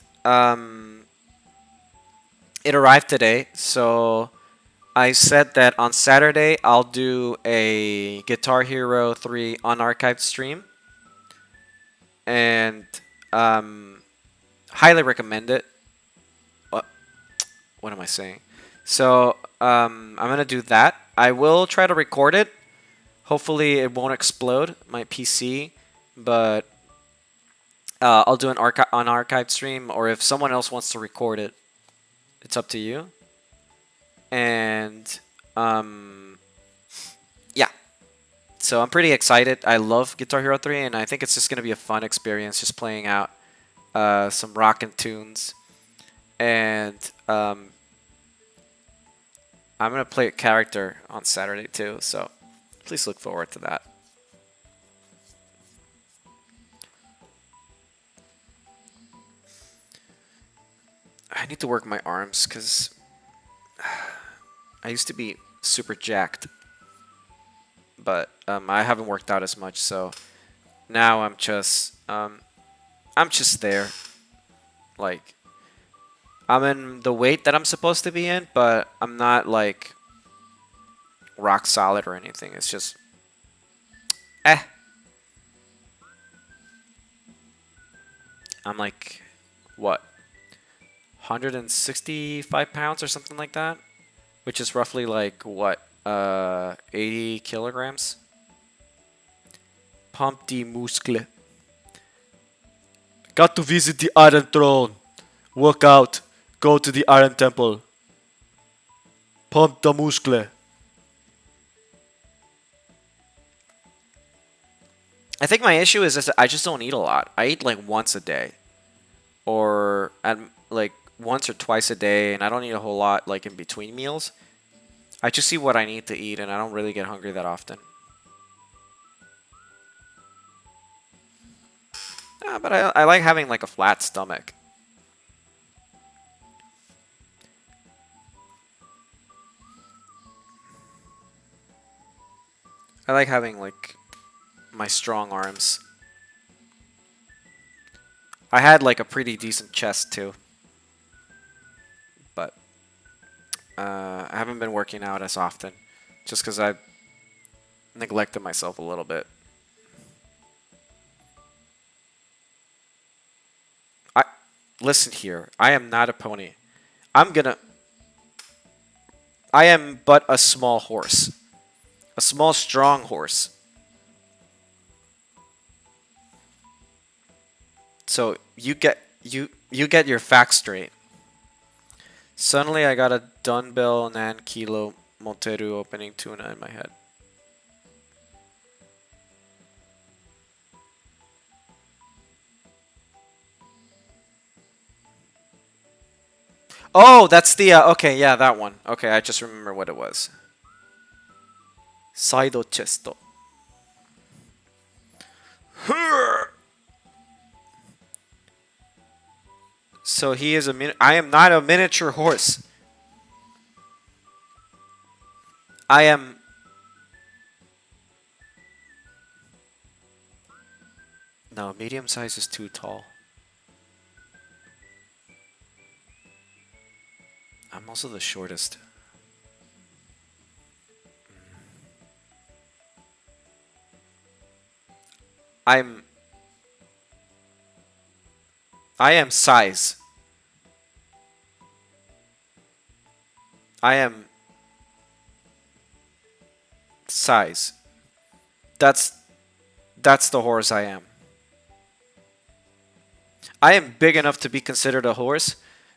it arrived today. So I said that on Saturday I'll do a Guitar Hero 3 unarchived stream, and highly recommend it. What am I saying? So I'm gonna do that. I will try to record it. Hopefully it won't explode my PC, but I'll do an unarchived stream, or if someone else wants to record it, it's up to you. And yeah, so I'm pretty excited. I love Guitar Hero 3, and I think it's just gonna be a fun experience, just playing out some rockin' tunes. And I'm gonna play a character on Saturday too, so please look forward to that. I need to work my arms because I used to be super jacked, but I haven't worked out as much, so now I'm just there. Like, I'm in the weight that I'm supposed to be in, but I'm not like rock solid or anything. It's just I'm like, what, 165 pounds or something like that, which is roughly like what, 80 kilograms. Pump the muscle. Got to visit the Iron Throne. Work out. Go to the Iron Temple. Pump the muscle. I think my issue is that I just don't eat a lot. I eat like once a day, or at like once or twice a day, and I don't eat a whole lot like in between meals. I just see what I need to eat, and I don't really get hungry that often. But I like having like a flat stomach. I like having like my strong arms. I had like a pretty decent chest too, but I haven't been working out as often just because I neglected myself a little bit. Listen here, I am not a pony. I am but a small horse. A small, strong horse. So you get your facts straight. Suddenly I got a dumbbell Nan Kilo Monteru opening tuna in my head. Oh, that's the okay, yeah, that one. Okay, I just remember what it was. Side chest. So he is a I am not a miniature horse. I am. No, medium size is too tall. I'm also the shortest. I am size. I am size. That's the horse I am. I am big enough to be considered a horse,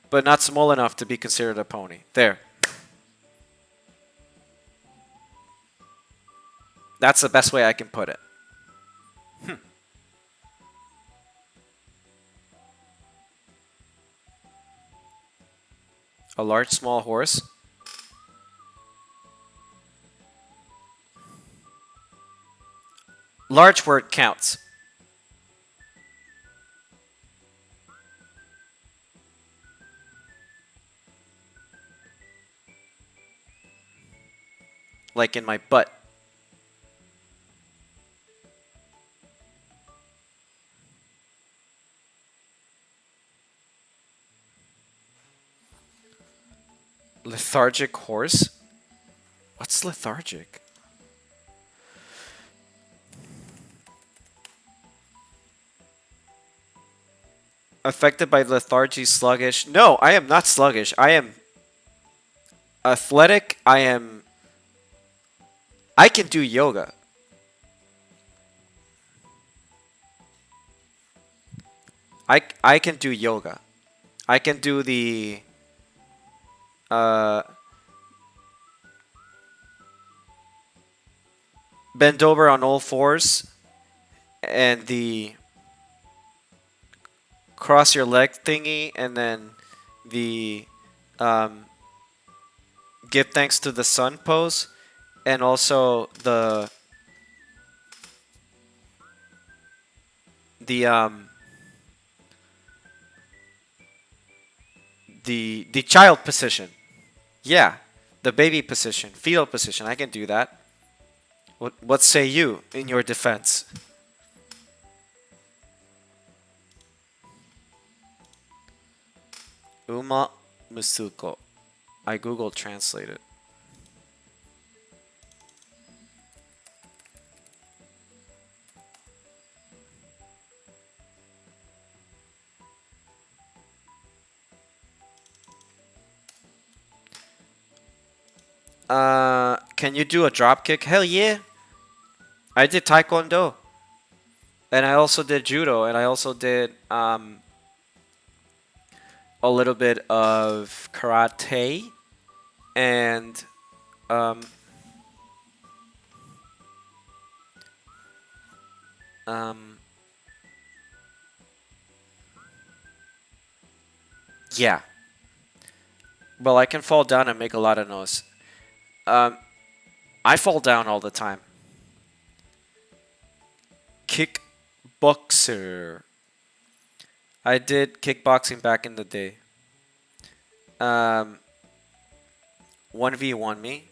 but not small enough to be considered a pony. There. That's the best way I can put it. A large, small horse. Large word counts. Like in my butt. Lethargic horse? What's lethargic? Affected by lethargy, sluggish. No, I am not sluggish. I am athletic. I can do yoga. I can do yoga. I can do the bend over on all fours and the cross your leg thingy, and then the give thanks to the sun pose, and also the child position. Yeah, the baby position, fetal position. I can do that. What say you in your defense? Uma Musuko. I Google Translate it. Can you do a drop kick? Hell yeah. I did taekwondo. And I also did judo, and I also did a little bit of karate, and yeah. Well, I can fall down and make a lot of noise. I fall down all the time. Kickboxer. I did kickboxing back in the day. 1v1 me.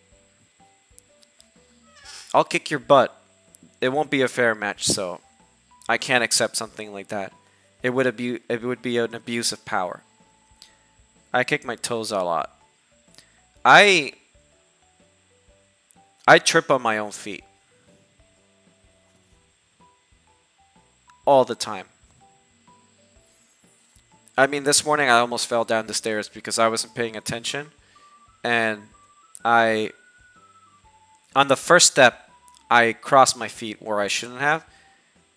I'll kick your butt. It won't be a fair match, so I can't accept something like that. It would be an abuse of power. I kick my toes a lot. I trip on my own feet. All the time. I mean, this morning I almost fell down the stairs because I wasn't paying attention. And on the first step, I crossed my feet where I shouldn't have.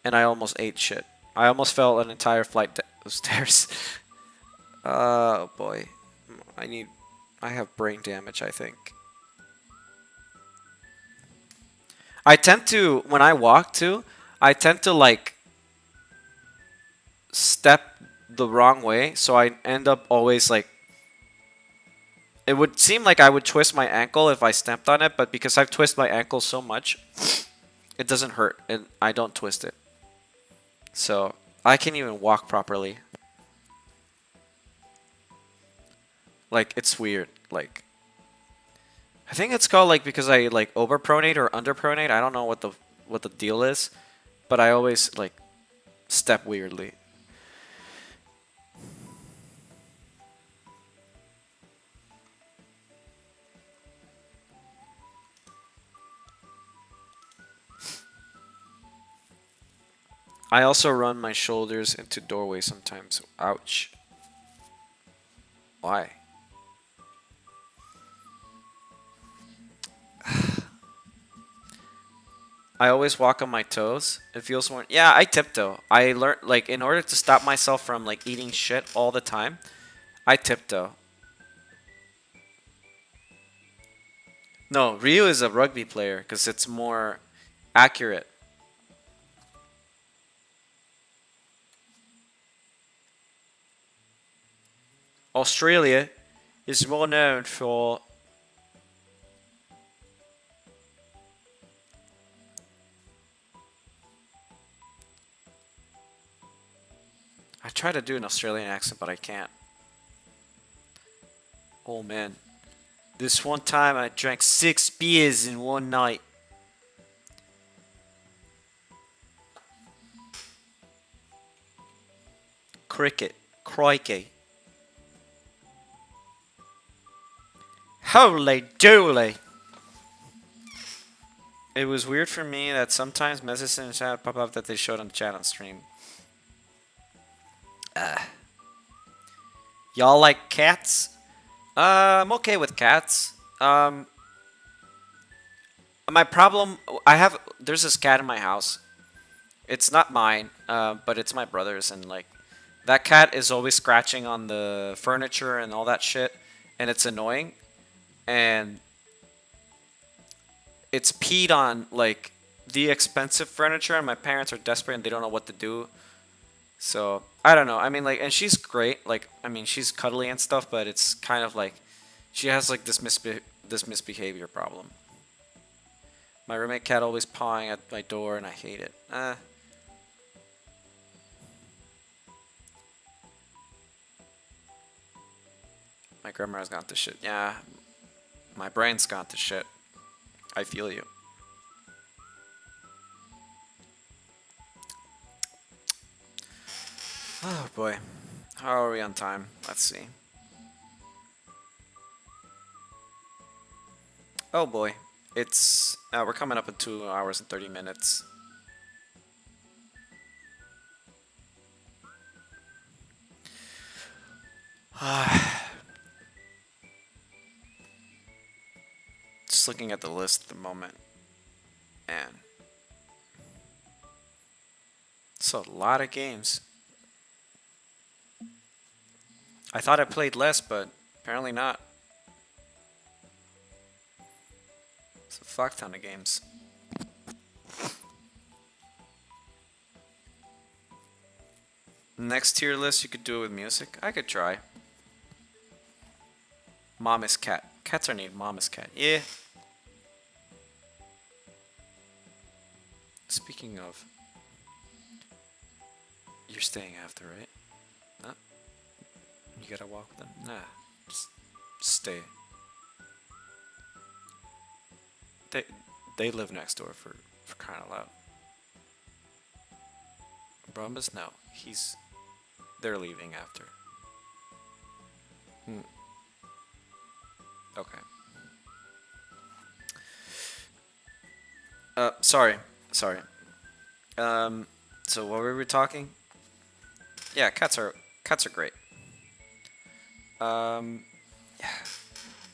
And I almost ate shit. I almost fell an entire flight of stairs. Oh boy. I have brain damage, I think. I tend to, when I walk too, I tend to like step the wrong way, so I end up always like It would seem like I would twist my ankle if I stepped on it, but because I've twisted my ankle so much, it doesn't hurt, and I don't twist it. So I can't even walk properly. Like, it's weird. Like, I think it's called like because I like overpronate or underpronate. I don't know what the deal is, but I always like step weirdly. I also run my shoulders into doorways sometimes. Ouch. Why? I always walk on my toes. It feels more. Yeah, I tiptoe. I learned like in order to stop myself from like eating shit all the time, I tiptoe. No, Ryu is a rugby player because it's more accurate. Australia is more known for I try to do an Australian accent, but I can't. Oh man. This one time I drank 6 beers in one night. Cricket. Crikey. Holy dooly. It was weird for me that sometimes messages in the chat pop up that they showed on the chat on stream. Y'all like cats? I'm okay with cats. My problem, there's this cat in my house. It's not mine, but it's my brother's, and like, that cat is always scratching on the furniture and all that shit, and it's annoying. And it's peed on like the expensive furniture, and my parents are desperate and they don't know what to do. So I don't know. I mean, like, and she's great. Like, I mean, she's cuddly and stuff, but it's kind of like she has like this misbehavior problem. My roommate cat always pawing at my door, and I hate it. My grandma's gone to shit. Yeah, my brain's gone to shit. I feel you. Oh boy. How are we on time? Let's see. Oh boy. It's we're coming up in 2 hours and 30 minutes. Just looking at the list at the moment. And it's a lot of games. I thought I played less, but apparently not. It's a fuck ton of games. Next tier list, you could do it with music. I could try. Mom is cat. Cats are named Mom is cat. Yeah. Speaking of, you're staying after, right? Huh? You gotta walk with them? Nah, just stay. They live next door for crying out loud. Brumbus? No, they're leaving after. Okay. Sorry. So what were we talking? Yeah, cats are great. Yeah.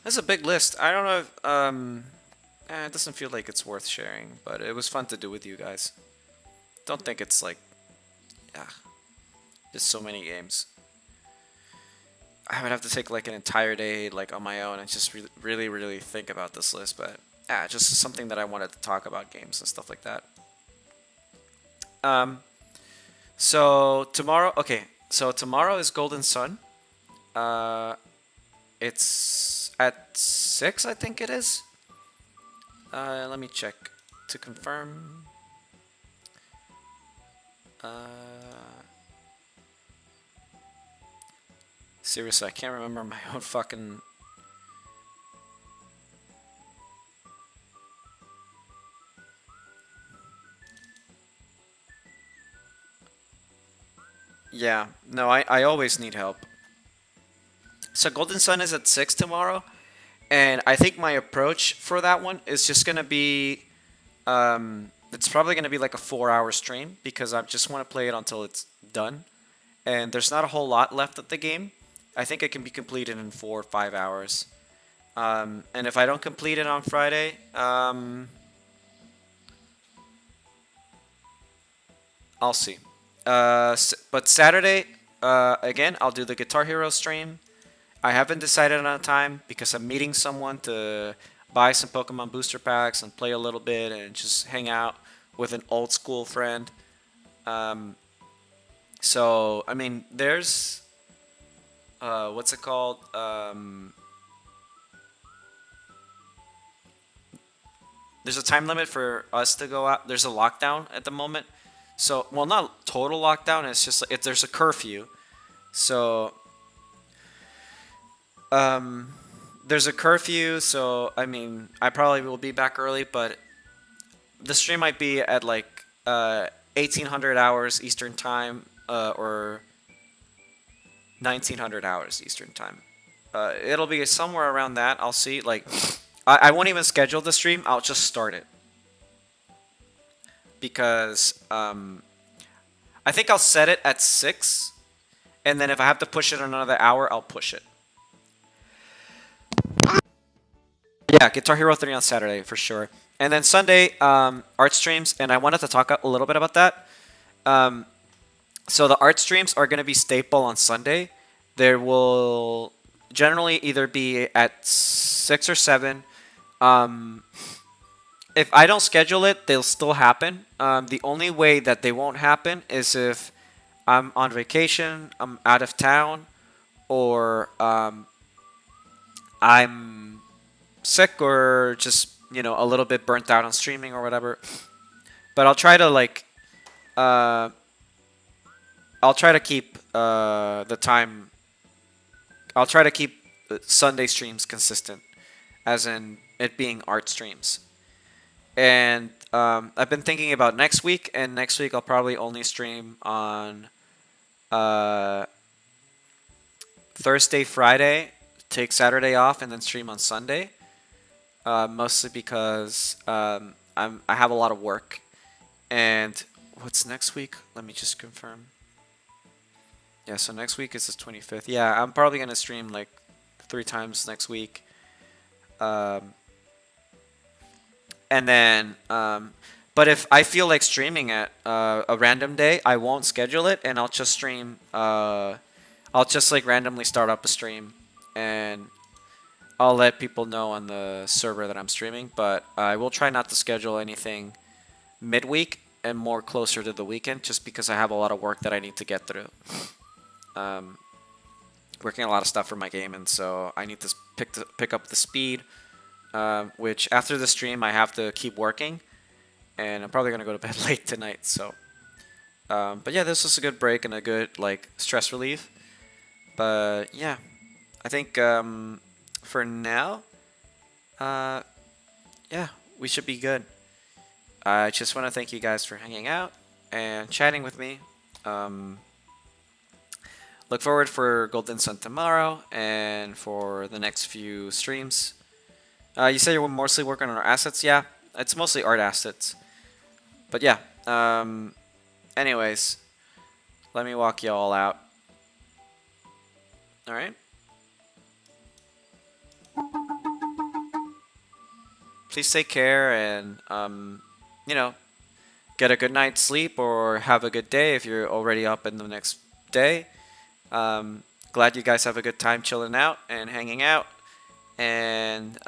That's a big list. I don't know if, it doesn't feel like it's worth sharing, but it was fun to do with you guys. Don't think it's like, yeah, just so many games. I would have to take like an entire day like on my own and just really think about this list, but yeah, just something that I wanted to talk about games and stuff like that. So tomorrow, okay, so tomorrow is Golden Sun. It's at 6, I think it is. Let me check to confirm. Seriously, I can't remember my own fucking... Yeah, no, I always need help. So Golden Sun is at 6 tomorrow, and I think my approach for that one is just gonna be, it's probably gonna be like a 4-hour stream because I just want to play it until it's done, and there's not a whole lot left of the game. I think it can be completed in 4 or 5 hours, and if I don't complete it on Friday, I'll see. But Saturday, again, I'll do the Guitar Hero stream. I haven't decided on a time because I'm meeting someone to buy some Pokemon booster packs and play a little bit and just hang out with an old school friend. So, I mean, there's... what's it called? There's a time limit for us to go out. There's a lockdown at the moment. So, well, not total lockdown. It's just like there's a curfew. So, there's a curfew. So, I mean, I probably will be back early, but the stream might be at like 1800 hours Eastern time, or 1900 hours Eastern time. It'll be somewhere around that. I'll see. Like, I won't even schedule the stream. I'll just start it. Because I think I'll set it at 6, and then if I have to push it another hour, I'll push it. Yeah, Guitar Hero 3 on Saturday for sure. And then Sunday, art streams, and I wanted to talk a little bit about that. So the art streams are going to be staple on Sunday. There will generally either be at 6 or 7. If I don't schedule it, they'll still happen. The only way that they won't happen is if I'm on vacation, I'm out of town, or I'm sick or just, you know, a little bit burnt out on streaming or whatever. But I'll try to like, I'll try to keep the time. I'll try to keep Sunday streams consistent, as in it being art streams. And I've been thinking about next week, and next week I'll probably only stream on Thursday, Friday, take Saturday off, and then stream on Sunday. Mostly because I have a lot of work. And what's next week? Let me just confirm. Yeah, so next week is the 25th. Yeah, I'm probably going to stream like 3 times next week. And then, but if I feel like streaming at a random day, I won't schedule it, and I'll just stream. I'll just like randomly start up a stream, and I'll let people know on the server that I'm streaming. But I will try not to schedule anything midweek and more closer to the weekend, just because I have a lot of work that I need to get through. Working a lot of stuff for my game, and so I need to pick up the speed. Which after the stream I have to keep working, and I'm probably gonna go to bed late tonight. So, but yeah, this was a good break and a good like stress relief. But yeah, I think for now, yeah, we should be good. I just want to thank you guys for hanging out and chatting with me. Look forward for Golden Sun tomorrow and for the next few streams. You say you're mostly working on our assets? Yeah, it's mostly art assets. But yeah, anyways, let me walk you all out. Alright? Please take care and, you know, get a good night's sleep or have a good day if you're already up in the next day. Glad you guys have a good time chilling out and hanging out. And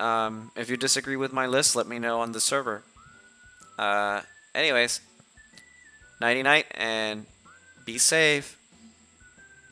if you disagree with my list, let me know on the server. Anyways, nighty night and be safe.